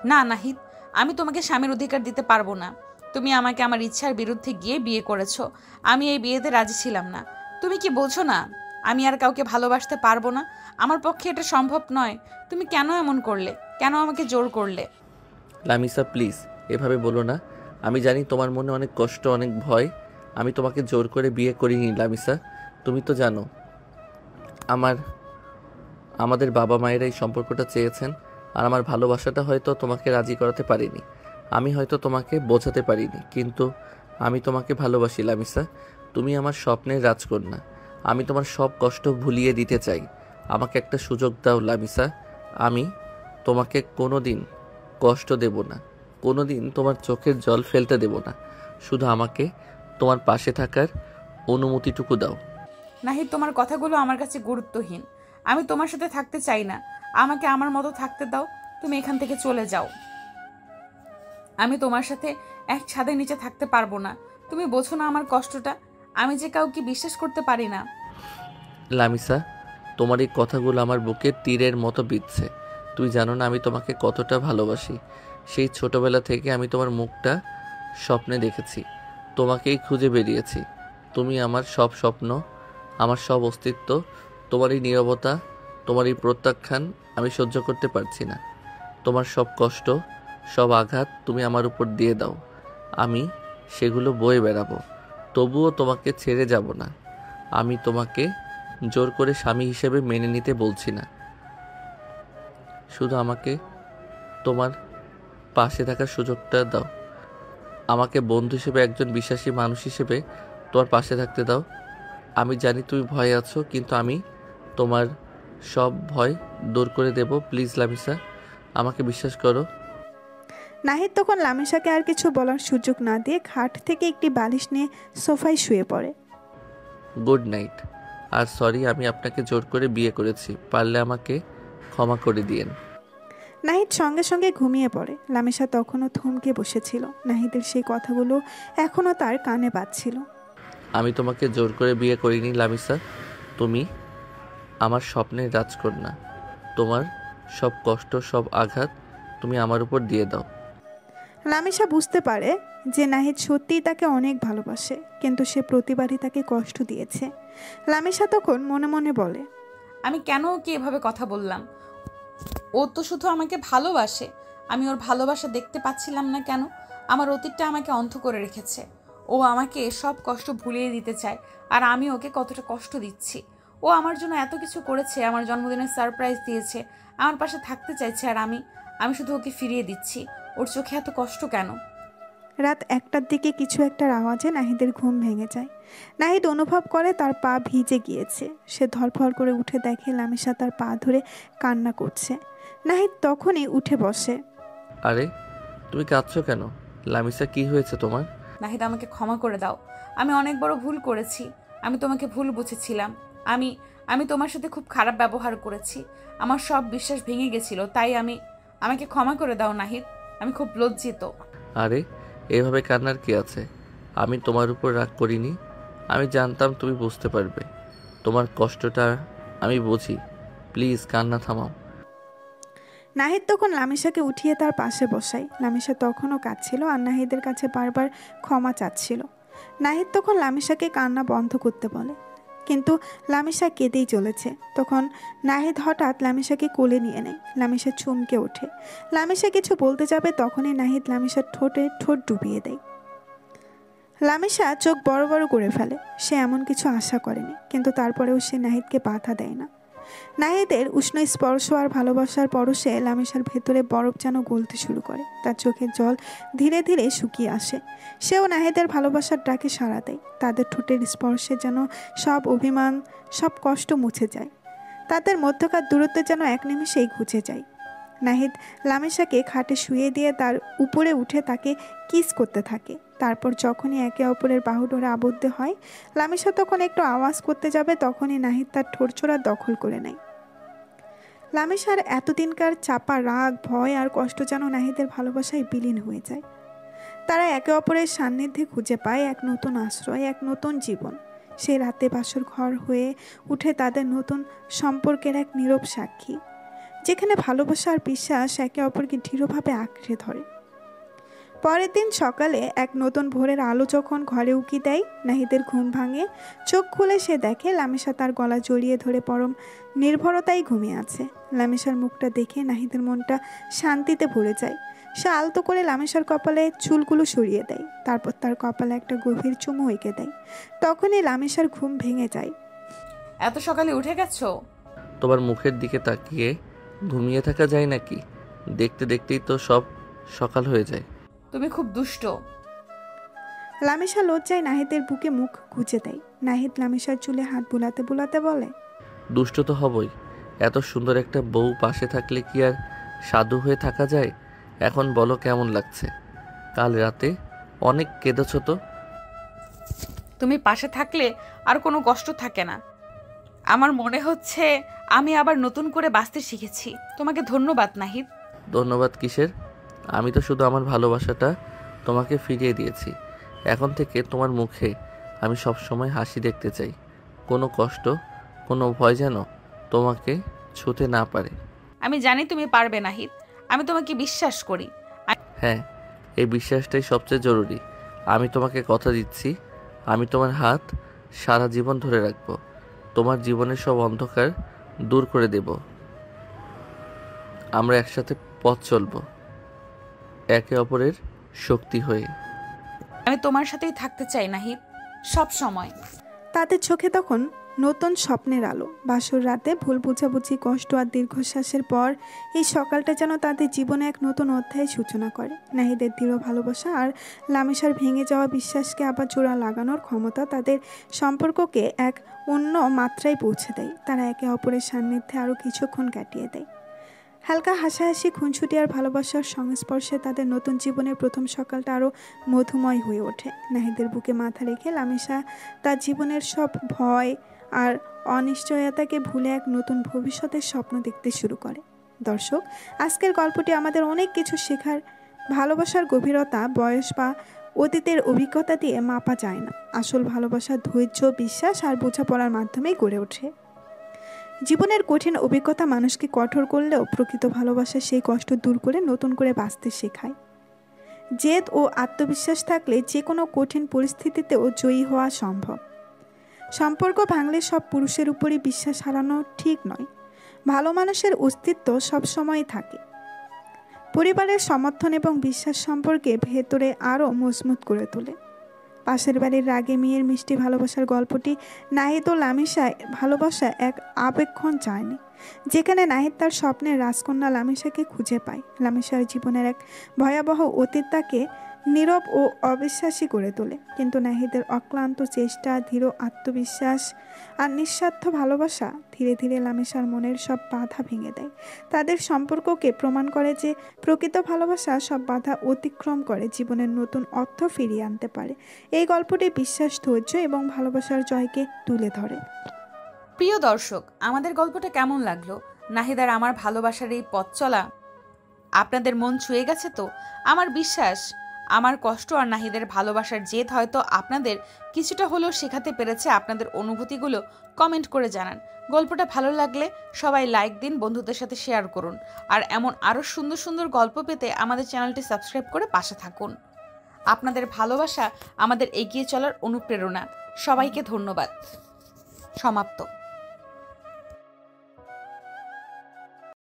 না নাহিদ, আমি তোমাকে স্বামীর অধিকার দিতে পারবো না। তুমি আমাকে আমার ইচ্ছার বিরুদ্ধে গিয়ে বিয়ে করেছো। আমি এই বিয়েতে রাজি ছিলাম না। তুমি কি বলছো না আমি আর কাউকে ভালোবাসতে পারবো না? আমার পক্ষে এটা সম্ভব নয়। তুমি কেন এমন করলে? কেন আমাকে জোর করলে? লামিশা প্লিজ, এভাবে বলো না। আমি জানি তোমার মনে অনেক কষ্ট, অনেক ভয়। আমি তোমাকে জোর করে বিয়ে করিনি লামিশা। তুমি তো জানো আমাদের বাবা মায়েরা এই সম্পর্কটা চেয়েছেন, আর আমার ভালোবাসাটা হয়তো তোমাকে রাজি করাতে পারিনি। আমি হয়তো তোমাকে বোঝাতে পারিনি, কিন্তু আমি তোমাকে ভালোবাসি লামিশা। তুমি আমার স্বপ্নের রাজকন্যা। আমি তোমার সব কষ্ট ভুলিয়ে দিতে চাই। আমাকে একটা সুযোগ দাও লামিশা। আমি তোমাকে কোনো দিন কষ্ট দেব না, কোনো দিন তোমার চোখের জল ফেলতে দেব না। শুধু আমাকে তোমার পাশে থাকার অনুমতিটুকু দাও। নাহিদ, তোমার কথাগুলো আমার কাছে গুরুত্বহীন। আমি তোমার সাথে থাকতে চাই না। আমাকে আমার মতো থাকতে দাও। তুমি এখান থেকে চলে যাও। আমি তোমার সাথে এক ছাদের নিচে থাকতে পারবো না। তুমি বোঝো না আমার কষ্টটা। আমি যে কাউকে বিশ্বাস করতে পারি না। লামিসা, তোমার এই কথাগুলো আমার বুকে তীরের মতো বিঁধছে। তুই জানো না আমি তোমাকে কতটা ভালোবাসি। সেই ছোটবেলা থেকে আমি তোমার মুখটা স্বপ্নে দেখেছি, তোমাকেই খুঁজে বেরিয়েছি। তুমি আমার সব স্বপ্ন, আমার সব অস্তিত্ব। তোমার এই নীরবতা, তোমার এই প্রত্যাখ্যান আমি সহ্য করতে পারছি না। তোমার সব কষ্ট, সব আঘাত তুমি আমার উপর দিয়ে দাও, আমি সেগুলো বয়ে বেড়াবো। তবুও তোমাকে ছেড়ে যাব না। আমি তোমাকে জোর করে স্বামী হিসেবে মেনে নিতে বলছি না। শুধু আমাকে তোমার পাশে থাকার সুযোগটা দাও। আমাকে বন্ধু হিসেবে, একজন বিশ্বাসী মানুষ হিসেবে তোমার পাশে থাকতে দাও। আমি জানি তুমি ভয়ে আছো, কিন্তু আমি তোমার সব ভয় দূর করে দেব। প্লিজ লামিসা, আমাকে বিশ্বাস করো। নাহিদ তখন লামিসাকে আর কিছু বলার সুযোগ না দিয়ে খাট থেকে একটি বালিশ নিয়ে সোফায় শুয়ে পড়ে। Good night. আর সরি, আমি আপনাকে জোর করে বিয়ে করেছি, পারলে আমাকে ক্ষমা করে দিয়েন। নাহিদ সঙ্গে সঙ্গে ঘুমিয়ে পড়ে। লামিসা তখনও থমকে বসেছিল। নাহিদের সেই কথাগুলো এখনও তার কানে বাজছিল। আমি তোমাকে জোর করে বিয়ে করিনি লামিসা, তুমি আমার স্বপ্নের রাজকন্যা। তোমার সব কষ্ট, সব আঘাত তুমি আমার উপর দিয়ে দাও। লামিসা বুঝতে পারে যে নাহিদ সত্যিই তাকে অনেক ভালোবাসে, কিন্তু সে প্রতিবারই তাকে কষ্ট দিয়েছে। লামিসা তখন মনে মনে বলে, আমি কেন ওকে এভাবে কথা বললাম? ও তো শুধু আমাকে ভালোবাসে। আমি ওর ভালোবাসা দেখতে পাচ্ছিলাম না কেন? আমার অতীতটা আমাকে অন্ধ করে রেখেছে। ও আমাকে সব কষ্ট ভুলিয়ে দিতে চায়, আর আমি ওকে কতটা কষ্ট দিচ্ছি। ও আমার জন্য এত কিছু করেছে, আমার জন্মদিনের সারপ্রাইজ দিয়েছে, আমার পাশে থাকতে চাইছে, আর আমি শুধু ওকে ফিরিয়ে দিচ্ছি। ওর চোখে এত কষ্ট কেন? রাত 1টার দিকে কিছু একটার আওয়াজে নাহিদের ঘুম ভেঙে যায়। নাহিদ অনুভব করে তার পা ভিজে গিয়েছে। সে ধরফর করে উঠে দেখে লামিসা তার পা ধরে কান্না করছে। নাহিদ তখনই উঠে বসে। আরে তুমি কাঁদছো কেন? লামিসা, কি হয়েছে তোমার? নাহিদ, আমাকে ক্ষমা করে দাও। আমি অনেক বড় ভুল করেছি। আমি তোমাকে ভুল বুঝেছিলাম। আমি তোমার সাথে খুব খারাপ ব্যবহার করেছি। আমার সব বিশ্বাস ভেঙে গেছিল, তাই আমাকে ক্ষমা করে দাও নাহিদ। আমি খুব লজ্জিত। আরে এভাবে কান্নার কি আছে? আমি তোমার উপর রাগ করিনি। আমি জানতাম তুমি বুঝতে পারবে। তোমার কষ্টটা আমি বুঝি। প্লিজ কান্না থামাও। নাহিদ তখন লামিসাকে উঠিয়ে তার পাশে বসায়। লামিসা তখনও কাঁদছিল আর নাহিদের কাছে বারবার ক্ষমা চাচ্ছিল। নাহিদ তখন লামিসাকে কান্না বন্ধ করতে বলে, কিন্তু লামিসা কেঁদেই চলেছে। তখন নাহিদ হঠাৎ লামিসাকে কোলে নিয়ে নেয়। লামিসা চমকে ওঠে। লামিসা কিছু বলতে যাবে, তখনই নাহিদ লামিসার ঠোঁটে ঠোঁট ডুবিয়ে দেয়। লামিসা চোখ বড় বড় করে ফেলে। সে এমন কিছু আশা করেনি, কিন্তু তারপরেও সে নাহিদকে বাধা দেয় না। নাহিদের উষ্ণ স্পর্শ আর ভালোবাসার পরশে লামিসার ভেতরে বরফ যেন গলতে শুরু করে। তার চোখের জল ধীরে ধীরে শুকিয়ে আসে। সেও নাহিদের ভালোবাসার ডাকে সাড়া দেয়। তাদের ঠোঁটের স্পর্শে যেন সব অভিমান, সব কষ্ট মুছে যায়। তাদের মধ্যকার দূরত্ব যেন এক নিমেষেই ঘুচে যায়। নাহিদ লামিসাকে খাটে শুয়ে দিয়ে তার উপরে উঠে তাকে কিস করতে থাকে। তারপর যখনই একে অপরের বাহু ধরে আবদ্ধ হয়, লামিসা তখন একটু আওয়াজ করতে যাবে, তখনই নাহিদ তার ঠোঁটচোরা দখল করে নেয়। লামিসার এতদিনকার চাপা রাগ, ভয় আর কষ্ট যেন নাহিদের ভালোবাসায় বিলীন হয়ে যায়। তারা একে অপরের সান্নিধ্যে খুঁজে পায় এক নতুন আশ্রয়, এক নতুন জীবন। সেই রাতে বাসর ঘর হয়ে উঠে তাদের নতুন সম্পর্কের এক নীরব সাক্ষী, যেখানে ভালোবাসা আর বিশ্বাস একে অপরকে দৃঢ়ভাবে আঁকড়ে ধরে। পরের দিন সকালে এক নতুন ভোরের আলো যখন ঘরে উকি দেয়, নাহিদের ঘুম ভাঙে। চোখ খুলে সে দেখে লামিসা তার গলা জড়িয়ে ধরে পরম নির্ভরতায় ঘুমিয়ে আছে। লামিসার মুখটা দেখে নাহিদের মনটা শান্তিতে ভরে যায়। সে আলতো করে লামিসার কপালে চুলগুলো সরিয়ে দেয়, তারপর তার কপালে একটা গভীর চুমু এঁকে দেয়। তখনই লামিসার ঘুম ভেঙে যায়। এত সকালে উঠে গেছো? তোমার মুখের দিকে তাকিয়ে ঘুমিয়ে থাকা যায় নাকি? দেখতে দেখতেই তো সব সকাল হয়ে যায়। তুমি খুব দুষ্ট। লামিসা লজ্জায় নাহিদের বুকে মুখ গুজে দেয়। নাহিদ লামিসার চুলে হাত বুলাতে বুলাতে বলে, দুষ্ট তো হবই। এত সুন্দর একটা বউ পাশে থাকলে কি আর সাধু হয়ে থাকা যায়? এখন বলো কেমন লাগছে? কাল রাতে অনেক কেঁদেছ তো। তুমি পাশে থাকলে আর কোনো কষ্ট থাকে না। আমার মনে হচ্ছে আমি আবার নতুন করে বাঁচতে শিখেছি। তোমাকে ধন্যবাদ নাহিদ। ধন্যবাদ কিসের? আমি তো শুধু আমার ভালোবাসাটা তোমাকে ফিরিয়ে দিয়েছি। এখন থেকে তোমার মুখে আমি সবসময় হাসি দেখতে চাই। কোনো কষ্ট, কোনো ভয় যেন তোমাকে ছুঁতে না পারে। আমি জানি তুমি পারবে নাহিদ, আমি তোমাকে বিশ্বাস করি। হ্যাঁ, এই বিশ্বাসটাই সবচেয়ে জরুরি। আমি তোমাকে কথা দিচ্ছি, আমি তোমার হাত সারা জীবন ধরে রাখবো। তোমার জীবনের সব অন্ধকার দূর করে দেব। আমরা একসাথে পথ চলবো, একে অপরের শক্তি হয়ে। আমি তোমার সাথেই থাকতে চাই নাহিদ, সব সময়। তাদের চোখে তখন নতুন স্বপ্নের আলো। বাসর রাতে ভুল বোঝাবুঝি, কষ্ট আর দীর্ঘশ্বাসের পর এই সকালটা যেন তাদের জীবনে এক নতুন অধ্যায়ের সূচনা করে। নাহিদের দৃঢ় ভালোবাসা আর লামিসার ভেঙে যাওয়া বিশ্বাসকে আবার জোড়া লাগানোর ক্ষমতা তাদের সম্পর্ককে এক অন্য মাত্রায় পৌঁছে দেয়। তারা একে অপরের সান্নিধ্যে আরও কিছুক্ষণ কাটিয়ে দেয়। হালকা হাসাহাসি, খুনছুটি আর ভালোবাসার সংস্পর্শে তাদের নতুন জীবনের প্রথম সকালটা আরও মধুময় হয়ে ওঠে। নাহিদের বুকে মাথা রেখে লামিসা তার জীবনের সব ভয় আর অনিশ্চয়তাকে ভুলে এক নতুন ভবিষ্যতের স্বপ্ন দেখতে শুরু করে। দর্শক, আজকের গল্পটি আমাদের অনেক কিছু শেখার। ভালোবাসার গভীরতা বয়স বা অতীতের অভিজ্ঞতা দিয়ে মাপা যায় না। আসল ভালোবাসা ধৈর্য, বিশ্বাস আর বোঝাপড়ার মাধ্যমেই গড়ে ওঠে। জীবনের কঠিন অভিজ্ঞতা মানুষকে কঠোর করলেও প্রকৃত ভালোবাসা সেই কষ্ট দূর করে নতুন করে বাঁচতে শেখায়। জেদ ও আত্মবিশ্বাস থাকলে যে কোনো কঠিন পরিস্থিতিতেও জয়ী হওয়া সম্ভব। সম্পর্ক ভাঙলে সব পুরুষের উপরই বিশ্বাস হারানো ঠিক নয়। ভালো মানুষের অস্তিত্ব সবসময় থাকে। পরিবারের সমর্থন এবং বিশ্বাস সম্পর্কে ভেতরে আরও মজবুত করে তোলে। পাশের বাড়ির রাগে মেয়ের মিষ্টি ভালোবাসার গল্পটি নাহিদ ও লামিসায় ভালোবাসা এক আবেক্ষণ চায়নি, যেখানে নাহিদ তার স্বপ্নের রাজকন্যা লামিসাকে খুঁজে পায়। লামিসার জীবনের এক ভয়াবহ অতীত তাকে নীরব ও অবিশ্বাসী করে তোলে, কিন্তু নাহিদের অক্লান্ত চেষ্টা, দৃঢ় আত্মবিশ্বাস আর নিঃস্বার্থ ভালোবাসা ধীরে ধীরে লামিসার মনের সব বাধা ভেঙে দেয়। তাদের সম্পর্ককে প্রমাণ করে যে প্রকৃত ভালোবাসা সব বাধা অতিক্রম করে জীবনের নতুন অর্থ ফিরিয়ে আনতে পারে। এই গল্পটি বিশ্বাস, ধৈর্য এবং ভালোবাসার জয়কে তুলে ধরে। প্রিয় দর্শক, আমাদের গল্পটা কেমন লাগলো? নাহিদ আর আমার ভালোবাসার এই পথ চলা আপনাদের মন ছুঁয়ে গেছে তো? আমার বিশ্বাস আমার কষ্ট আর নাহিদের ভালোবাসার জেদ হয়তো আপনাদের কিছুটা হলেও শেখাতে পেরেছে। আপনাদের অনুভূতিগুলো কমেন্ট করে জানান। গল্পটা ভালো লাগলে সবাই লাইক দিন, বন্ধুদের সাথে শেয়ার করুন। আর এমন আরও সুন্দর সুন্দর গল্প পেতে আমাদের চ্যানেলটি সাবস্ক্রাইব করে পাশে থাকুন। আপনাদের ভালোবাসা আমাদের এগিয়ে চলার অনুপ্রেরণা। সবাইকে ধন্যবাদ। সমাপ্ত।